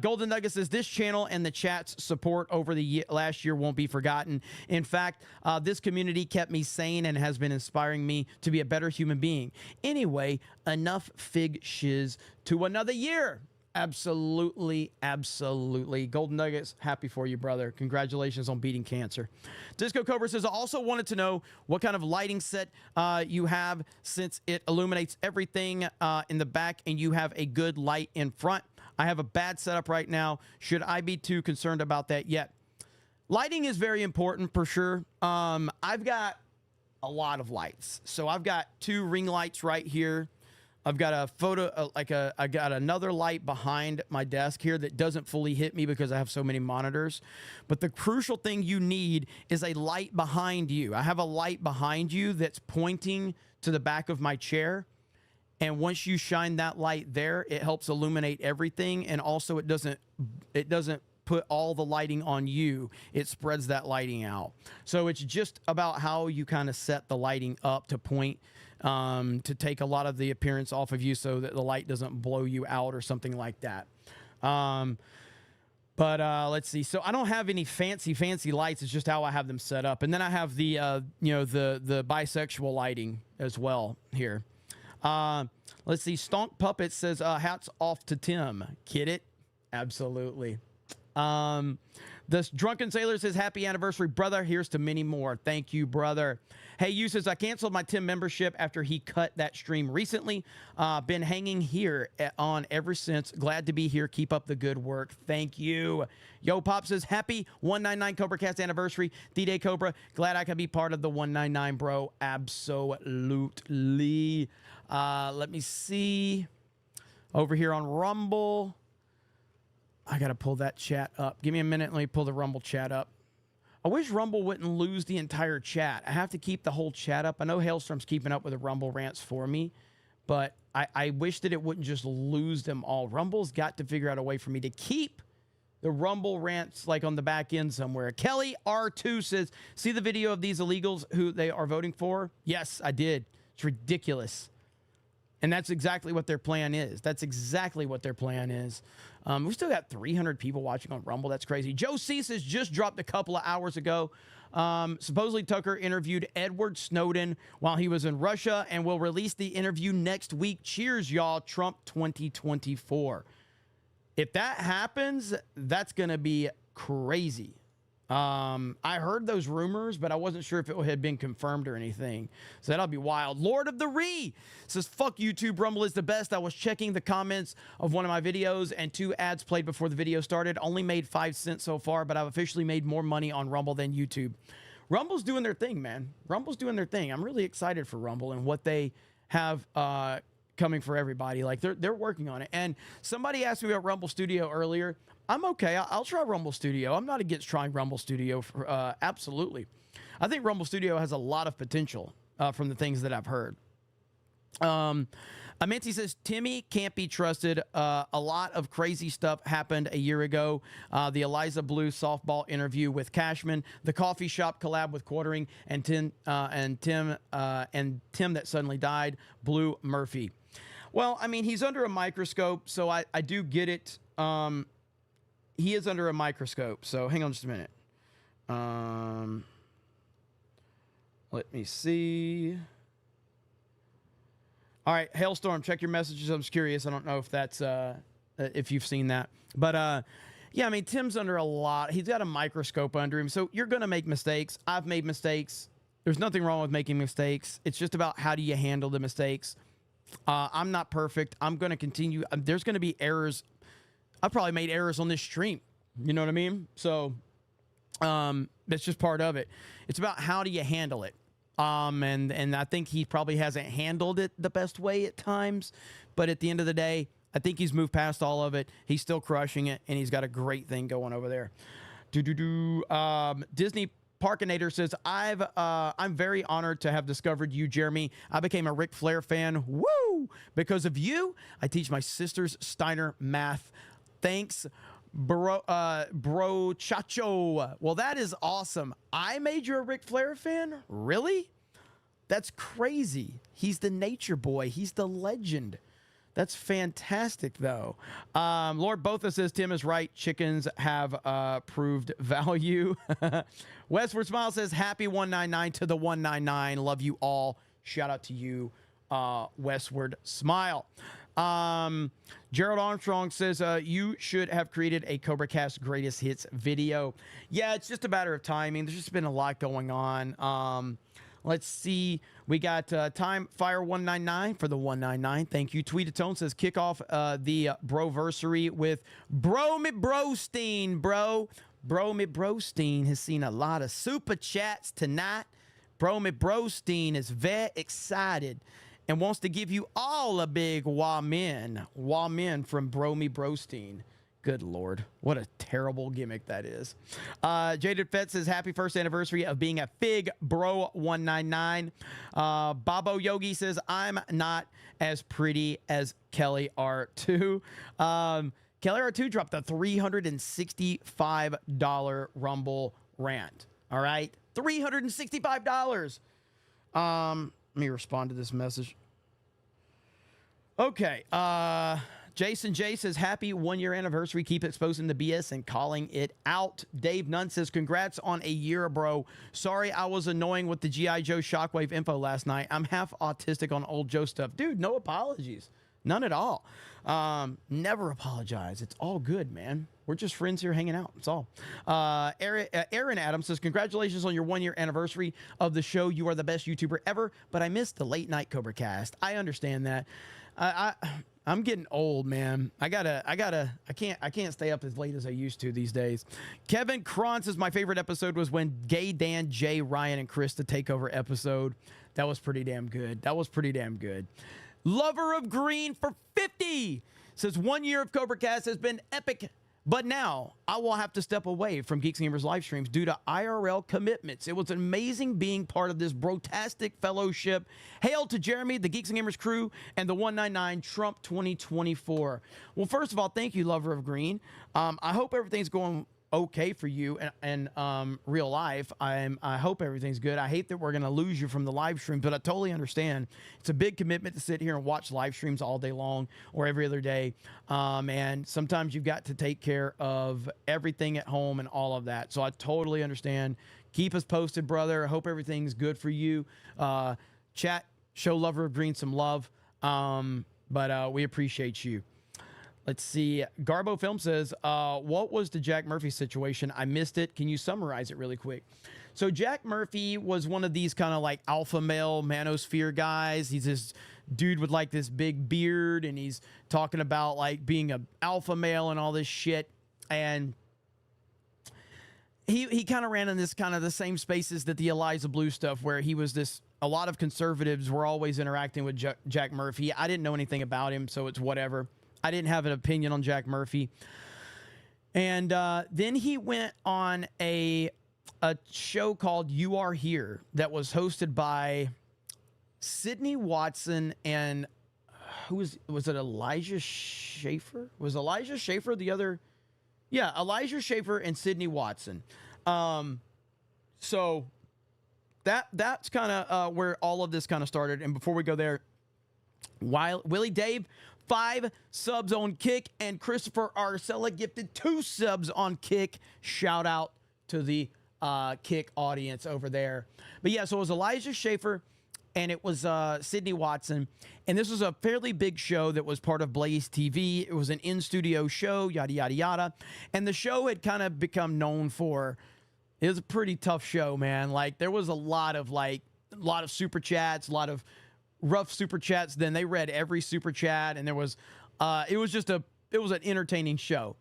A: Golden Nugget says, this channel and the chat's support over the last year won't be forgotten. In fact, this community kept me sane and has been inspiring me to be a better human being. Anyway, enough fig shiz to another year. Absolutely, absolutely. Golden Nuggets, happy for you, brother. Congratulations on beating cancer. Disco Cobra says, I also wanted to know what kind of lighting set you have, since it illuminates everything in the back and you have a good light in front. I have a bad setup right now. Should I be too concerned about that yet? Lighting is very important for sure. I've got a lot of lights. So I've got 2 ring lights right here. I've got a photo, I got another light behind my desk here that doesn't fully hit me because I have so many monitors. But the crucial thing you need is a light behind you. I have a light behind you that's pointing to the back of my chair. And once you shine that light there, it helps illuminate everything. And also it doesn't put all the lighting on you. It spreads that lighting out. So it's just about how you kind of set the lighting up to point to take a lot of the appearance off of you so that the light doesn't blow you out or something like that. But let's see. So I don't have any fancy lights. It's just how I have them set up. And then I have the the bisexual lighting as well here. Let's see. Stonk Puppet says hats off to Tim. Kid it? Absolutely. This Drunken Sailor says, happy anniversary, brother. Here's to many more. Thank you, brother. Hey, you says, I canceled my Tim membership after he cut that stream recently. Been hanging here on ever since. Glad to be here. Keep up the good work. Thank you. Yo Pop says, happy 199 CobraCast anniversary. D-Day Cobra. Glad I could be part of the 199, bro. Absolutely. Let me see. Over here on Rumble. I got to pull that chat up. Give me a minute. Let me pull the Rumble chat up. I wish Rumble wouldn't lose the entire chat. I have to keep the whole chat up. I know Hailstorm's keeping up with the Rumble rants for me, but I wish that it wouldn't just lose them all. Rumble's got to figure out a way for me to keep the Rumble rants like on the back end somewhere. Kelly R2 says, see the video of these illegals who they are voting for? Yes, I did. It's ridiculous. And that's exactly what their plan is. That's exactly what their plan is. We still got 300 people watching on Rumble. That's crazy. Joe Cease has just dropped a couple of hours ago. Supposedly Tucker interviewed Edward Snowden while he was in Russia and will release the interview next week. Cheers, y'all. Trump 2024. If that happens, that's going to be crazy. I heard those rumors, but I wasn't sure if it had been confirmed or anything. So that'll be wild. Lord of the Ree says, fuck YouTube. Rumble is the best. I was checking the comments of one of my videos and 2 ads played before the video started. Only made 5 cents so far, but I've officially made more money on Rumble than YouTube. Rumble's doing their thing, man. Rumble's doing their thing. I'm really excited for Rumble and what they have, coming for everybody. Like they're working on it. And somebody asked me about Rumble Studio earlier. I'm okay. I'll try Rumble Studio. I'm not against trying Rumble Studio. Absolutely. I think Rumble Studio has a lot of potential from the things that I've heard. Aminti says, Timmy can't be trusted. A lot of crazy stuff happened a year ago. The Eliza Blue softball interview with Cashman, the coffee shop collab with Quartering, and Tim that suddenly died, Blue Murphy. Well, I mean, he's under a microscope, so I do get it. He is under a microscope, so hang on just a minute. Let me see. All right, Hailstorm, check your messages. I'm just curious. I don't know if that's if you've seen that, but yeah, I mean, Tim's under a lot. He's got a microscope under him, so you're gonna make mistakes. I've made mistakes. There's nothing wrong with making mistakes. It's just about how do you handle the mistakes. I'm not perfect. I'm gonna continue. There's gonna be errors. I've probably made errors on this stream. You know what I mean? So that's just part of it. It's about how do you handle it. And I think he probably hasn't handled it the best way at times. But at the end of the day, I think he's moved past all of it. He's still crushing it, and he's got a great thing going over there. Disney Parkinator says, I'm very honored to have discovered you, Jeremy. I became a Ric Flair fan. Woo! Because of you, I teach my sisters Steiner math. Thanks, bro Chacho. Well, that is awesome. I made you a Ric Flair fan? Really? That's crazy. He's the nature boy. He's the legend. That's fantastic, though. Lord Botha says, Tim is right. Chickens have proved value. Westward Smile says, happy 199 to the 199. Love you all. Shout out to you, Westward Smile. Gerald Armstrong says, you should have created a CobraCast greatest hits video. Yeah, it's just a matter of timing. There's just been a lot going on. Let's see. We got Time Fire 199 for the 199. Thank you. Tweetatone says, kick off the Broversary with Bro Me Brostein, bro. Bro Me Brostein has seen a lot of super chats tonight. Bro Me Brostein is very excited and wants to give you all a big wamen. Wamen from Bro Me Brostein. Good Lord. What a terrible gimmick that is. Jaded Fett says, happy first anniversary of being a Fig Bro 199. Babo Yogi says, I'm not as pretty as Kelly R2. Kelly R2 dropped a $365 Rumble rant. All right? $365. Let me respond to this message. Okay. Jason J says, happy 1 year anniversary. Keep exposing the BS and calling it out. Dave Nunn says, congrats on a year, bro. Sorry I was annoying with the G.I. Joe Shockwave info last night. I'm half autistic on old Joe stuff. Dude, no apologies. None at all. Never apologize. It's all good, man. We're just friends here hanging out. That's all. Aaron Adams says, congratulations on your 1 year anniversary of the show. You are the best YouTuber ever, but I missed the late night CobraCast. I understand that. I'm getting old, man. I can't stay up as late as I used to these days. Kevin Kron says, my favorite episode was when Gay Dan, Jay, Ryan, and Chris the takeover episode. That was pretty damn good. Lover of Green for 50 says, 1 year of CobraCast has been epic, but now I will have to step away from Geeks and Gamers live streams due to IRL commitments. It was amazing being part of this brotastic fellowship. Hail to Jeremy, the Geeks and Gamers crew, and the 199 Trump 2024. Well, first of all, thank you, Lover of Green. I hope everything's going okay for you and real life. I hope everything's good. I hate that we're going to lose you from the live stream, but I totally understand. It's a big commitment to sit here and watch live streams all day long or every other day. And sometimes you've got to take care of everything at home and all of that. So I totally understand. Keep us posted, brother. I hope everything's good for you. Chat, show Lover of Green some love. But we appreciate you. Let's see. Garbo Film says, what was the Jack Murphy situation? I missed it. Can you summarize it really quick? So Jack Murphy was one of these kind of like alpha male manosphere guys. He's this dude with like this big beard, and he's talking about like being a alpha male and all this shit. And he kind of ran in this kind of the same spaces that the Eliza Blue stuff, where he was this, a lot of conservatives were always interacting with Jack Murphy. I didn't know anything about him, so it's whatever. I didn't have an opinion on Jack Murphy. And then he went on a show called You Are Here that was hosted by Sydney Watson and was it Elijah Schaefer? Was Elijah Schaefer the other? Yeah, Elijah Schaefer and Sydney Watson. So that's kind of where all of this kind of started. And before we go there, Willie Dave, 5 subs on Kick, and Christopher Arcella gifted 2 subs on Kick. Shout out to the Kick audience over there. But yeah, so it was Elijah Schaefer and it was Sydney Watson. And this was a fairly big show that was part of Blaze TV. It was an in-studio show, yada, yada, yada. And the show had kind of become known for, it was a pretty tough show, man. Like, there was a lot of super chats, a lot of rough super chats. Then they read every super chat, and there was it was an entertaining show.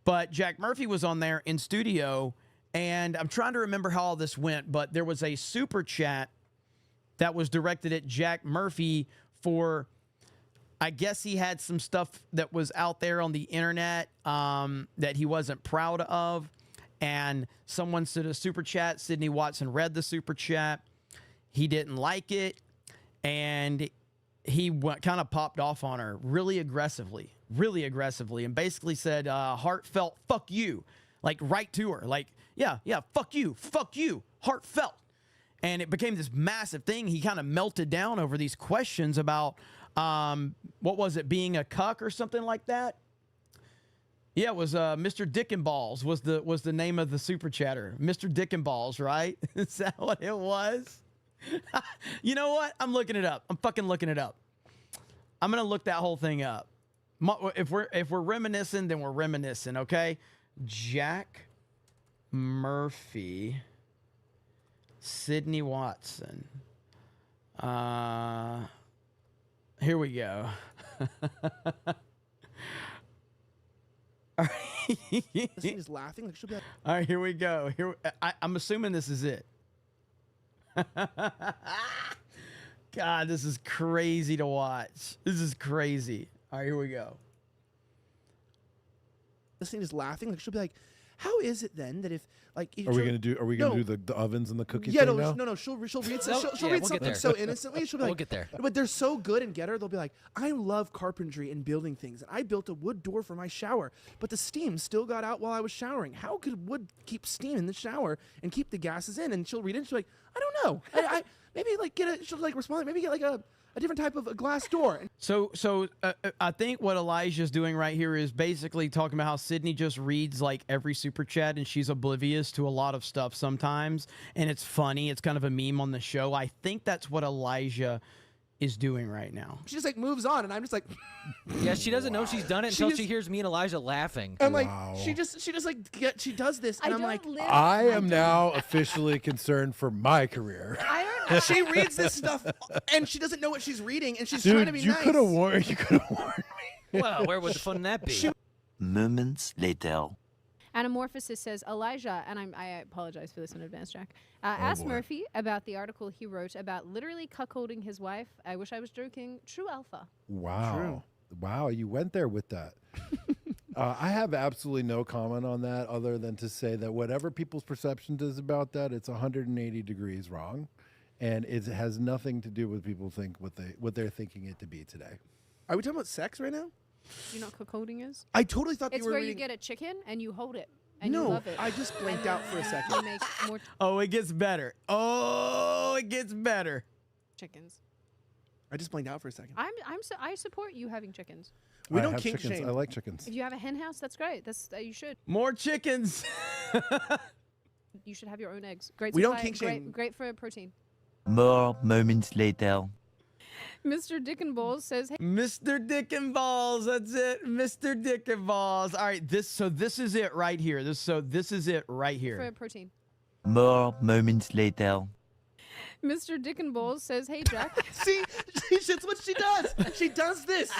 A: But Jack Murphy was on there in studio, and I'm trying to remember how all this went, but there was a super chat that was directed at Jack Murphy for, I guess he had some stuff that was out there on the internet that he wasn't proud of, and someone sent a super chat. Sydney Watson read the super chat. He didn't like it. And he kind of popped off on her really aggressively, and basically said, heartfelt, fuck you, like right to her. Like, yeah, fuck you, heartfelt. And it became this massive thing. He kind of melted down over these questions about, what was it, being a cuck or something like that? Yeah, it was Mr. Dick and Balls was the name of the super chatter. Mr. Dick and Balls, right? Is that what it was? You know what? I'm looking it up. I'm fucking looking it up. I'm gonna look that whole thing up. If we're reminiscing, then we're reminiscing. Okay, Jack Murphy, Sydney Watson. Here we go. All right.
M: Is laughing. Like she'll be like,
A: all right, here we go. I'm assuming this is it. God, this is crazy to watch. This is crazy. All right, here we go.
M: this thing is laughing. Like she'll be like, "How is it then that if like
K: are we gonna do the ovens and the cookies?
M: Yeah,
K: thing
M: no,
K: now?
M: no. She'll read she'll read something so innocently. She'll be like,
B: We'll get there.
M: But they're so good and get her. They'll be like, I love carpentry and building things. And I built a wood door for my shower, but the steam still got out while I was showering. How could wood keep steam in the shower and keep the gases in? And she'll read it. And she'll be like, I don't know. I maybe like get a. She'll like respond. Maybe get like a a different type of a glass door.
A: So I think what Elijah's doing right here is basically talking about how Sydney just reads like every super chat and she's oblivious to a lot of stuff sometimes, and it's funny. It's kind of a meme on the show. I think that's what Elijah is doing right now.
M: She just like moves on, and I'm just like,
N: yeah, she doesn't know she's done it until she hears me and Elijah laughing.
M: I'm like, she just like she does this, and I'm like,
K: I am now officially concerned for my career.
E: I don't know.
M: She reads this stuff, and she doesn't know what she's reading, and she's
K: Dude,
M: trying to be
K: you
M: nice.
K: could have warned. You could have warned me.
N: Well, where would the fun in that be?
O: Moments later.
E: Anamorphosis says, Elijah, and I apologize for this in advance, Jack, asked Murphy about the article he wrote about literally cuckolding his wife. I wish I was joking. True alpha.
K: Wow.
M: True.
K: Wow, you went there with that. I have absolutely no comment on that other than to say that whatever people's perception is about that, it's 180 degrees wrong. And it has nothing to do with people think what they're thinking it to be today.
M: Are we talking about sex right now?
E: Do you know what cuckolding is?
M: I totally thought
E: It's
M: you were
E: where
M: reading...
E: you get a chicken and you hold it and
M: no,
E: you love it.
M: I just blanked
E: And
M: out for a
E: then
M: second.
E: You make more
A: Oh, it gets better. Oh, it gets better.
E: chickens.
M: I just blanked out for a second.
E: I support you having chickens.
M: We
K: I
M: don't
K: have
M: kink
K: chickens.
M: shame.
K: I like chickens.
E: If you have a hen house, that's great. That's you should.
A: More chickens.
E: You should have your own eggs. Great.
M: We don't
E: supply-
M: kink shame.
E: Great for protein.
O: More moments later.
E: Mr. Dick and Balls says, "Hey,
A: Mr. Dick and Balls. That's it. Mr. Dick and Balls. All right, this is it right here. This is it right
E: for
A: here.
E: protein."
O: More moments later.
E: Mr. Dick and Balls says, "Hey Jack,
M: See, that's what she does. She does this.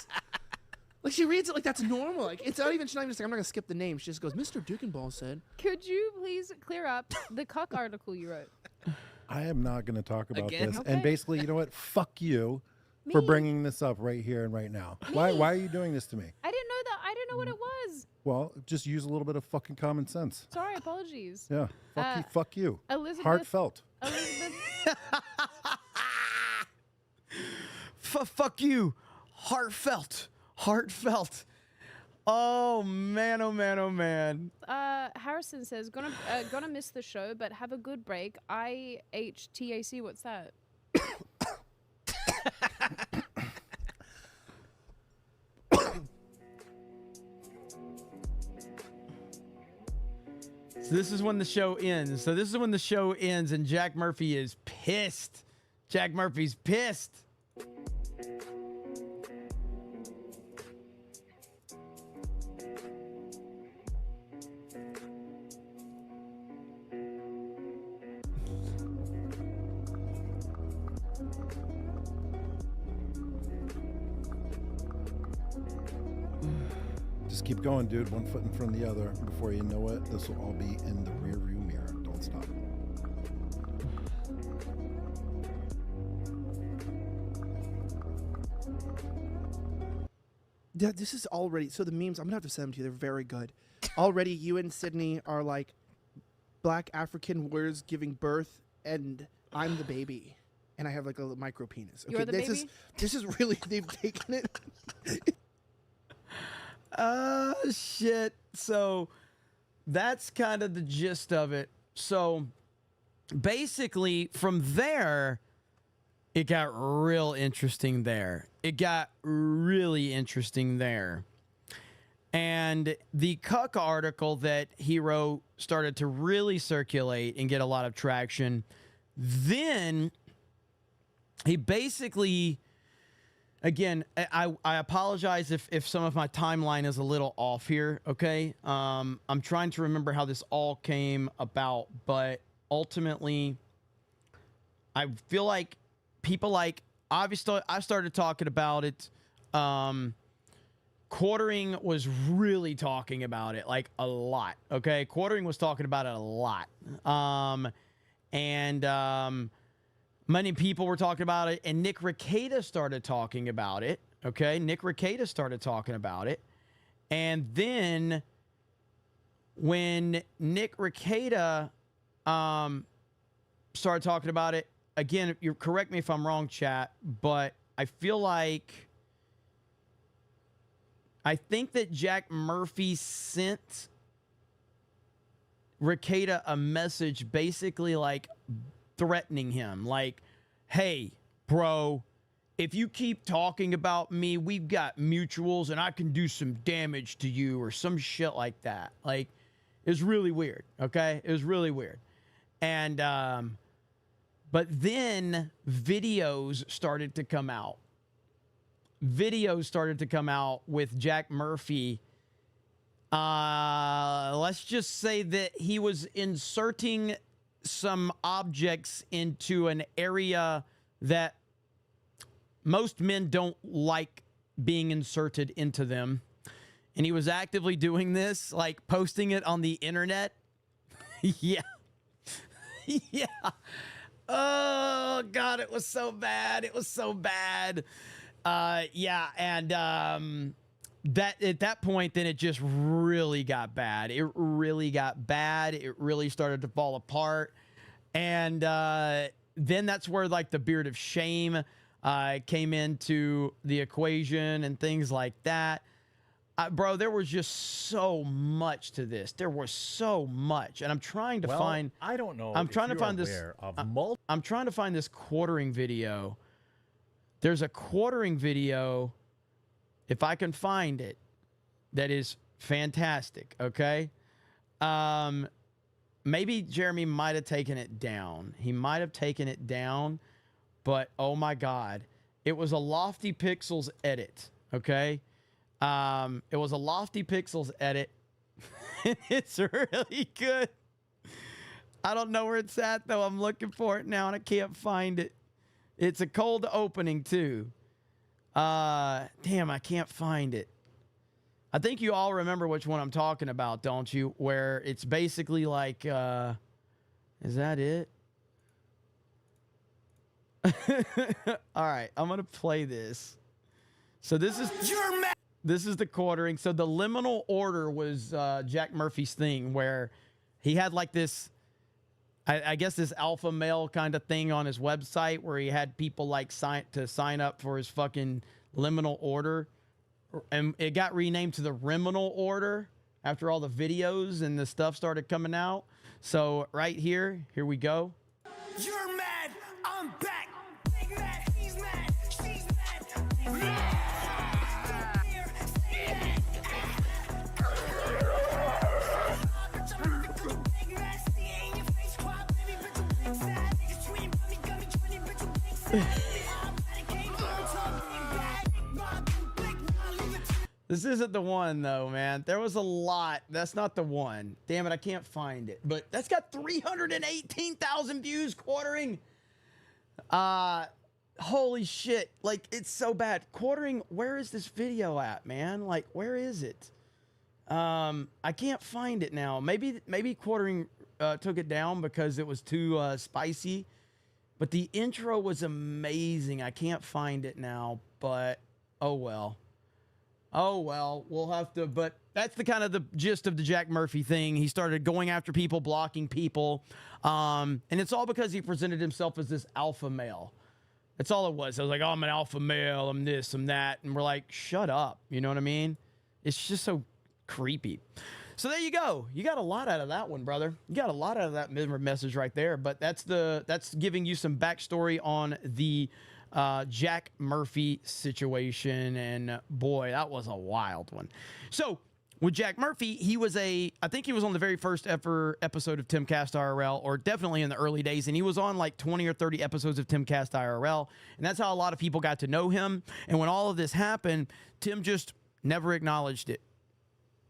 M: Like she reads it like that's normal. Like it's not even. She's not even just like, I'm not gonna skip the name. She just goes, Mr. Dickenball said.
E: could you please clear up the cuck article you wrote?"
K: I am not going to talk about
N: Again?
K: this.
E: Okay.
K: And basically, you know what? Fuck you for
E: Me?
K: bringing this up right here and right now. Why are you doing this to me?
E: I didn't know that. I didn't know what it was.
K: Well, just use a little bit of fucking common sense.
E: Sorry, apologies.
K: Yeah. Fuck you.
E: Elizabeth.
K: Heartfelt.
E: Elizabeth.
A: Fuck you. Heartfelt. Oh man, oh man, oh man.
E: Harrison says, gonna miss the show, but have a good break. IHTAC, what's that?
A: So this is when the show ends. And Jack Murphy is pissed. Jack Murphy's pissed.
K: Just keep going, dude. One foot in front of the other. Before you know it, this will all be in the rear view mirror. Don't stop.
M: Yeah, this is already. So the memes, I'm gonna have to send them to you. They're very good. Already, you and Sydney are like black African warriors giving birth, and I'm the baby, and I have like a little micro penis. Okay,
E: You're the
M: this
E: baby?
M: this is really they've taken it.
A: Shit. So that's kind of the gist of it. So basically, from there, it got real interesting there. It got really interesting there. And the Cuck article that he wrote started to really circulate and get a lot of traction. Then he basically, again, I apologize if some of my timeline is a little off here, okay? I'm trying to remember how this all came about, but ultimately, I feel like people like, obviously, I started talking about it. Quartering was really talking about it, like a lot, okay? Quartering was talking about it a lot. Many people were talking about it, and Nick Rekieta started talking about it, okay? Nick Rekieta started talking about it. And then when Nick Rekieta started talking about it, again, you correct me if I'm wrong, chat, but I feel like, I think that Jack Murphy sent Rekieta a message basically like threatening him, like, hey, bro, if you keep talking about me, we've got mutuals and I can do some damage to you or some shit like that. Like, it was really weird, okay? It was really weird. And, but then videos started to come out. Videos started to come out with Jack Murphy. Let's just say that he was inserting some objects into an area that most men don't like being inserted into them. And he was actively doing this, like posting it on the internet. Yeah. Yeah. Oh, God, it was so bad. It was so bad. Yeah. And that at that point, then it just really got bad. It really got bad. It really started to fall apart. And then that's where, like, the beard of shame came into the equation and things like that. Bro, there was just so much to this. There was so much, and I'm trying to find.
P: I don't know.
A: I'm trying to find this. I'm trying to find this quartering video. There's a quartering video, if I can find it, that is fantastic. Okay, maybe Jeremy might have taken it down. He might have taken it down. But, oh, my God, it was a Lofty Pixels edit, okay? It was a Lofty Pixels edit. It's really good. I don't know where it's at, though. I'm looking for it now, and I can't find it. It's a cold opening, too. Damn, I can't find it. I think you all remember which one I'm talking about, don't you? Where it's basically like, is that it? All right, I'm gonna play this. So this is the quartering. So the liminal order was Jack Murphy's thing, where he had like this, I guess this alpha male kind of thing on his website, where he had people like sign up for his fucking liminal order, and it got renamed to the Riminal Order after all the videos and the stuff started coming out. So right here we go.
Q: You're mad, I'm back. Big mad, he's mad, she's mad.
A: This isn't the one, though, man. There was a lot. That's not the one. Damn it, I can't find it. But that's got 318,000 views, quartering. Holy shit. Like, it's so bad. Quartering, where is this video at, man? Like, where is it? I can't find it now. Maybe quartering took it down because it was too spicy. But the intro was amazing. I can't find it now, but oh well. Oh, well, we'll have to, but that's the kind of the gist of the Jack Murphy thing. He started going after people, blocking people, and it's all because he presented himself as this alpha male. That's all it was. I was like, oh, I'm an alpha male, I'm this, I'm that, and we're like, shut up, you know what I mean? It's just so creepy. So there you go. You got a lot out of that one, brother. You got a lot out of that message right there, but that's giving you some backstory on the Jack Murphy situation, and boy, that was a wild one. So with Jack Murphy, I think he was on the very first ever episode of Timcast IRL, or definitely in the early days, and he was on like 20 or 30 episodes of Timcast IRL, and that's how a lot of people got to know him. And when all of this happened, Tim just never acknowledged it.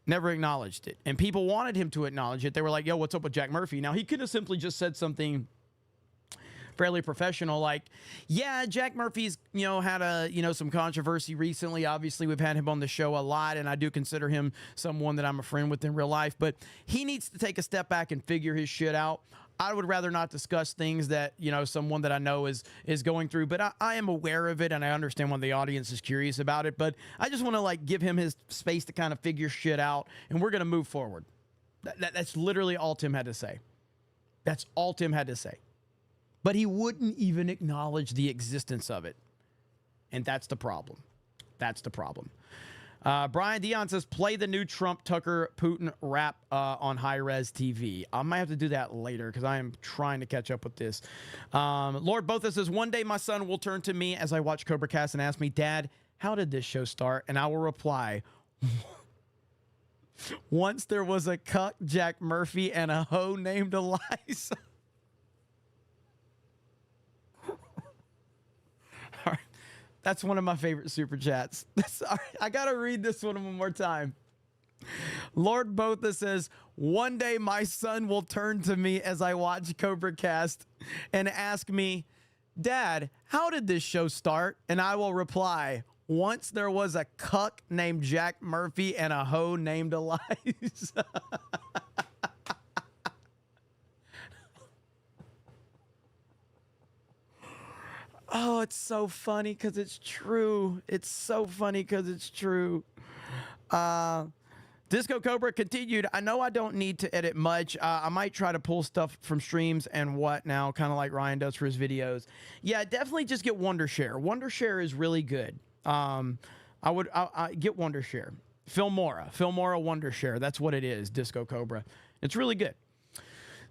A: Never acknowledged it. And people wanted him to acknowledge it. They were like, yo, what's up with Jack Murphy? Now, he could have simply just said something fairly professional, like, yeah, Jack Murphy's, had some controversy recently. Obviously, we've had him on the show a lot, and I do consider him someone that I'm a friend with in real life, but he needs to take a step back and figure his shit out. I would rather not discuss things that, someone that I know is going through, but I am aware of it, and I understand when the audience is curious about it, but I just want to, give him his space to kind of figure shit out, and we're going to move forward. That's literally all Tim had to say. That's all Tim had to say. But he wouldn't even acknowledge the existence of it. And that's the problem. That's the problem. Brian Dion says, play the new Trump Tucker Putin rap on high res TV. I might have to do that later because I am trying to catch up with this. Lord Botha says, one day my son will turn to me as I watch CobraCast and ask me, Dad, how did this show start? And I will reply, once there was a cuck, Jack Murphy, and a hoe named Eliza. All right. That's one of my favorite super chats. I got to read this one more time. Lord Botha says, one day my son will turn to me as I watch CobraCast and ask me, Dad, how did this show start? And I will reply, once there was a cuck named Jack Murphy and a hoe named Eliza. Oh, it's so funny because it's true. It's so funny because it's true. Disco Cobra continued. I know I don't need to edit much. I might try to pull stuff from streams and what now, kind of like Ryan does for his videos. Yeah, definitely just get Wondershare. Wondershare is really good. I get Wondershare. Filmora Wondershare. That's what it is, Disco Cobra. It's really good.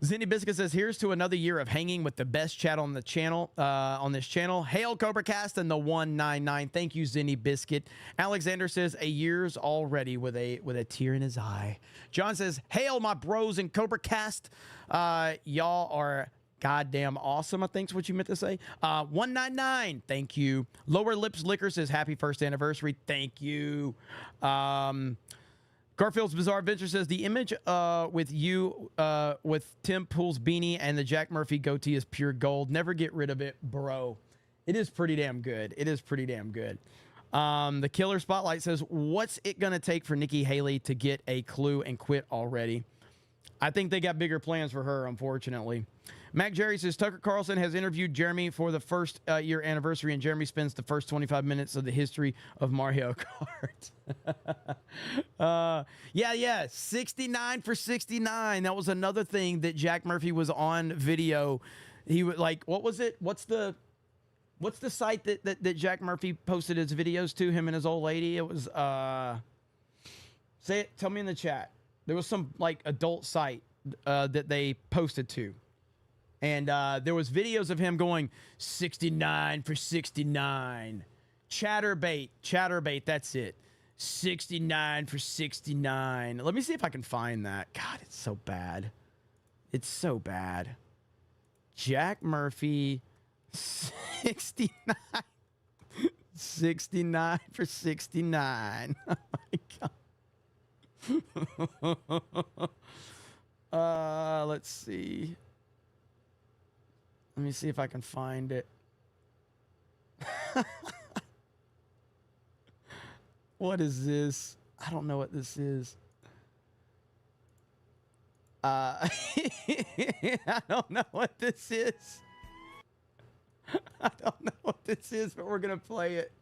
A: Zinny Biscuit says, here's to another year of hanging with the best chat on the channel, on this channel. Hail CobraCast and the 199. Thank you, Zinny Biscuit. Alexander says, a year's already with a tear in his eye. John says, hail my bros in CobraCast. Y'all are goddamn awesome, I think is what you meant to say. 199. Thank you. Lower Lips Liquor says, happy first anniversary. Thank you. Garfield's Bizarre Adventure says, the image with you with Tim Pool's beanie and the Jack Murphy goatee is pure gold. Never get rid of it, bro. It is pretty damn good. It is pretty damn good. The Killer Spotlight says, what's it going to take for Nikki Haley to get a clue and quit already? I think they got bigger plans for her, unfortunately. Mac Jerry says, Tucker Carlson has interviewed Jeremy for the first year anniversary, and Jeremy spends the first 25 minutes of the history of Mario Kart. Yeah, 69 for 69. That was another thing that Jack Murphy was on video. He was like, what was it? What's the site that Jack Murphy posted his videos to, him and his old lady? It was, say it, tell me in the chat. There was some like adult site that they posted to. And there was videos of him going 69 for 69. Chatterbait, that's it. 69 for 69. Let me see if I can find that. God, it's so bad. It's so bad. Jack Murphy, 69. 69 for 69. Oh my God. Let's see. Let me see if I can find it. What is this? I don't know what this is. I don't know what this is. I don't know what this is, but we're going to play it.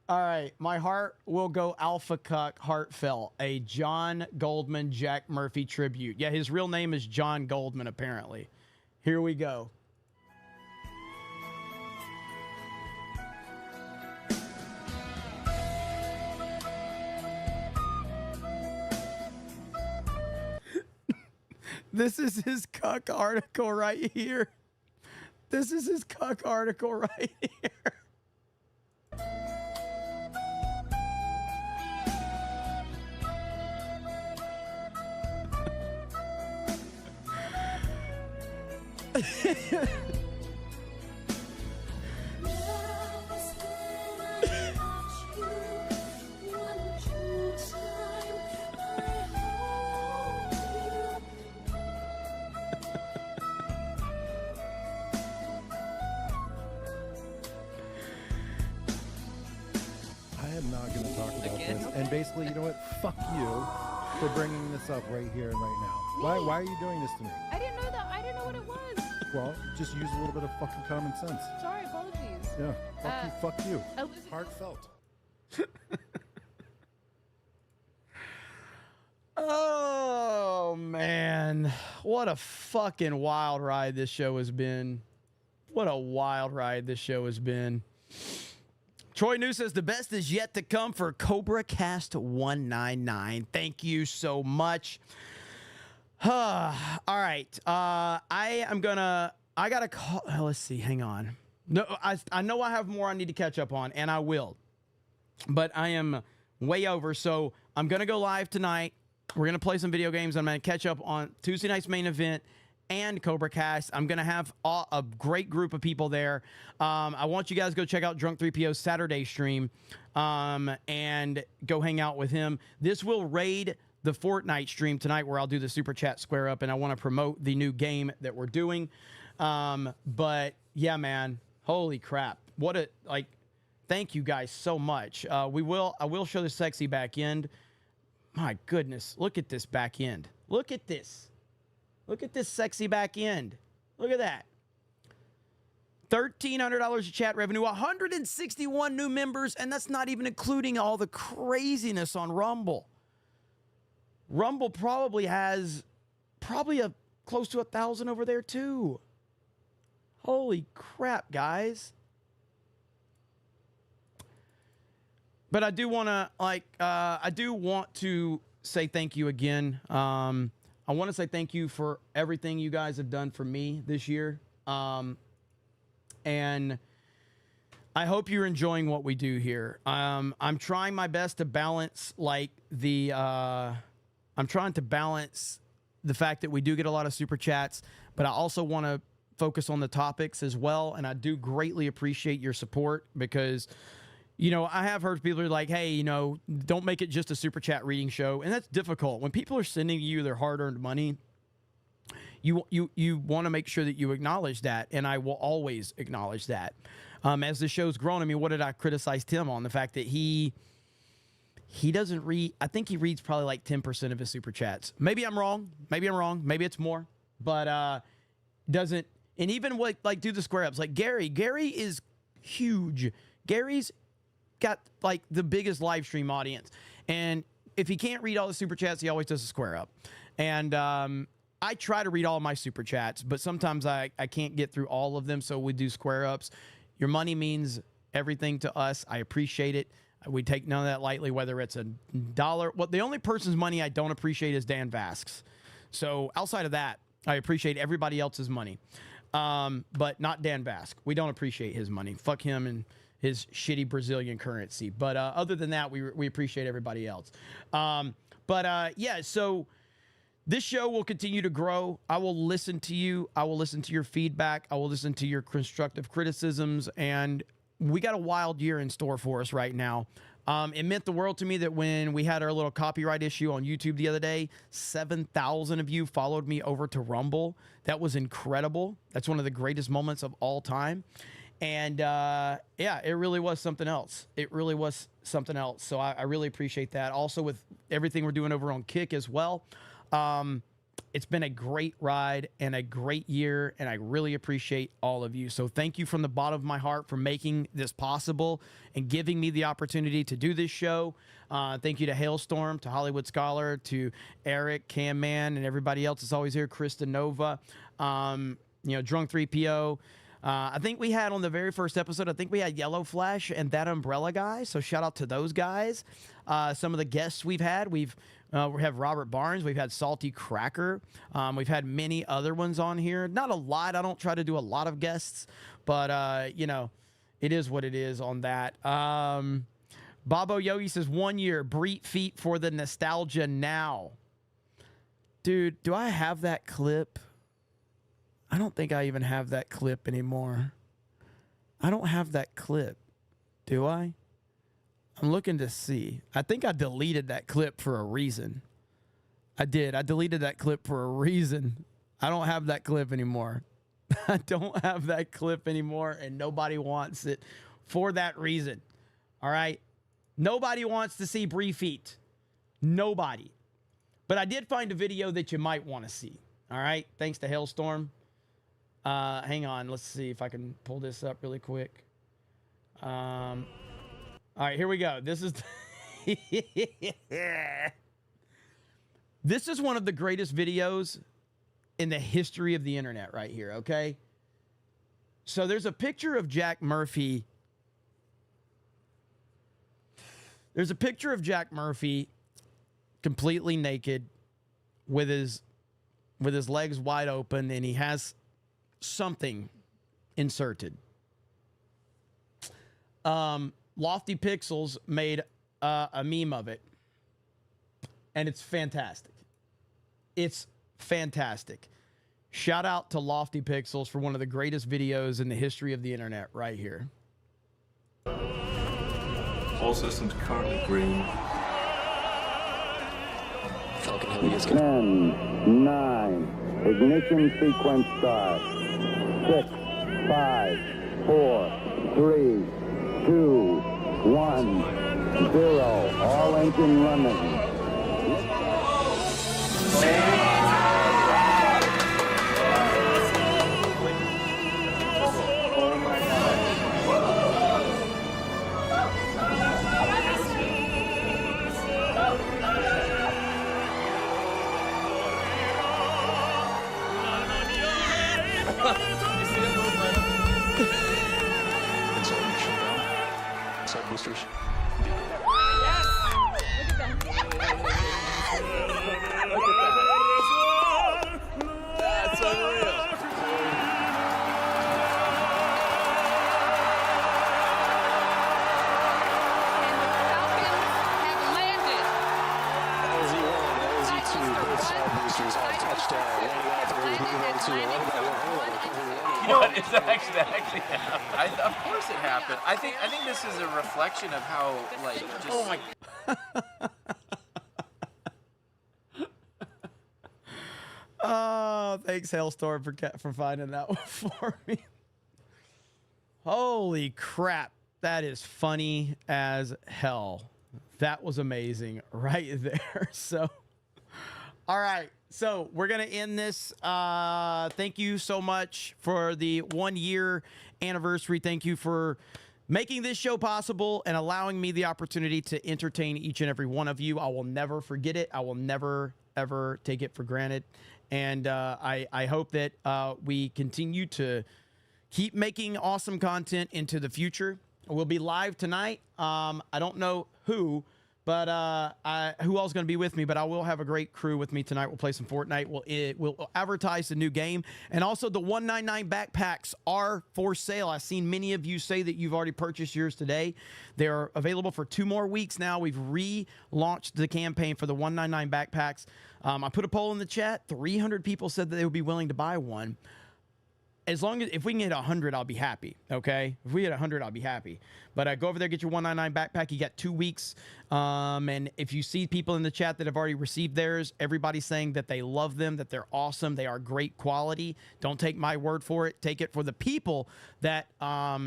A: All right. My heart will go alpha cuck heartfelt. A John Goldman, Jack Murphy tribute. Yeah, his real name is John Goldman, apparently. Here we go. This is his cuck article right here. This is his cuck article right here.
K: And basically, you know what? Fuck you for bringing this up right here and right now. Why are you doing this to me?
E: I didn't know that. I didn't know what it was.
K: Well, just use a little bit of fucking common sense.
E: Sorry, apologies.
K: Yeah. Fuck you.
E: Elizabeth.
K: Heartfelt.
A: Oh, man. What a fucking wild ride this show has been. What a wild ride this show has been. Troy New says the best is yet to come for CobraCast 199. Thank you so much. All right. I got to call. Let's see. Hang on. No, I know I have more I need to catch up on, and I will. But I am way over. So I'm going to go live tonight. We're going to play some video games. I'm going to catch up on Tuesday night's main event and CobraCast. I'm going to have a great group of people there. I want you guys to go check out Drunk 3PO's Saturday stream and go hang out with him. This will raid the Fortnite stream tonight where I'll do the Super Chat Square Up, and I want to promote the new game that we're doing. But, yeah, man, holy crap. Thank you guys so much. I will show the sexy back end. My goodness, look at this back end. Look at this. Look at this sexy back end. Look at that. $1,300 of chat revenue, 161 new members, and that's not even including all the craziness on Rumble. Rumble probably has close to 1,000 over there too. Holy crap, guys. But I do want to say thank you again. I want to say thank you for everything you guys have done for me this year. And I hope you're enjoying what we do here. I'm trying my best to balance I'm trying to balance the fact that we do get a lot of super chats, but I also want to focus on the topics as well. And I do greatly appreciate your support because, I have heard people are like, hey, don't make it just a super chat reading show. And that's difficult. When people are sending you their hard-earned money, you want to make sure that you acknowledge that. And I will always acknowledge that. As the show's grown, I mean, what did I criticize Tim on? The fact that he doesn't read. I think he reads probably like 10% of his super chats. Maybe I'm wrong. Maybe it's more. But doesn't. And even do the square ups. Like Gary is huge. Gary's got like the biggest live stream audience, and if he can't read all the super chats, he always does a square up. And I try to read all my super chats, but sometimes I can't get through all of them, so we do square ups. Your money means everything to us. I appreciate it. We take none of that lightly, whether it's $1. Well, the only person's money I don't appreciate is Dan Vasquez. So outside of that, I appreciate everybody else's money, but not Dan Vasquez. We don't appreciate his money. Fuck him and his shitty Brazilian currency. But other than that, we appreciate everybody else. Yeah, so this show will continue to grow. I will listen to you. I will listen to your feedback. I will listen to your constructive criticisms. And we got a wild year in store for us right now. It meant the world to me that when we had our little copyright issue on YouTube the other day, 7,000 of you followed me over to Rumble. That was incredible. That's one of the greatest moments of all time. And yeah, it really was something else. It really was something else. So I really appreciate that. Also with everything we're doing over on Kick as well. It's been a great ride and a great year, and I really appreciate all of you. So thank you from the bottom of my heart for making this possible and giving me the opportunity to do this show. Thank you to Hailstorm, to Hollywood Scholar, to Eric, Cam Man, and everybody else that's always here, Krista Nova, Drunk 3PO. I think we had on the very first episode, I think we had Yellow Flash and That Umbrella Guy. So shout out to those guys. Some of the guests we've had, we have Robert Barnes. We've had Salty Cracker. We've had many other ones on here. Not a lot. I don't try to do a lot of guests, but it is what it is on that. Bobo Yogi says 1 year, Breet Feet for the nostalgia now. Dude, do I have that clip? I don't think I even have that clip anymore. I don't have that clip. Do I? I'm looking to see. I think I deleted that clip for a reason. I did. I deleted that clip for a reason. I don't have that clip anymore. I don't have that clip anymore, and nobody wants it for that reason. All right? Nobody wants to see Bree Feet. Nobody. But I did find a video that you might want to see. All right? Thanks to Hailstorm. Hang on. Let's see if I can pull this up really quick. All right, here we go. This is this is one of the greatest videos in the history of the internet right here, okay? So there's a picture of Jack Murphy There's a picture of Jack Murphy completely naked with his legs wide open, and he has something inserted. Lofty Pixels made a meme of it, and it's fantastic. It's fantastic. Shout out to Lofty Pixels for one of the greatest videos in the history of the internet right here.
P: All systems currently green.
R: Falcon Heavy is 10, 9, ignition sequence start. 6, 5, 4, 3, 2, 1, 0. All engine running.
P: Side boosters.
Q: That's unreal.
F: What is actually happened? Of course it happened. I think this is a reflection of how like just. Oh my.
A: Oh, thanks Hailstorm for finding that one for me. Holy crap, that is funny as hell. That was amazing right there. So, all right. So we're going to end this. Thank you so much for the 1 year anniversary. Thank you for making this show possible and allowing me the opportunity to entertain each and every one of you. I will never forget it. I will never, ever take it for granted. And I hope that we continue to keep making awesome content into the future. We'll be live tonight. I don't know who. But who else is going to be with me? But I will have a great crew with me tonight. We'll play some Fortnite. We'll advertise the new game. And also the 199 backpacks are for sale. I've seen many of you say that you've already purchased yours today. They're available for 2 more weeks now. We've relaunched the campaign for the 199 backpacks. I put a poll in the chat. 300 people said that they would be willing to buy one. As long as, if we can hit 100, I'll be happy, okay? If we hit 100, I'll be happy. But go over there, get your 199 backpack. You got 2 weeks. And if you see people in the chat that have already received theirs, everybody's saying that they love them, that they're awesome, they are great quality. Don't take my word for it. Take it for the people that, that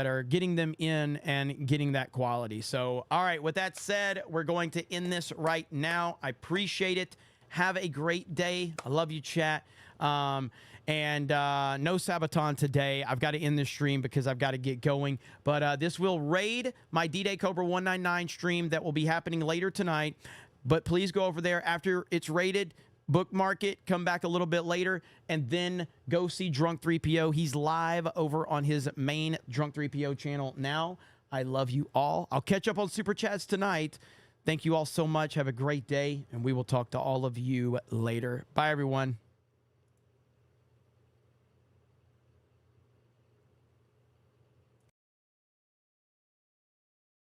A: are getting them in and getting that quality. So, all right, with that said, we're going to end this right now. I appreciate it. Have a great day. I love you, chat. No Sabaton today. I've got to end this stream because I've got to get going. But this will raid my D-Day Cobra 199 stream that will be happening later tonight. But please go over there after it's raided, bookmark it, come back a little bit later, and then go see Drunk 3PO. He's live over on his main Drunk 3PO channel now. I love you all. I'll catch up on Super Chats tonight. Thank you all so much. Have a great day, and we will talk to all of you later. Bye, everyone.